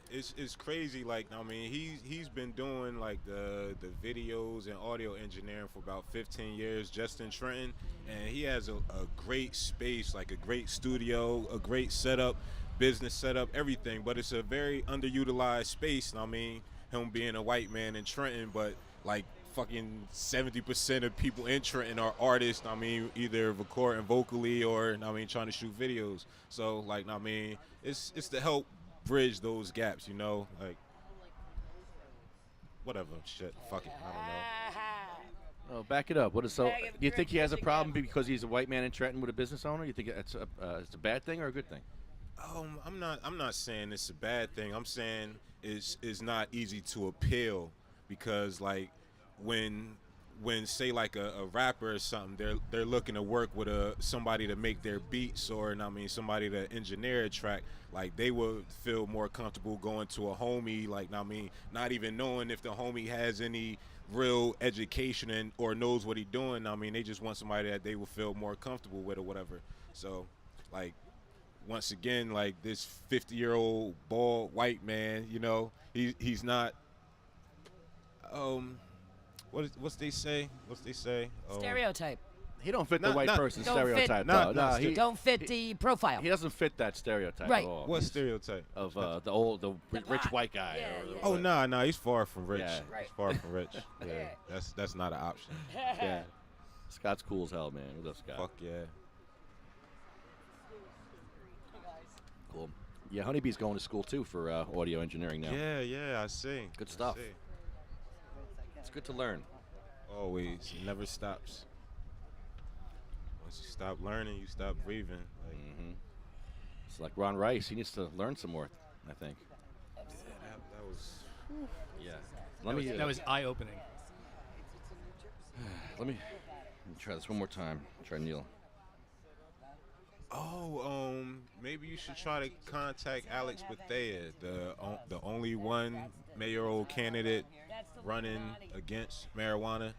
it's crazy. Like, he's been doing like the videos and audio engineering for about 15 years just in Trenton, and he has a great space, like a great studio, a great setup, business setup, everything. But it's a very underutilized space. Him being a white man in Trenton, but like fucking 70% of people in Trenton are artists. Either recording vocally or trying to shoot videos. So like, it's to help bridge those gaps, like whatever shit. Fuck it, I don't know. Oh, back it up. Do you think he has a problem because he's a white man in Trenton with a business owner? You think it's a bad thing or a good thing? I'm not saying it's a bad thing. I'm saying it's not easy to appeal because like when say like a rapper or something, they're looking to work with somebody to make their beats or somebody to engineer a track. Like they would feel more comfortable going to a homie, like not even knowing if the homie has any real education or knows what he's doing. They just want somebody that they will feel more comfortable with or whatever. So like once again, like this 50-year-old bald white man, he's not What's they say? Stereotype. He don't fit the white person don't stereotype. Fit, don't fit the profile. He doesn't fit that stereotype Right. at all. What stereotype? Of the rich white guy. Nah, he's far from rich. Yeah. He's far from rich. Yeah, that's not an option. Yeah. Scott's cool as hell, man. What up, Scott? Fuck yeah. Cool. Yeah, Honeybee's going to school too for audio engineering now. Yeah, I see. Good stuff. I see. It's good to learn. Always. It never stops. Once you stop learning, you stop breathing. Like, It's like Ron Rice. He needs to learn some more, I think. that was... Yeah. That was eye-opening. Let me try this one more time. Try Neill. Oh, maybe you should try to contact Alex Bethea, the only one mayoral candidate running against marijuana.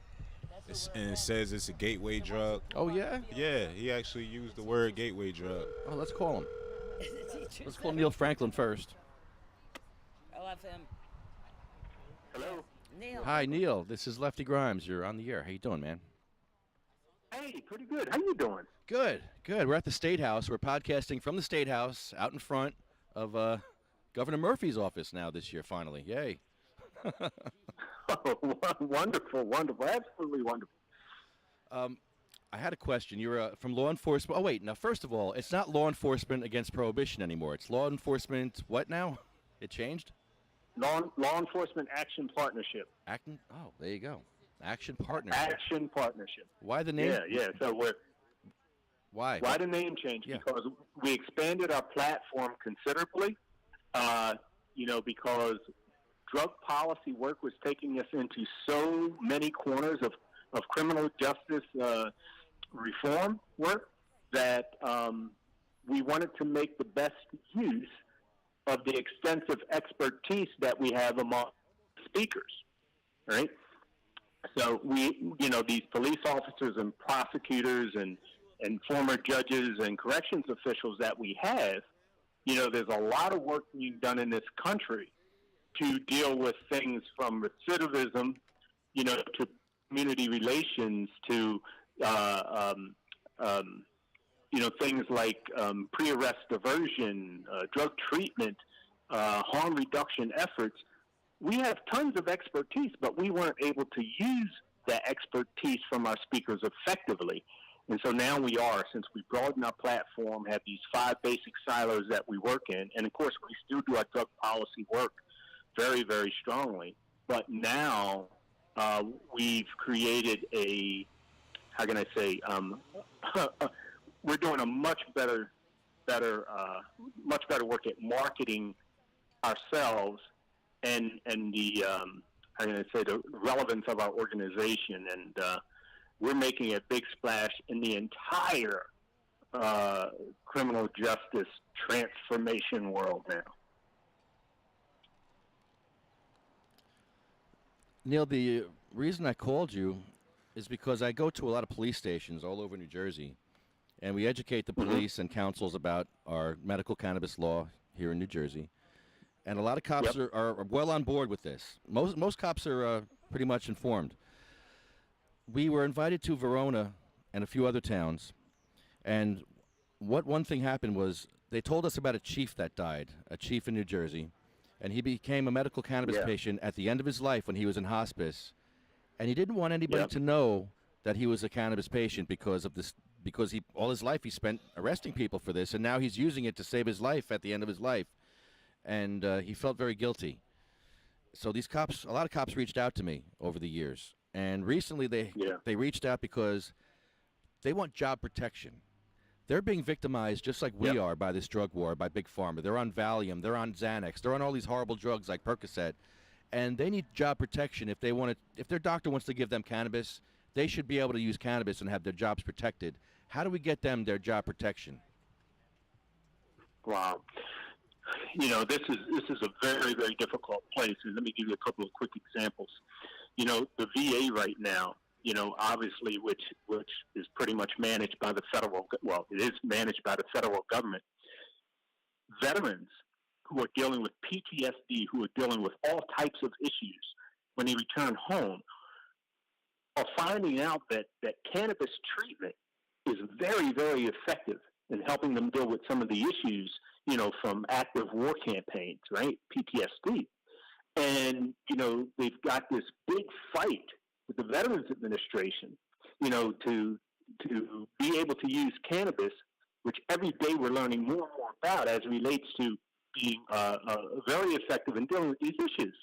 And it says it's a gateway drug. Oh, yeah? Yeah, he actually used the word gateway drug. Oh, let's call him. Let's call Neill Franklin first. I love him. Hello. Neill. Hi, Neill. This is Lefty Grimes. You're on the air. How you doing, man? Hey, pretty good. How you doing? Good. We're at the Statehouse. We're podcasting from the Statehouse out in front of Governor Murphy's office now this year, finally. Yay. Oh, wonderful, absolutely wonderful. I had a question. You're from law enforcement. Oh, wait. Now, first of all, it's not law enforcement against prohibition anymore. It's law enforcement what now? It changed? Law Enforcement Action Partnership. Oh, there you go. Action Partnership. Action Partnership. Why the name? Yeah. So Why the name change? Yeah. Because we expanded our platform considerably. Because drug policy work was taking us into so many corners of criminal justice reform work that we wanted to make the best use of the extensive expertise that we have among speakers, right? So these police officers and prosecutors and former judges and corrections officials that we have, there's a lot of work being done in this country to deal with things from recidivism, to community relations, to things like pre-arrest diversion, drug treatment, harm reduction efforts. We have tons of expertise, but we weren't able to use that expertise from our speakers effectively. And so now we are, since we broadened our platform, have these 5 basic silos that we work in. And, of course, we still do our drug policy work very, very strongly. But now we've created we're doing a much better work at marketing ourselves and the the relevance of our organization, and we're making a big splash in the entire criminal justice transformation world now. Neill, the reason I called you is because I go to a lot of police stations all over New Jersey, and we educate the police and councils about our medical cannabis law here in New Jersey. And a lot of cops are well on board with this. Most cops are pretty much informed. We were invited to Verona and a few other towns, and one thing happened was they told us about a chief that died, a chief in New Jersey, and he became a medical cannabis patient at the end of his life when he was in hospice, and he didn't want anybody to know that he was a cannabis patient because of this, because he all his life he spent arresting people for this, and now he's using it to save his life at the end of his life, and he felt very guilty. So these cops, a lot of cops reached out to me over the years, and recently they reached out because they want job protection. They're being victimized just like we are by this drug war, by Big Pharma. They're on Valium, they're on Xanax, they're on all these horrible drugs like Percocet, and they need job protection. If they want to, if their doctor wants to give them cannabis, they should be able to use cannabis and have their jobs protected. How do we get them their job protection? Wow. You know, this is a very, very difficult place. And let me give you a couple of quick examples. You know, the VA right now, you know, obviously, which is pretty much managed by the federal, well, it is managed by the federal government. Veterans who are dealing with PTSD, who are dealing with all types of issues when they return home, are finding out that cannabis treatment is very, very effective in helping them deal with some of the issues, you know, from active war campaigns, right? PTSD. And, you know, they've got this big fight with the Veterans Administration. to be able to use cannabis, which every day we're learning more and more about as it relates to being very effective in dealing with these issues.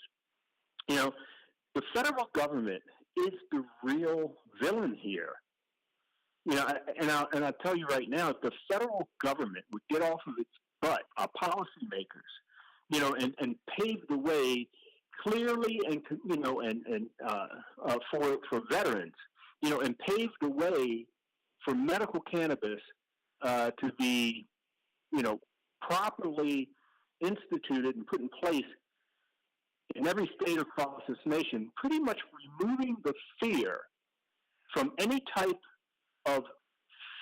The federal government is the real villain here. And I'll tell you right now, if the federal government would get off of its butt, our policymakers, and pave the way clearly and for veterans, and pave the way for medical cannabis to be, properly instituted and put in place in every state across this nation, pretty much removing the fear from any type of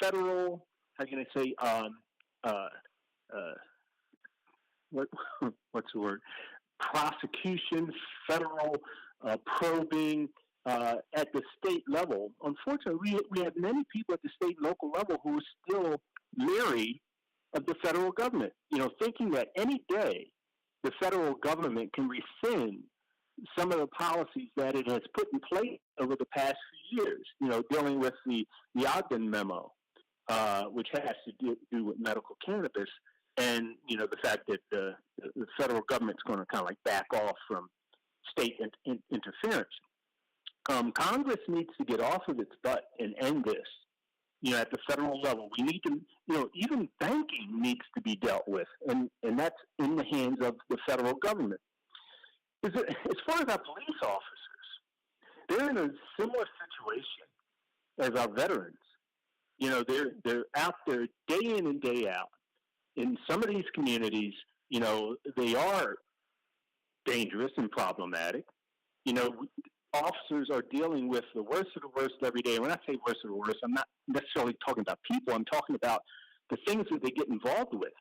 federal, how can I say, what's the word? Prosecution, federal probing at the state level. Unfortunately, we have many people at the state and local level who are still leery of the federal government, thinking that any day the federal government can rescind some of the policies that it has put in place over the past few years, dealing with the Ogden memo, which has to do with medical cannabis, and, the fact that the federal government's going to kind of like back off from state interference. Congress needs to get off of its butt and end this, at the federal level. We need to, even banking needs to be dealt with, and that's in the hands of the federal government. As far as our police officers, they're in a similar situation as our veterans. They're out there day in and day out. In some of these communities, they are dangerous and problematic. Officers are dealing with the worst of the worst every day. When I say worst of the worst, I'm not necessarily talking about people. I'm talking about the things that they get involved with.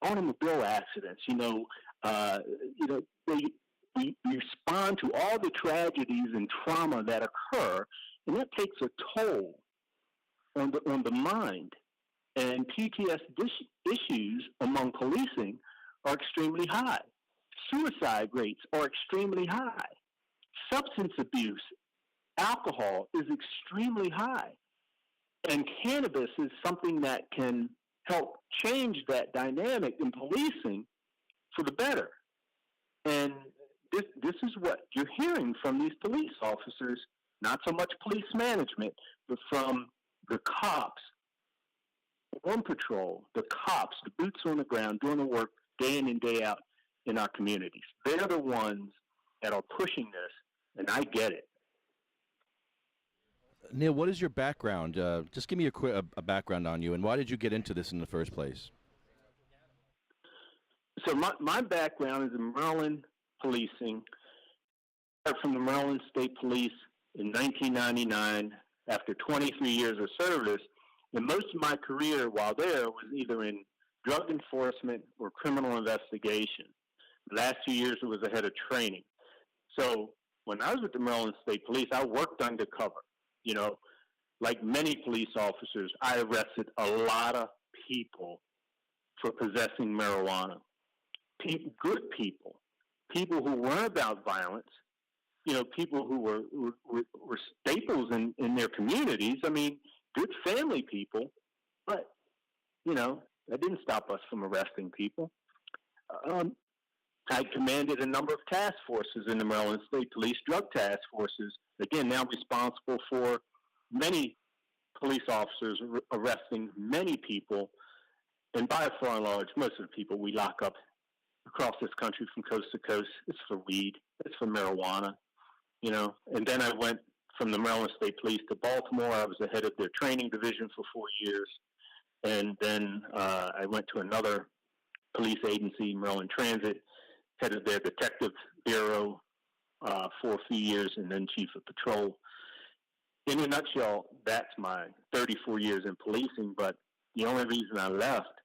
Automobile accidents. They respond to all the tragedies and trauma that occur, and that takes a toll on the mind. And PTSD issues among policing are extremely high. Suicide rates are extremely high. Substance abuse, alcohol is extremely high. And cannabis is something that can help change that dynamic in policing for the better. And this is what you're hearing from these police officers, not so much police management, but from the cops on patrol, the cops, the boots on the ground, doing the work day in and day out in our communities. They're the ones that are pushing this, and I get it. Neill, what is your background? Just give me a background on you, and why did you get into this in the first place? So my background is in Maryland policing. I started from the Maryland State Police in 1999 after 23 years of service, and most of my career while there was either in drug enforcement or criminal investigation. The last 2 years it was the head of training. So when I was with the Maryland State Police, I worked undercover. Like many police officers, I arrested a lot of people for possessing marijuana. Good people who weren't about violence, people who were staples in their communities. I mean, good family people, but, that didn't stop us from arresting people. I commanded a number of task forces in the Maryland State Police, drug task forces, again, now responsible for many police officers arresting many people, and by far and large, most of the people we lock up across this country from coast to coast, it's for weed, it's for marijuana, And then I went from the Maryland State Police to Baltimore. I was the head of their training division for 4 years. And then I went to another police agency, Maryland Transit, head of their detective bureau for a few years, and then chief of patrol. In a nutshell, that's my 34 years in policing, but the only reason I left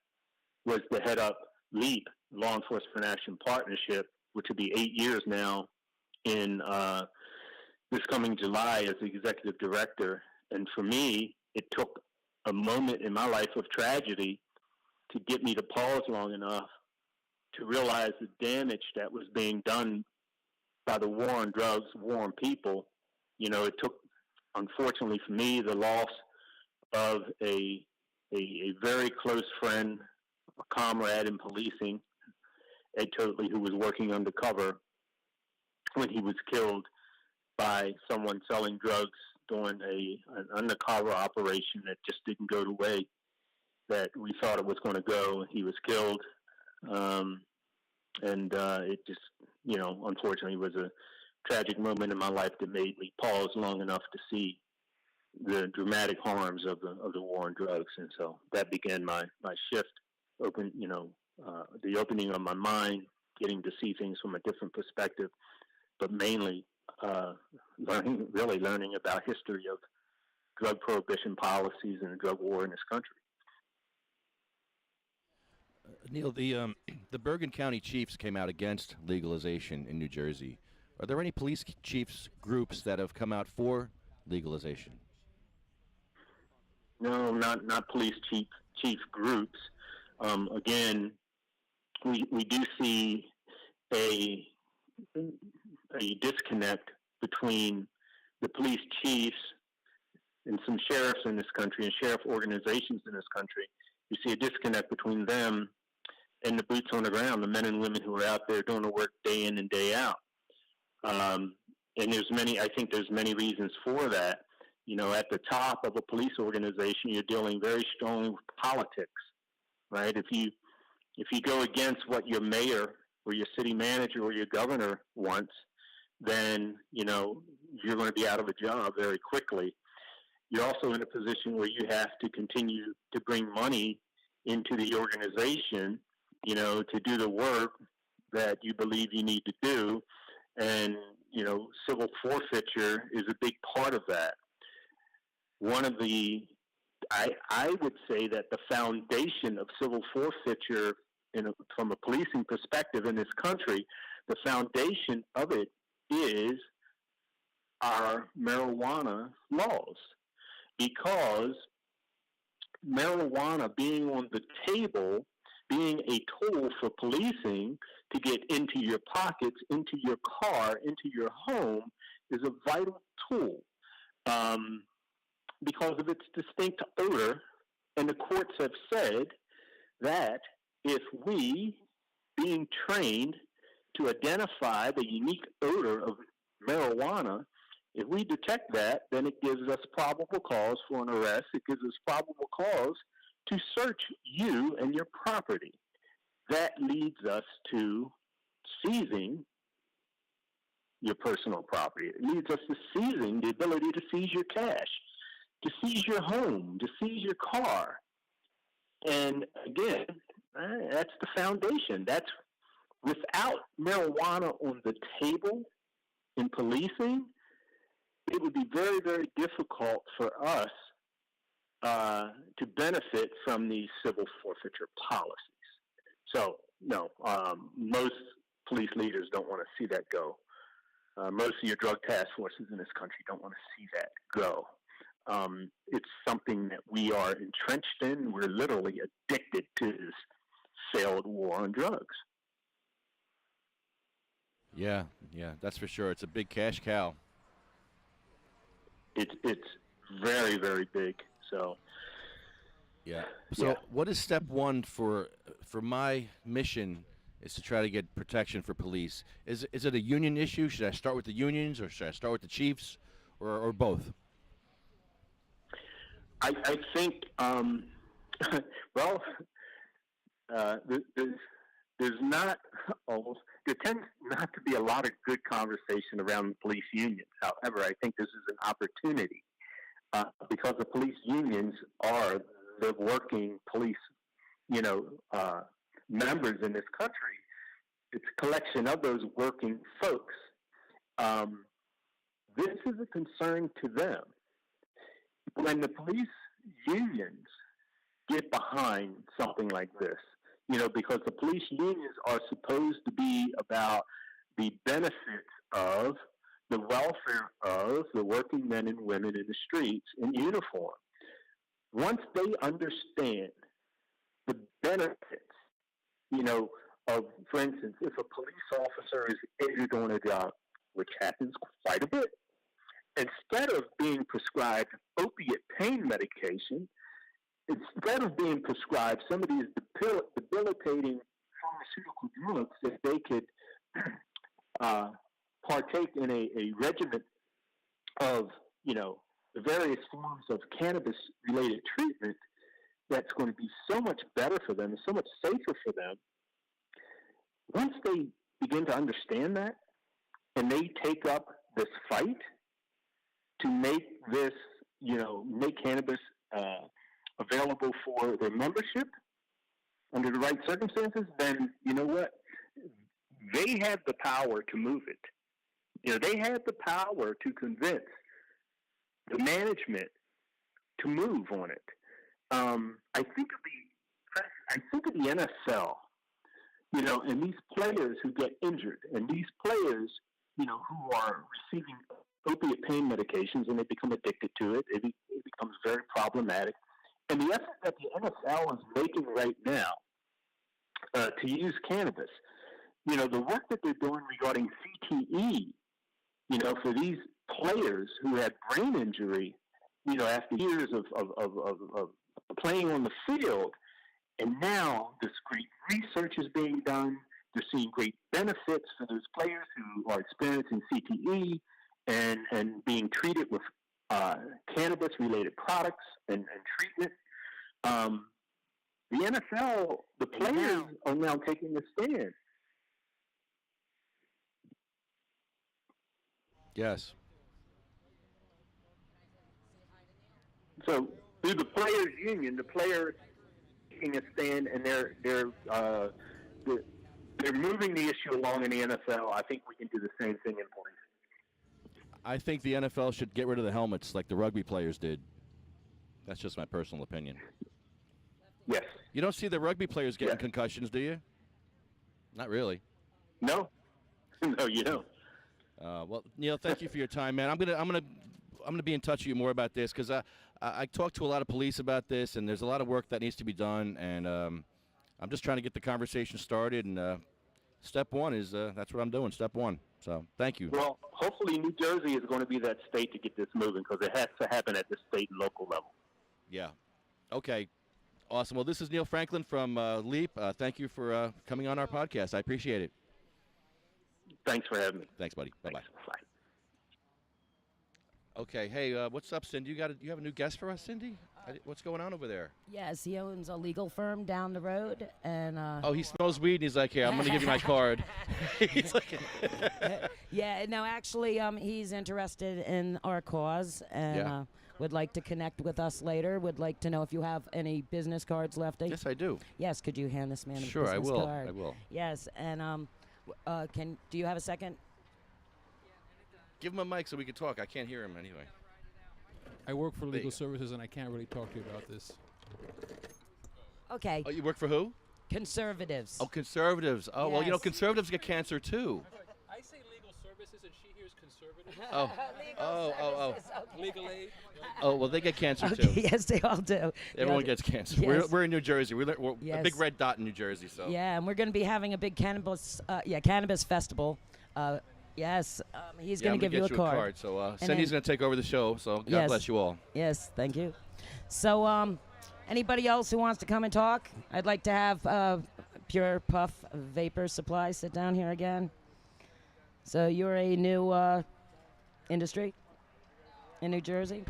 was to head up LEAP, Law Enforcement Action Partnership, which will be 8 years now in this coming July as the executive director. And for me, it took a moment in my life of tragedy to get me to pause long enough to realize the damage that was being done by the war on drugs, war on people. It took unfortunately for me, the loss of a very close friend, a comrade in policing, Ed Totley, who was working undercover when he was killed by someone selling drugs during an undercover operation that just didn't go the way that we thought it was going to go. He was killed. And it just, unfortunately was a tragic moment in my life that made me pause long enough to see the dramatic harms of the war on drugs. And so that began my shift, the opening of my mind, getting to see things from a different perspective, but mainly learning about history of drug prohibition policies and the drug war in this country. Neill, the Bergen County Chiefs came out against legalization in New Jersey. Are there any police chiefs groups that have come out for legalization? No, not police chief groups. Again, we do see a disconnect between the police chiefs and some sheriffs in this country and sheriff organizations in this country. You see a disconnect between them and the boots on the ground, the men and women who are out there doing the work day in and day out. And I think there's many reasons for that. At the top of a police organization, you're dealing very strongly with politics, right? If you go against what your mayor or your city manager or your governor wants, then, you're going to be out of a job very quickly. You're also in a position where you have to continue to bring money into the organization, to do the work that you believe you need to do. And, civil forfeiture is a big part of that. I would say that the foundation of civil forfeiture from a policing perspective in this country, the foundation of it is our marijuana laws. Because marijuana being on the table, being a tool for policing to get into your pockets, into your car, into your home, is a vital tool because of its distinct odor. And the courts have said that if we, being trained to identify the unique odor of marijuana, if we detect that, then it gives us probable cause for an arrest. It gives us probable cause to search you and your property. That leads us to seizing your personal property. It leads us to seizing the ability to seize your cash, to seize your home, to seize your car. And again, that's the foundation. That's without marijuana on the table in policing, it would be very, very difficult for us to benefit from these civil forfeiture policies. So, no, most police leaders don't want to see that go. Most of your drug task forces in this country don't want to see that go. It's something that we are entrenched in. We're literally addicted to this failed war on drugs. Yeah, that's for sure. It's a big cash cow. It's very, very big. So yeah. So what is step one for my mission is to try to get protection for police? Is it a union issue? Should I start with the unions or should I start with the chiefs or both? I think there's not almost there tends not to be a lot of good conversation around police unions. However, I think this is an opportunity because the police unions are the working police, members in this country. It's a collection of those working folks. This is a concern to them. When the police unions get behind something like this, because the police unions are supposed to be about the benefits of the welfare of the working men and women in the streets in uniform. Once they understand the benefits, of, for instance, if a police officer is injured on a job, which happens quite a bit, instead of being prescribed opiate pain medication, instead of being prescribed some of these debilitating pharmaceutical drugs, if they could partake in a regimen of, the various forms of cannabis-related treatment, that's going to be so much better for them and so much safer for them. Once they begin to understand that, and they take up this fight to make this, make cannabis available for their membership under the right circumstances, then you know what? They have the power to move it. They have the power to convince the management to move on it. I think of the NFL, and these players who get injured, and these players, who are receiving opiate pain medications and they become addicted to it. It becomes very problematic. And the effort that the NFL is making right now to use cannabis, the work that they're doing regarding CTE, for these players who had brain injury, after years of playing on the field, and now this great research is being done. They're seeing great benefits for those players who are experiencing CTE and being treated with cannabis-related products and treatment. The NFL, the players are now taking a stand. Yes. So through the players' union, the players taking a stand, and they're moving the issue along in the NFL. I think we can do the same thing in police. I think the NFL should get rid of the helmets like the rugby players did. That's just my personal opinion. Yes. You don't see the rugby players getting concussions, do you? Not really. No. No, you don't. Well, Neill, thank you for your time, man. I'm gonna be in touch with you more about this because I talked to a lot of police about this, and there's a lot of work that needs to be done, and I'm just trying to get the conversation started. And step one is that's what I'm doing. Step one. So thank you. Well, hopefully New Jersey is going to be that state to get this moving because it has to happen at the state and local level. Yeah. Okay. Awesome. Well, this is Neill Franklin from Leap. Thank you for coming on our podcast. I appreciate it. Thanks for having me. Thanks, buddy. Bye-bye. Bye. Okay. Hey, what's up, Cindy? You have a new guest for us, Cindy? What's going on over there? Yes, he owns a legal firm down the road, and oh, he smells weed, and he's like, "Here, I'm going to give you my card." He's like, yeah, no, actually, he's interested in our cause, and would like to connect with us later. Would like to know if you have any business cards left. Yes, I do. Yes, could you hand this man a sure, business I will. card? I will. Yes, and do you have a second? Give him a mic so we can talk. I can't hear him anyway. I work for legal services, and I can't really talk to you about this. Okay. Oh, you work for who? Conservatives. Oh, conservatives. Oh, well, conservatives get cancer too. I say legal services, and she hears conservatives. Oh. Legal aid. Oh, well, they get cancer Okay, too. yes, they all do. Everyone gets cancer. Yes. We're in New Jersey. We're a Yes. big red dot in New Jersey. So. Yeah, and we're going to be having a big cannabis festival. Yes, he's going to give you a card. So Cindy's going to take over the show. So God bless you all. Yes, thank you. So anybody else who wants to come and talk? I'd like to have Pure Puff Vapor Supply sit down here again. So you're a new industry in New Jersey?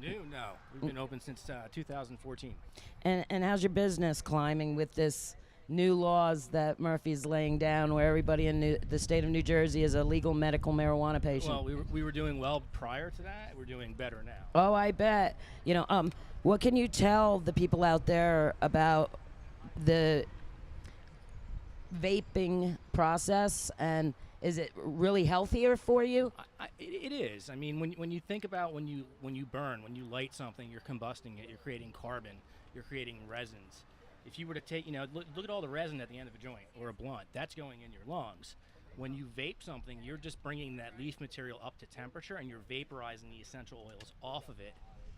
No. We've been open since 2014. And how's your business climbing with this new laws that Murphy's laying down where everybody in the state of New Jersey is a legal medical marijuana patient? Well, we were doing well prior to that. We're doing better now. Oh, I bet. What can you tell the people out there about the vaping process, and is it really healthier for you? It is. I mean, when you think about when you burn, when you light something, you're combusting it, you're creating carbon, you're creating resins. If you were to take, look at all the resin at the end of a joint or a blunt, that's going in your lungs. When you vape something, you're just bringing that leaf material up to temperature and you're vaporizing the essential oils off of it,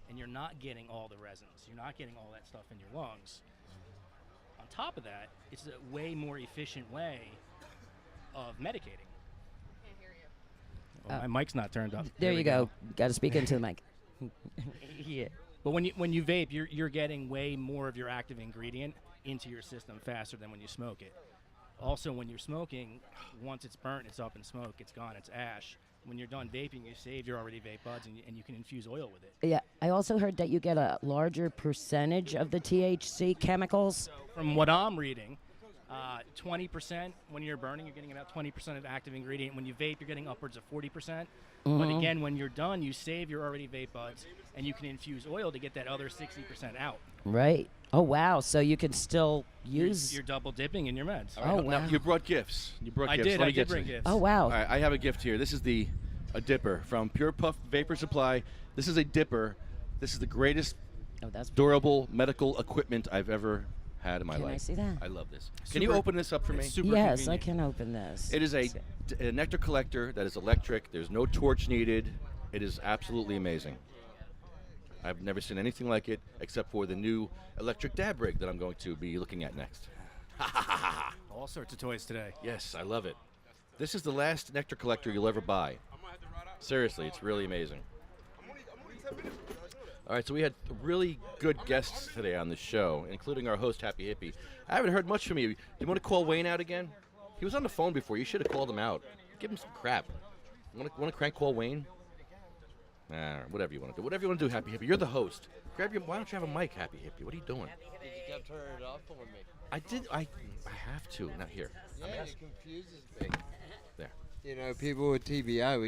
and you're not getting all the resins. You're not getting all that stuff in your lungs. On top of that, it's a way more efficient way of medicating. My mic's not turned up. There we you go. Got to speak into the mic. Yeah. But when you vape, you're getting way more of your active ingredient into your system faster than when you smoke it. Also, when you're smoking, once it's burnt, it's up in smoke, it's gone, it's ash. When you're done vaping, you save your already vape buds, and you can infuse oil with it. Yeah, I also heard that you get a larger percentage of the THC chemicals. From what I'm reading, 20% when you're burning, you're getting about 20% of active ingredient. When you vape, you're getting upwards of 40%. But Mhm. again, when you're done, you save your already vape buds, and you can infuse oil to get that other 60% out. Right. Oh, wow. So you can still use... You're double dipping in your meds. All right, now, you brought gifts. You brought I gifts. did. Let me I get did to bring it. gifts. Oh, wow. All right, I have a gift here. This is a dipper from Pure Puff Vapor Supply. This is a dipper. This is the greatest durable medical equipment I've ever had in my life. Can I see that? I love this. Can you open this up for me? Yes, I can open this. It is a nectar collector that is electric. There's no torch needed. It is absolutely amazing. I've never seen anything like it except for the new electric dab rig that I'm going to be looking at next. All sorts of toys today. Yes, I love it. This is the last nectar collector you'll ever buy. Seriously, it's really amazing. All right, so we had really good guests today on the show, including our host, Happy Hippy. I haven't heard much from you. You want to call Wayne out again? He was on the phone before. You should have called him out. Give him some crap. Want to crank call Wayne? Whatever you want to do. Whatever you want to do, Happy Hippy. You're the host. Why don't you have a mic, Happy Hippy? What are you doing? You kept turning it off on me. I did. I have to. Not here. Yeah, it confuses me. There. You know, people with TBI,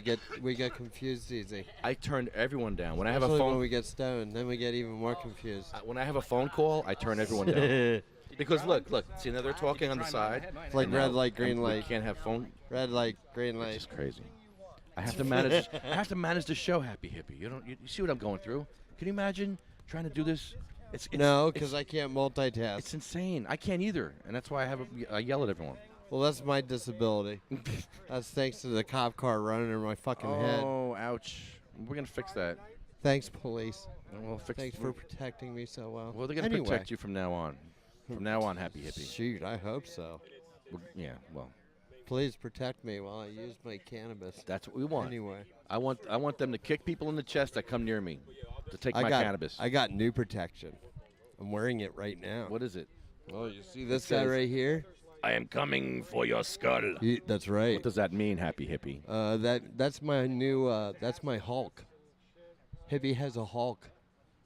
we get confused easy. I turn everyone down. When I have a Especially phone, when we get stoned, then we get even more confused. When I have a phone call, I turn everyone down. Because look. See, now they're talking on the side. It's like red light, green light. We can't have phone. Red light, green light. It's just crazy. I have to manage. I have to manage the show, Happy Hippy. You see what I'm going through? Can you imagine trying to do this? No, because I can't multitask. It's insane. I can't either, and that's why I yell at everyone. Well, that's my disability. That's thanks to the cop car running in my fucking head. Oh, ouch. We're gonna fix that. Thanks, police. We'll fix. Thanks for protecting me so well. Well, they're gonna protect you from now on. From now on, Happy Hippy. Shoot, I hope so. Yeah. Well. Please protect me while I use my cannabis. That's what we want. Anyway, I want them to kick people in the chest that come near me to take my cannabis. I got new protection. I'm wearing it right now. What is it? Oh, you see this guy right here? I am coming for your skull. That's right. What does that mean, Happy Hippy? That's my new. That's my Hulk. Hippy has a Hulk.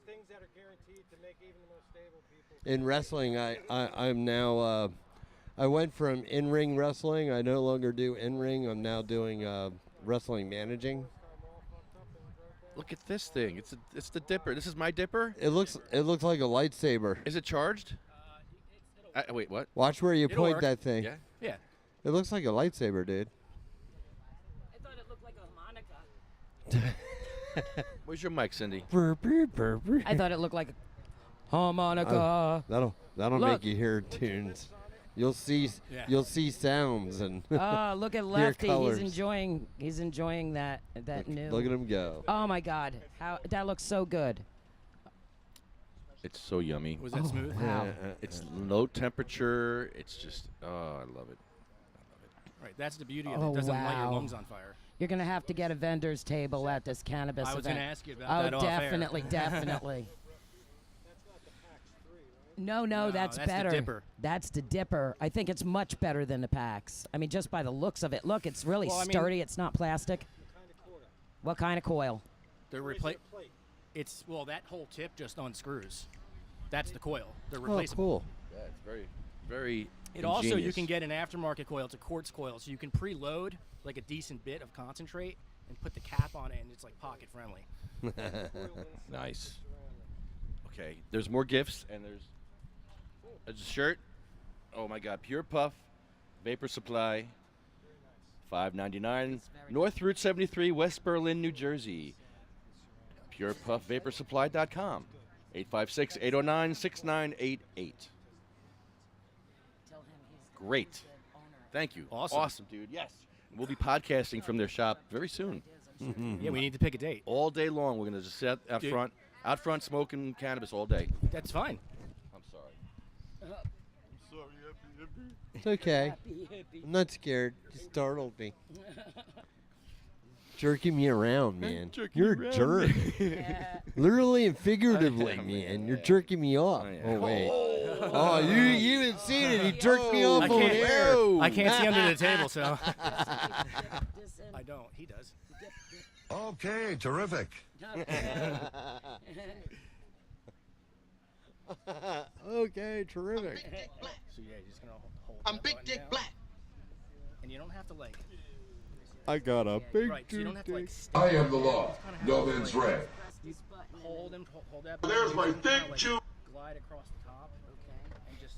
Things that are guaranteed to make even the most stable people. In wrestling, I'm now. I went from in-ring wrestling. I no longer do in-ring. I'm now doing wrestling managing. Look at this thing. It's the dipper. This is my dipper. It looks like a lightsaber. Is it charged? Wait, what? Watch where you It'll point work. that thing. Yeah. Yeah. It looks like a lightsaber, dude. I thought it looked like a harmonica. Where's your mic, Cindy? I thought it looked like a harmonica. That'll Look. make you hear tunes. You'll see sounds and Look at hear Lefty. colors. He's enjoying that new. Look at him go. Oh my God! That looks so good. It's so yummy. Was that smooth? Wow. It's low temperature. It's just, I love it. Right, that's the beauty of Oh, it. It doesn't light your wow. lungs on fire. You're gonna have to get a vendor's table at this cannabis I was event. gonna ask you about that off air. Definitely, definitely. No, that's that's the better. dipper. That's the dipper. I think it's much better than the packs. I mean, just by the looks of it. Look, it's really Well, I mean- sturdy. It's not plastic. What kind of coil? They're It's that whole tip just unscrews. That's the coil. They're Oh, replaceable. cool. Yeah, it's very, very. It also, you ingenious. can get an aftermarket coil. It's a quartz coil, so you can preload like a decent bit of concentrate and put the cap on it, and it's like pocket friendly. Nice. Okay, there's more gifts, and there's a shirt. Oh my God, Pure Puff, Vapor Supply, $5.99, North Route 73, West Berlin, New Jersey. PurePuffVaporSupply.com, 856-809-6988. Great. Thank you. Awesome. Dude. Yes. We'll be podcasting from their shop very soon. Yeah, we need to pick a date. All day long. We're going to just sit out Dude. front smoking cannabis all day. That's fine. I'm sorry. It's okay. I'm not scared. You startled me. jerking me around, man. jerking You're you a around, jerk. man. Literally and figuratively, am, man. You're jerking me off. yeah. Oh, wait. Oh, you didn't see it. He jerked me off over here. I can't see under the table, so. I don't. He does. Okay, terrific. Okay, terrific. So yeah, you're just gonna hold. I'm that Big button Dick down. Black. And you don't have to like. I got a big Right, so you don't have to like. I am the law. No man's right. You hold and hold that. button, There's and my you can thick kinda, like, Jew. Glide across the top. Okay. And just.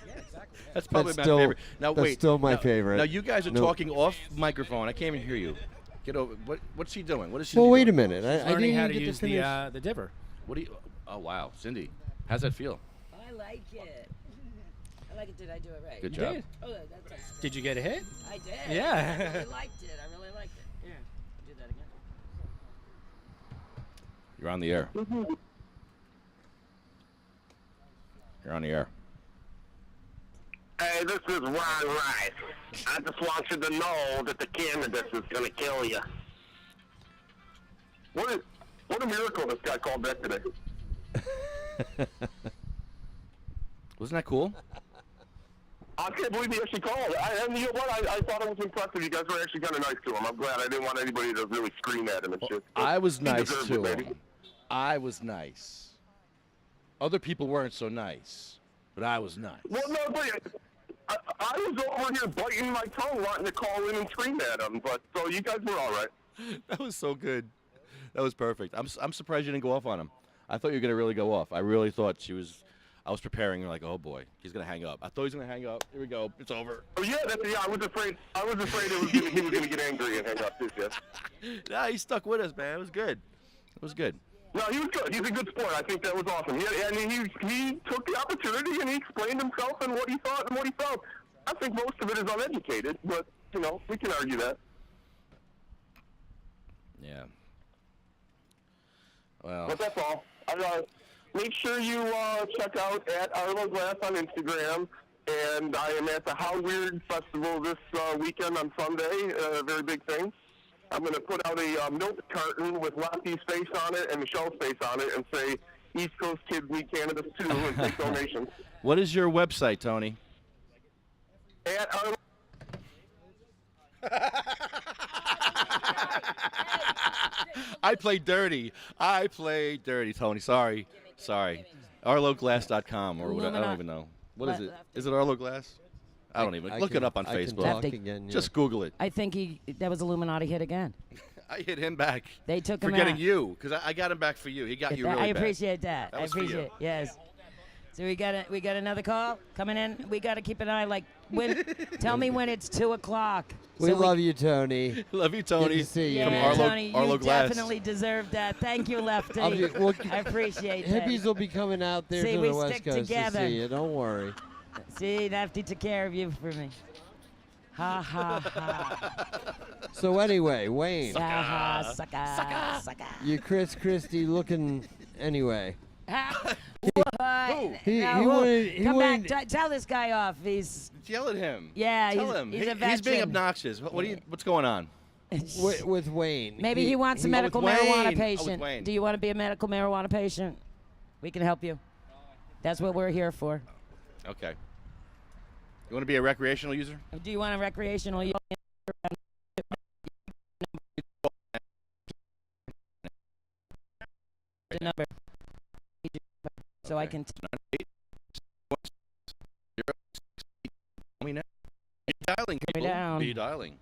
Yeah, exactly. Yeah. That's probably That's my still- favorite. Now that's wait. still my now- favorite. Now you guys are Nope. talking off microphone. I can't even hear you. Get over. What's she doing? What is she Well, doing? wait a minute. I Learning didn't how even to get use to finish. the diver. What do you? Oh wow, Cindy, how's that feel? I like it. I like it. Did I do it right? Good You job. did. Oh, that's Did you get a hit? I did. Yeah. I really liked it. I really liked it. Here, do that again. You're on the air. You're on the air. Hey, this is Ron Rice. I just want you to know that the cannabis is going to kill you. What a miracle this guy called back today. Wasn't that cool? I can't believe he actually called. And you know what? I thought it was impressive. You guys were actually kind of nice to him. I'm glad. I didn't want anybody to really scream at him and shit. I was He nice deserved to it, baby. him. I was nice. Other people weren't so nice, but I was nice. Well, no, but I was over here biting my tongue wanting to call in and scream at him. But so you guys were all right. That was so good. That was perfect. I'm surprised you didn't go off on him. I thought you were gonna really go off. I really thought she was. I was preparing. Like, oh boy, he's gonna hang up. I thought he was gonna hang up. Here we go. It's over. Oh yeah, I was afraid. He was gonna get angry and hang up too. Yeah. Nah, he stuck with us, man. It was good. It was good. No, he was good. He's a good sport. I think that was awesome. He took the opportunity and he explained himself and what he thought and what he felt. I think most of it is uneducated, but you know we can argue that. Yeah. Well. But that's all. Make sure you check out at Arnold Glass on Instagram. And I am at the How Weird Festival this weekend on Sunday. A very big thing. I'm going to put out a milk carton with Lottie's face on it and Michelle's face on it and say, East Coast kids need cannabis too, and take donations. What is your website, Tony? At Arnold. I play dirty. Tony. Sorry. Arloglass.com or whatever. I don't even know. What is it? Is it Arlo Glass? I don't even. Look it up on I can Facebook. talk again, yeah. Just Google it. I think that was Illuminati hit again. I hit him back. They took for him getting out. you, because I got him back for you. He got you really I bad. appreciate that. That I was for appreciate you. it. Yes. So we got another call coming in. We got to keep an eye. Like when, tell me when it's 2:00. We love you, Tony. Love you, Tony. Good to see you, Yeah, man. Tony, Arlo you Glass. definitely deserve that. Thank you, Lefty. I appreciate that. Hippies will be coming out there See, to we the West stick Coast together. to see you. Don't worry. See, Lefty took care of you for me. Ha ha ha. So anyway, Wayne. Sucker. You Chris Christie looking anyway. What? He Now, wanted- come wanted- back. Tell this guy off. He's Yell at him. Yeah, Tell he's- him. he's a He's being veteran. obnoxious. What's going on? with Wayne. Maybe he wants a medical with marijuana Wayne. patient. Wayne. Do you want to be a medical marijuana patient? We can help you. That's what we're here for. Okay. You want to be a recreational user? Do you want a recreational use? The number. So I can. Me now. You're dialing. Turn me People. down. Be dialing.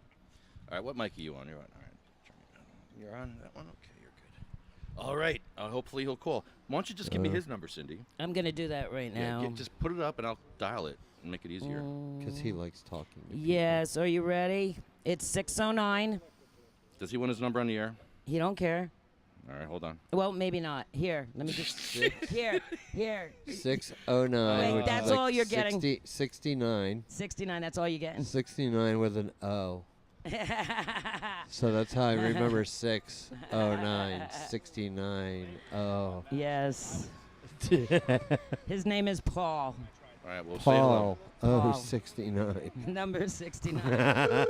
All right. What mic are you on? You're on. All right. Turn me down. You're on that one. Okay. You're good. All right. Hopefully he'll call. Why don't you just give me his number, Cindy? I'm gonna do that right now. Just put it up and I'll dial it and make it easier. Because he likes talking. Yes. Are you ready? It's 609. Does he want his number on the air? He don't care. All right. Hold on. Well, maybe not. Here, let me just. Here. 609. Wait, which that's is like all you're getting. 69. 69. That's all you're getting. 69 with an O. So that's how I remember 609. 69. Oh. Yes. His name is Paul. All right. We'll say Paul. hello. Oh, Paul. 69. Number 69.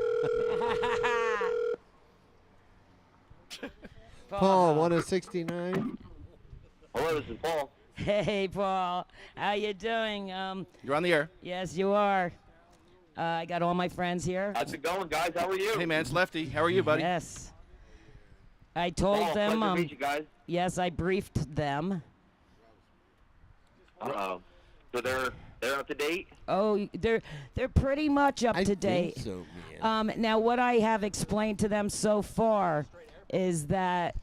Paul, 1 of 69. Hello, this is Paul. Hey, Paul. How you doing? You're on the air. Yes, you are. I got all my friends here. How's it going, guys? How are you? Hey, man, it's Lefty. How are you, buddy? Yes. I told Paul, them. pleasure to meet you guys. Yes, I briefed them. So they're up to date. Oh, they're pretty much up to date. so, man. Now, what I have explained to them so far is that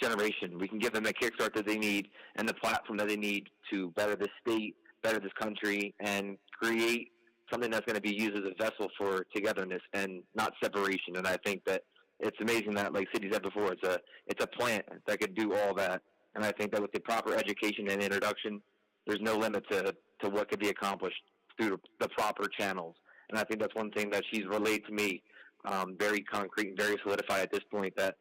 generation. We can give them the kickstart that they need and the platform that they need to better this state, better this country, and create something that's going to be used as a vessel for togetherness and not separation. And I think that it's amazing that, like Cindy said before, it's a plant that could do all that. And I think that with the proper education and introduction, there's no limit to what could be accomplished through the proper channels. And I think that's one thing that she's relayed to me, very concrete and very solidified at this point, that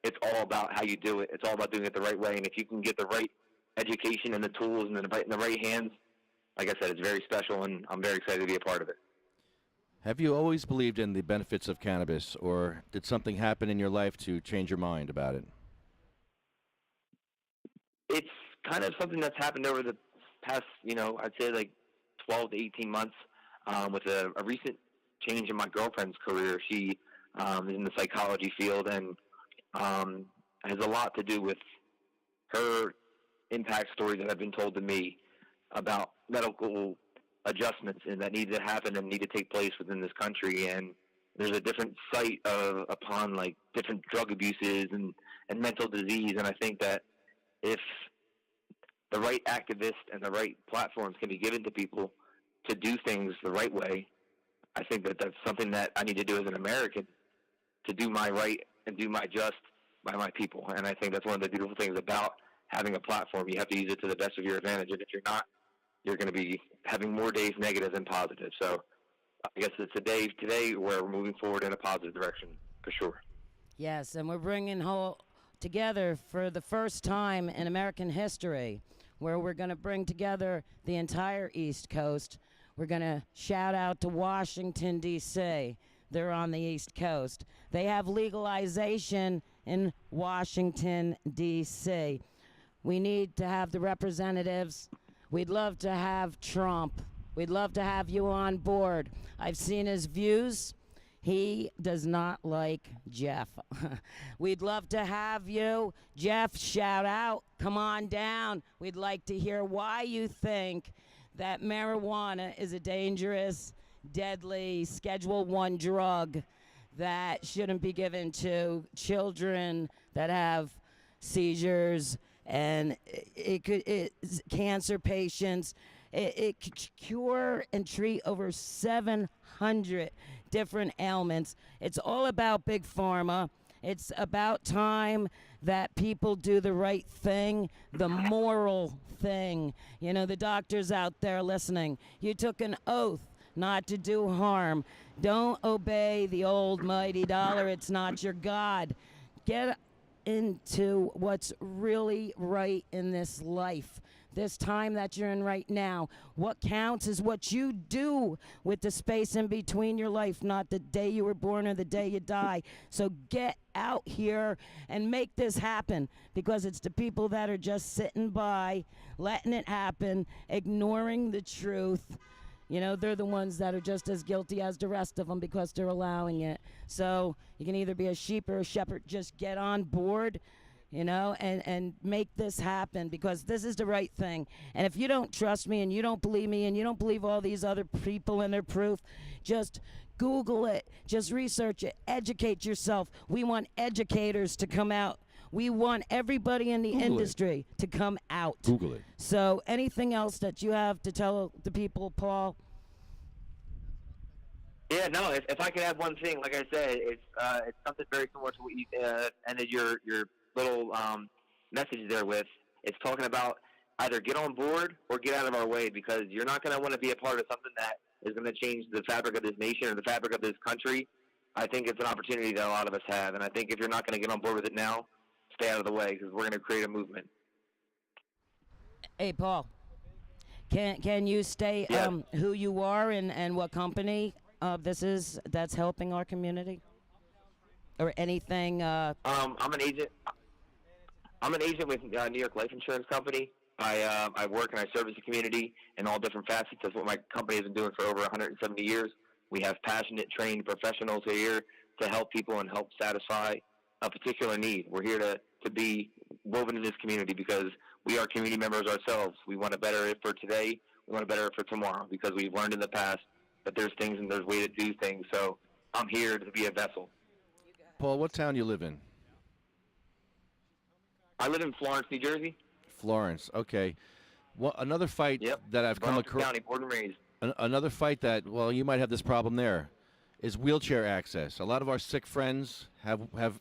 it's all about how you do it. It's all about doing it the right way. And if you can get the right education and the tools in the right hands, like I said, it's very special, and I'm very excited to be a part of it. Have you always believed in the benefits of cannabis, or did something happen in your life to change your mind about it? It's kind of something that's happened over the past, I'd say like 12 to 18 months, with a recent change in my girlfriend's career. She is in the psychology field and has a lot to do with her impact stories that have been told to me about medical adjustments and that need to happen and need to take place within this country. And there's a different sight upon like different drug abuses and mental disease. And I think that if the right activists and the right platforms can be given to people to do things the right way, I think that that's something that I need to do as an American, to do my right and do my just by my people. And I think that's one of the beautiful things about having a platform. You have to use it to the best of your advantage. And if you're not, you're going to be having more days negative than positive. So I guess it's a day today where we're moving forward in a positive direction for sure. Yes, and we're bringing together for the first time in American history, where we're going to bring together the entire East Coast. We're going to shout out to Washington, D.C. They're on the East Coast. They have legalization in Washington, D.C. We need to have the representatives. We'd love to have Trump. We'd love to have you on board. I've seen his views. He does not like Jeff. We'd love to have you. Jeff, shout out. Come on down. We'd like to hear why you think that marijuana is a dangerous, deadly Schedule I drug that shouldn't be given to children that have seizures, and cancer patients. It could cure and treat over 700 different ailments. It's all about big pharma. It's about time that people do the right thing, the moral thing. You know, the doctors out there listening, you took an oath not to do harm. Don't obey the old mighty dollar. It's not your God. Get into what's really right in this life, this time that you're in right now. What counts is what you do with the space in between your life, not the day you were born or the day you die. So get out here and make this happen, because it's the people that are just sitting by, letting it happen, ignoring the truth. You know, they're the ones that are just as guilty as the rest of them because they're allowing it. So you can either be a sheep or a shepherd. Just get on board, you know, and make this happen, because this is the right thing. And if you don't trust me and you don't believe me and you don't believe all these other people and their proof, just Google it. Just research it. Educate yourself. We want educators to come out. We want everybody in the industry to come out. Google it. So anything else that you have to tell the people, Paul? Yeah, no, if I could add one thing, like I said, it's something very similar to what you ended your little message there with. It's talking about either get on board or get out of our way, because you're not going to want to be a part of something that is going to change the fabric of this nation or the fabric of this country. I think it's an opportunity that a lot of us have, and I think if you're not going to get on board with it now, stay out of the way, because we're going to create a movement. Hey, Paul, can you state who you are and what company this is that's helping our community, or anything? I'm an agent. I'm an agent with New York Life Insurance Company. I work and I service the community in all different facets. That's what my company has been doing for over 170 years. We have passionate, trained professionals who are here to help people and help satisfy a particular need. We're here to be woven in this community because we are community members ourselves. We want to better it for today. We want to better it for tomorrow, because we've learned in the past that there's things and there's way to do things. So I'm here to be a vessel. Paul, what town you live in? I live in Florence, New Jersey. Florence. Okay. Well, another fight that I've come Burlington across. County, born and raised. Another fight that, well, you might have this problem there, is wheelchair access. A lot of our sick friends have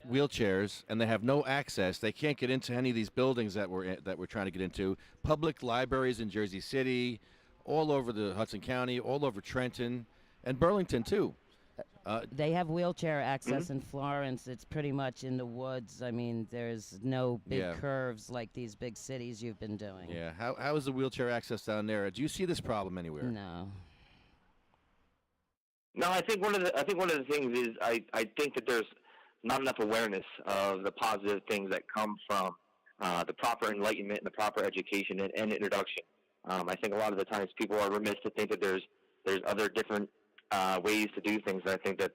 wheelchairs, and they have no access. They can't get into any of these buildings that we're trying to get into. Public libraries in Jersey City, all over the Hudson County, all over Trenton, and Burlington too. They have wheelchair access in Florence. It's pretty much in the woods. I mean, there's no big curves like these big cities you've been doing. Yeah. How is the wheelchair access down there? Do you see this problem anywhere? No. No, I think one of the things is I think that there's not enough awareness of the positive things that come from the proper enlightenment and the proper education and introduction. I think a lot of the times people are remiss to think that there's other different ways to do things. I think that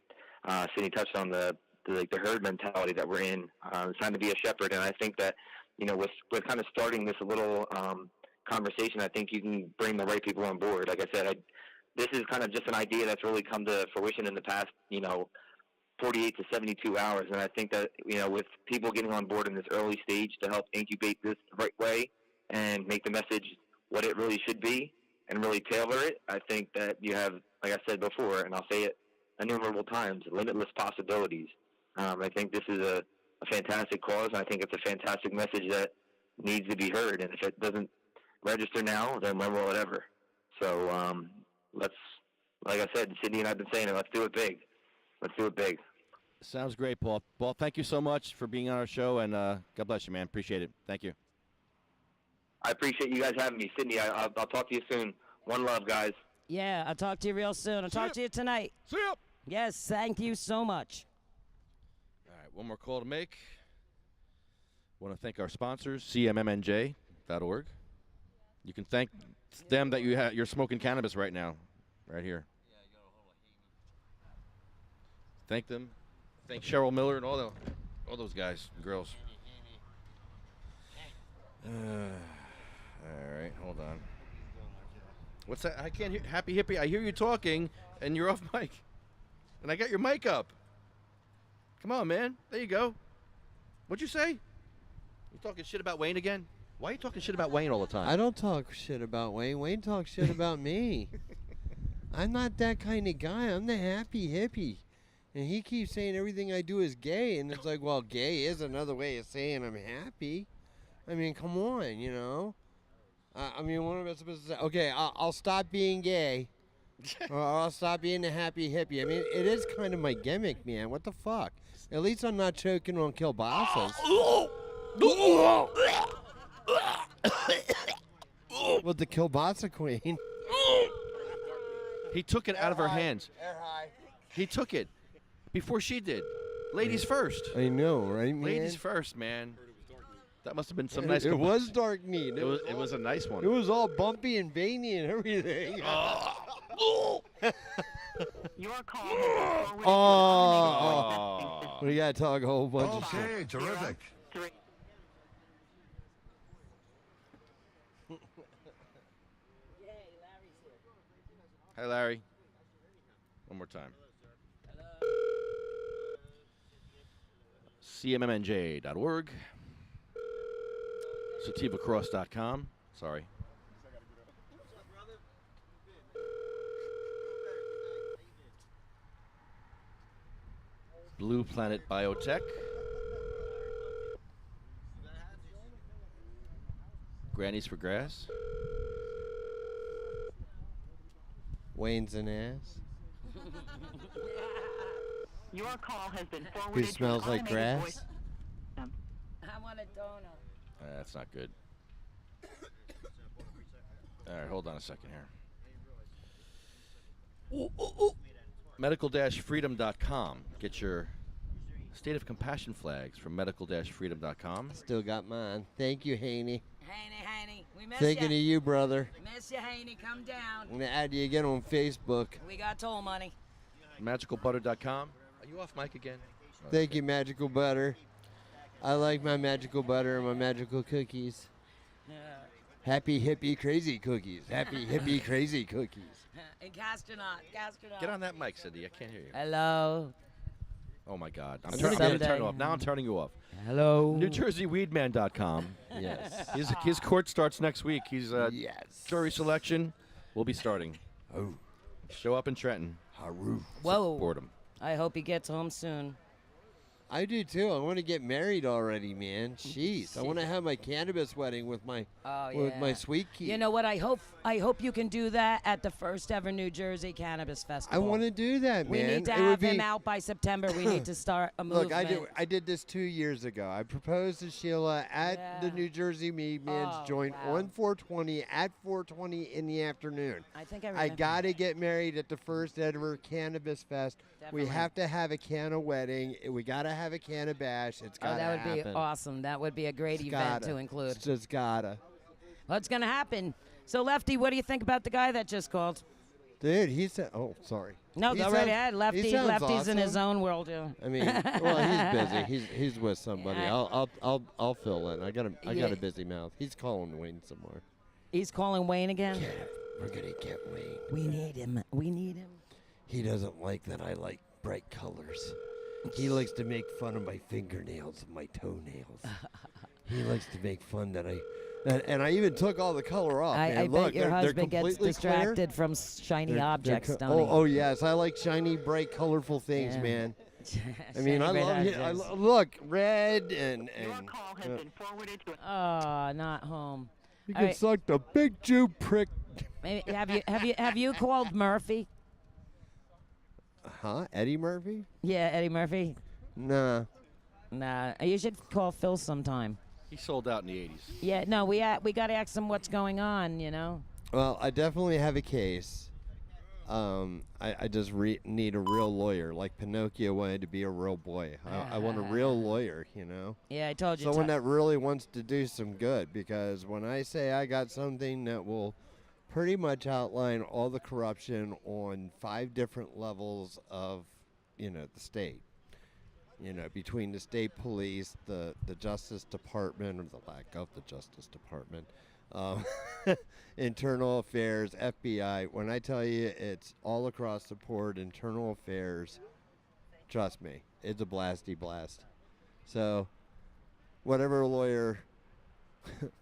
Sydney touched on the herd mentality that we're in. It's time to be a shepherd, and I think that with kind of starting this little conversation, I think you can bring the right people on board. Like I said, this is kind of just an idea that's really come to fruition in the past 48 to 72 hours, and I think that with people getting on board in this early stage to help incubate this the right way and make the message what it really should be and really tailor it, I think that you have, like I said before, and I'll say it innumerable times, limitless possibilities. I think this is a fantastic cause, and I think it's a fantastic message that needs to be heard. And if it doesn't register now, then when will it ever? So let's, like I said, Sydney and I have been saying it, let's do it big. Let's do it big. Sounds great, Paul. Paul, thank you so much for being on our show, and God bless you, man. Appreciate it. Thank you. I appreciate you guys having me. Sydney, I'll talk to you soon. One love, guys. Yeah, I'll talk to you real soon. I'll talk to you tonight. See ya. Yes, thank you so much. All right, one more call to make. Want to thank our sponsors, cmmnj.org. You can thank them that you're smoking cannabis right now, right here. Thank them. Thank Cheryl Miller and all those guys and girls. All right, hold on. What's that? I can't hear. Happy Hippie, I hear you talking, and you're off mic. And I got your mic up. Come on, man. There you go. What'd you say? You talking shit about Wayne again? Why are you talking shit about Wayne all the time? I don't talk shit about Wayne. Wayne talks shit about me. I'm not that kind of guy. I'm the happy hippie. And he keeps saying everything I do is gay. And it's like, well, gay is another way of saying I'm happy. I mean, come on, I mean, what am I supposed to say? Okay, I'll stop being gay. Or I'll stop being a happy hippie. I mean, it is kind of my gimmick, man. What the fuck? At least I'm not choking on kielbasa's. With the kielbasa queen. He took it out of her hands. He took it before she did. Ladies first. I know, right, man? Ladies first, man. That must have been some nice. It was dark meat. It was a nice one. It was all bumpy and veiny and everything. Your call. Oh. We got to talk a whole bunch of shit. Okay, terrific. Hi, Larry. One more time. cmmnj.org. sativacross.com. Sorry. Blue Planet Biotech. Grannies for Grass. Wayne's an ass. Your call has been forwarded. Who smells like grass? I want a donut. That's not good. All right, hold on a second here. Medical-freedom.com. Get your State of Compassion flags from medical-freedom.com. Still got mine. Thank you, Haney. Haney, we miss Thinking of you, brother. Miss you, Haney. Come down. I'm going to add you again on Facebook. We got toll money. Magicalbutter.com. Are you off mic again? Thank you, Magical Butter. I like my magical butter and my magical cookies. Happy hippie crazy cookies. Happy hippie crazy cookies. And Gastronaut. Get on that mic, Cindy. I can't hear you. Hello. Oh my God! I'm Someday. turning off. Now I'm turning you off. Hello. NewJerseyWeedman.com. Yes. His court starts next week. He's Yes. jury selection will be starting. Oh. Show up in Trenton. Haru. Whoa. Support him. I hope he gets home soon. I do too. I want to get married already, man. Jeez, I want to have my cannabis wedding with my sweet key. You know what? I hope you can do that at the first ever New Jersey Cannabis I Festival. want to do that, We man. need to It would have him be- out by September. We need to start a movement. Look, I did this 2 years ago. I proposed to Sheila at the New Jersey Meadman's joint on 420 at 420 in the afternoon. I think I I remember. got to get married at the first ever Cannabis Fest. We Definitely. have to have a can of wedding. We got to have a can of bash. It's got to that would be happen. awesome. That would be a great It's event gotta. to include. It's just gotta. Well, it's going to happen. So, Lefty, what do you think about the guy that just called? Dude, he said, oh, sorry. No, He go right sounds- ahead. he Lefty's sounds in his awesome. own world. Yeah. I mean, well, he's busy. He's with somebody. Yeah. I'll fill in. I got Yeah. a busy mouth. He's calling Wayne somewhere. He's calling Wayne again? We're gonna get Wayne. We need him. We need him. He doesn't like that I like bright colors. He likes to make fun of my fingernails and my toenails. He likes to make fun that and I even took all the color off. I man. bet Look, your they're husband gets completely distracted clear. from shiny They're objects, don't he? oh yes, I like shiny, bright, colorful things, Yeah. man. I Shiny, mean, I bright love it. objects. Look, red and. Oh, not home. You All can right. suck the big Jew prick. Maybe, have you called Murphy? Huh? Eddie Murphy? Yeah, Eddie Murphy. Nah. Nah, you should call Phil sometime. He sold out in the 80s. Yeah, no, we got to ask him what's going on. You know. Well, I definitely have a case. I just need a real lawyer, like Pinocchio wanted to be a real boy. I want a real lawyer, you know? Yeah, I told you. Someone that really wants to do some good, because when I say I got something that will pretty much outline all the corruption on 5 different levels of, the state. Between the state police, the Justice Department, or the lack of the Justice Department, internal affairs, FBI. When I tell you it's all across the board, internal affairs, trust me, it's a blasty blast. So, whatever lawyer,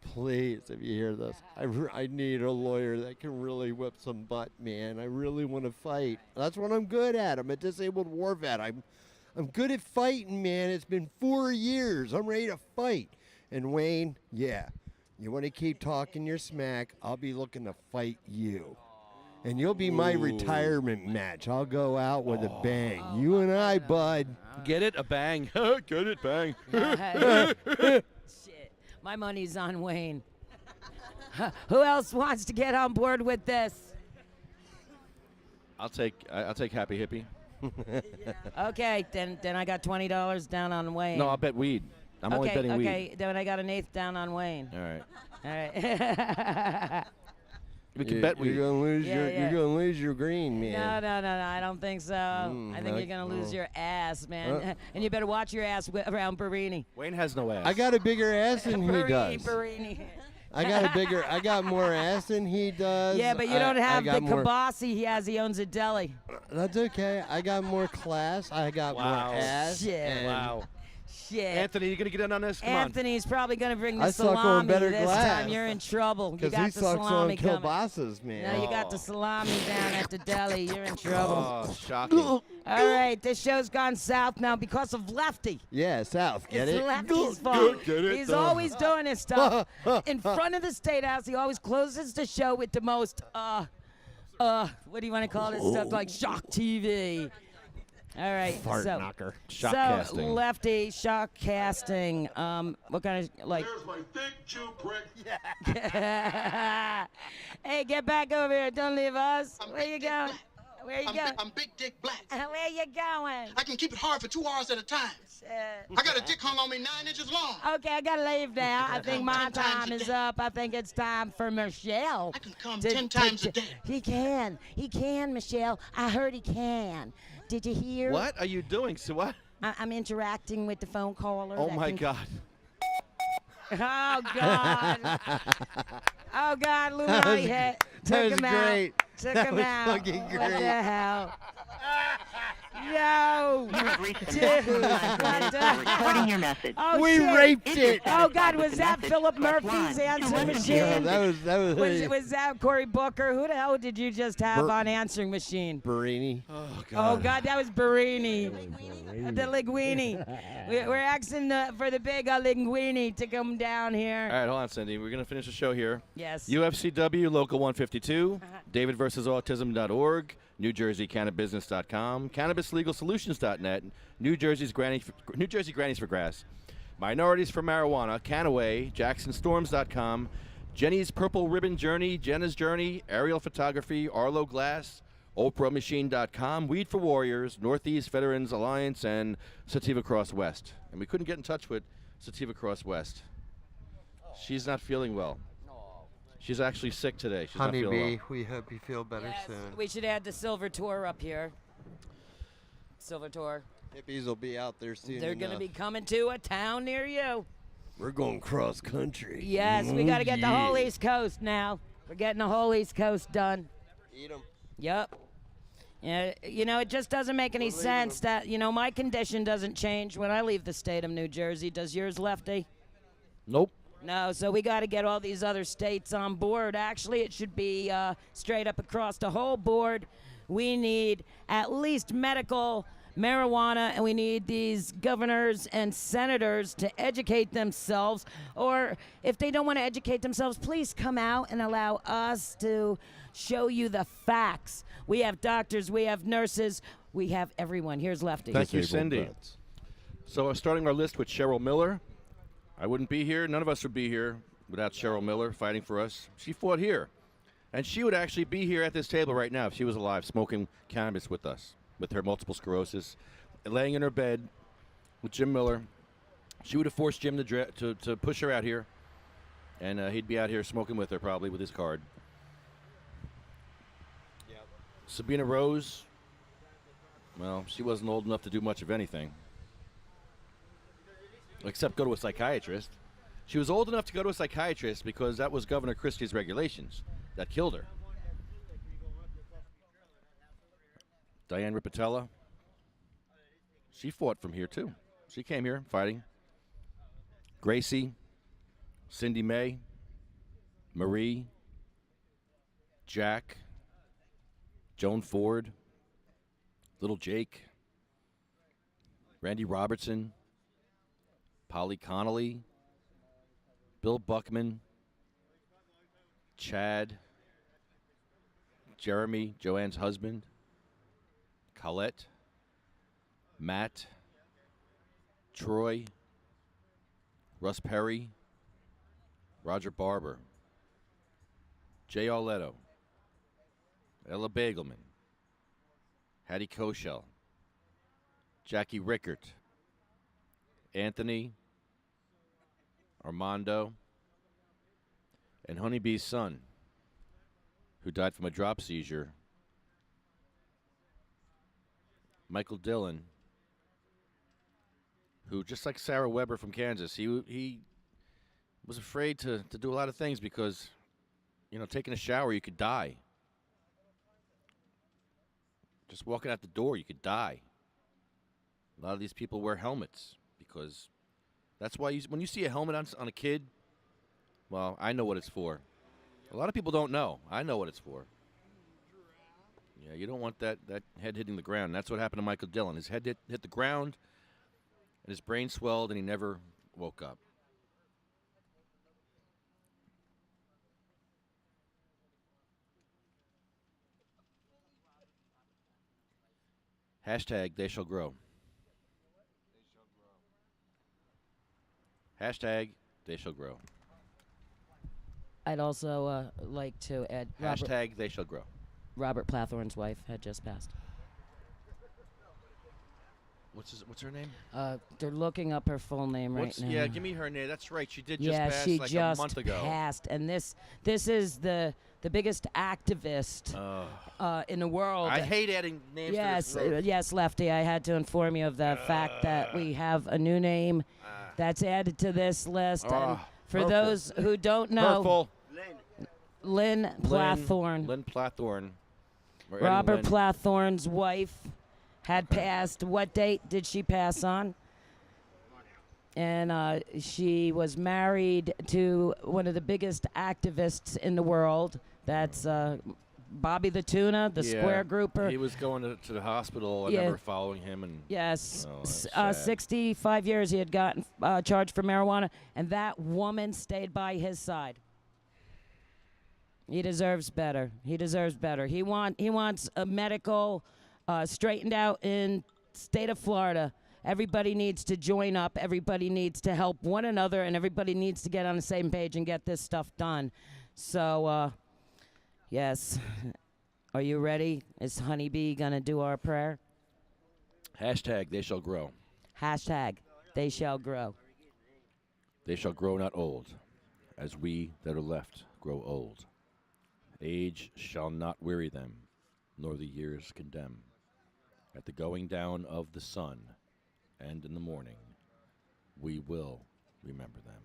please, if you hear this, I need a lawyer that can really whip some butt, man. I really want to fight. That's what I'm good at. I'm a disabled war vet. I'm good at fighting, man. It's been 4 years. I'm ready to fight. And Wayne, yeah. You want to keep talking your smack, I'll be looking to fight you. And you'll be my retirement match. I'll go out with a bang. You and I, bud. Get it? A bang. Get it? Bang. Shit. My money's on Wayne. Who else wants to get on board with this? I'll take Happy Hippy. Okay, then I got $20 down on Wayne. No, I'll bet weed. I'm only betting weed. Okay, then I got an eighth down on Wayne. All right. All right. We can bet weed. You're gonna lose Yeah, yeah. You're gonna lose your green, man. No, I don't think so. I think you're going to lose your ass, man. And you better watch your ass around Burrini. Wayne has no ass. I got a bigger ass than he does. Burrini. I got more ass than he does. Yeah, but you don't I have the got more- kibasi he has. He owns a deli. That's okay. I got more class. I got more ass. Shit. and- Wow. Shit. Anthony, you gonna get in on this? Come Anthony's probably going to bring the I suck on salami better this glass. time. You're in trouble. You Because got he the sucks salami on coming. kielbasa's, man. No, you got the salami down at the deli. You're in trouble. Oh, shocking. All right, this show's gone south now because of Lefty. Yeah, South. Get It's it? Lefty's fault. Get it? He's always doing this stuff. In front of the Statehouse, he always closes the show with the most, what do you want to call this stuff? Like shock TV. All right. Fart knocker. Shock so casting. Lefty, shock casting. What kind of, like. There's my thick Jew prick. Hey, get back over here. Don't leave us. Where you going? Where you going? I'm Big Dick Black. Where you going? I can keep it hard for 2 hours at a time. I got a dick hung on me 9 inches long. Okay, I gotta leave now. I think my time is up. I think it's time for Michelle. I can come 10 times a day. He can, Michelle. I heard he can. Did you hear? What are you doing? So what? I'm interacting with the phone caller. Oh that my can- God. Oh God. Oh God, Illuminati hit. that Took was him out. great. Took That him was out. fucking What great. the hell? No. You have reached the Dude, maximum time permitted for recording your message. Oh, We shit. raped If you're it. Oh, God, satisfied was with the that message, Philip press Murphy's 1. To answer listen to machine? your Yeah, message, that was Was that Cory Booker? Who the hell did you just have Bur- on answering machine? Burrini. Oh Oh, God, that was Burrini. The linguini. We're asking for the big linguini to come down here. All right, hold on, Cindy. We're going to finish the show here. Yes. UFCW, Local 152, DavidVersusAutism.org, NewJerseyCannabisBusiness.com, CannabisLegalSolutions.net, New Jersey Grannies for Grass, Minorities for Marijuana, Canaway, JacksonStorms.com, Jenny's Purple Ribbon Journey, Jenna's Journey, Aerial Photography, Arlo Glass, OprahMachine.com, Weed for Warriors, Northeast Veterans Alliance, and Sativa Cross West. And we couldn't get in touch with Sativa Cross West. She's not feeling well. She's actually sick today. She's not feeling Honeybee, well. we hope you feel better soon. We should add the Silver Tour up here. Silver Tour. Hippies will be out there soon. They're going to be coming to a town near you. We're going cross country. Yes, we got to get the whole East Coast now. We're getting the whole East Coast done. Eat 'em. Yep. Yeah, you know, it just doesn't make any sense that, you know, my condition doesn't change when I leave the state of New Jersey. Does yours, Lefty? Nope. No, so we got to get all these other states on board. Actually, it should be straight up across the whole board. We need at least medical marijuana, and we need these governors and senators to educate themselves. Or if they don't want to educate themselves, please come out and allow us to show you the facts. We have doctors, we have nurses, we have everyone. Here's Lefty. Thank you, Cindy. So starting our list with Cheryl Miller. I wouldn't be here. None of us would be here without Cheryl Miller fighting for us. She fought here. And she would actually be here at this table right now if she was alive, smoking cannabis with us, with her multiple sclerosis, laying in her bed with Jim Miller. She would have forced Jim to push her out here, and he'd be out here smoking with her probably with his card. Yep. Sabina Rose, well, she wasn't old enough to do much of anything, except go to a psychiatrist. She was old enough to go to a psychiatrist because that was Governor Christie's regulations that killed her. Diane Ripatella, she fought from here too. She came here fighting. Gracie, Cindy May, Marie, Jack, Joan Ford, Little Jake, Randy Robertson, Polly Connolly, Bill Buckman, Chad, Jeremy, Joanne's husband, Colette, Matt, Troy, Russ Perry, Roger Barber, Jay Arletto, Ella Bagelman, Hattie Koschel, Jackie Rickert, Anthony, Armando, and Honeybee's son, who died from a drop seizure, Michael Dillon, who, just like Sarah Weber from Kansas, he was afraid to do a lot of things because, you know, taking a shower, you could die. Just walking out the door, you could die. A lot of these people wear helmets because that's why when you see a helmet on a kid, well, I know what it's for. A lot of people don't know. I know what it's for. Yeah, you don't want that head hitting the ground. That's what happened to Michael Dillon. His head hit the ground, and his brain swelled, and he never woke up. Hashtag they shall grow. Hashtag they shall grow. I'd also like to add Hashtag they shall grow. Robert Plathorn's wife had just passed. What's her name? They're looking up her full name right now. Yeah, give me her name. That's right. She did just yeah, pass she like just a month ago. passed, and this is the biggest activist in the world. I hate adding names yes, to this road. yes, Lefty. I had to inform you of the fact that we have a new name that's added to this list. And for those who don't know, Lynn Plathorn. Lynn Plathorn. Robert Plathorn's wife had passed. What date did she pass on? And she was married to one of the biggest activists in the world. That's Bobby the Tuna, the square grouper. He was going to the hospital. I Yeah. remember following him. And Yes, oh, that's sad. 65 years he had gotten charged for marijuana, and that woman stayed by his side. He deserves better. He deserves better. He wants a medical straightened out in state of Florida. Everybody needs to join up. Everybody needs to help one another, and everybody needs to get on the same page and get this stuff done. So, yes. Are you ready? Is Honeybee going to do our prayer? Hashtag they shall grow. Hashtag they shall grow. They shall grow not old, as we that are left grow old. Age shall not weary them, nor the years condemn. At the going down of the sun, and in the morning, we will remember them.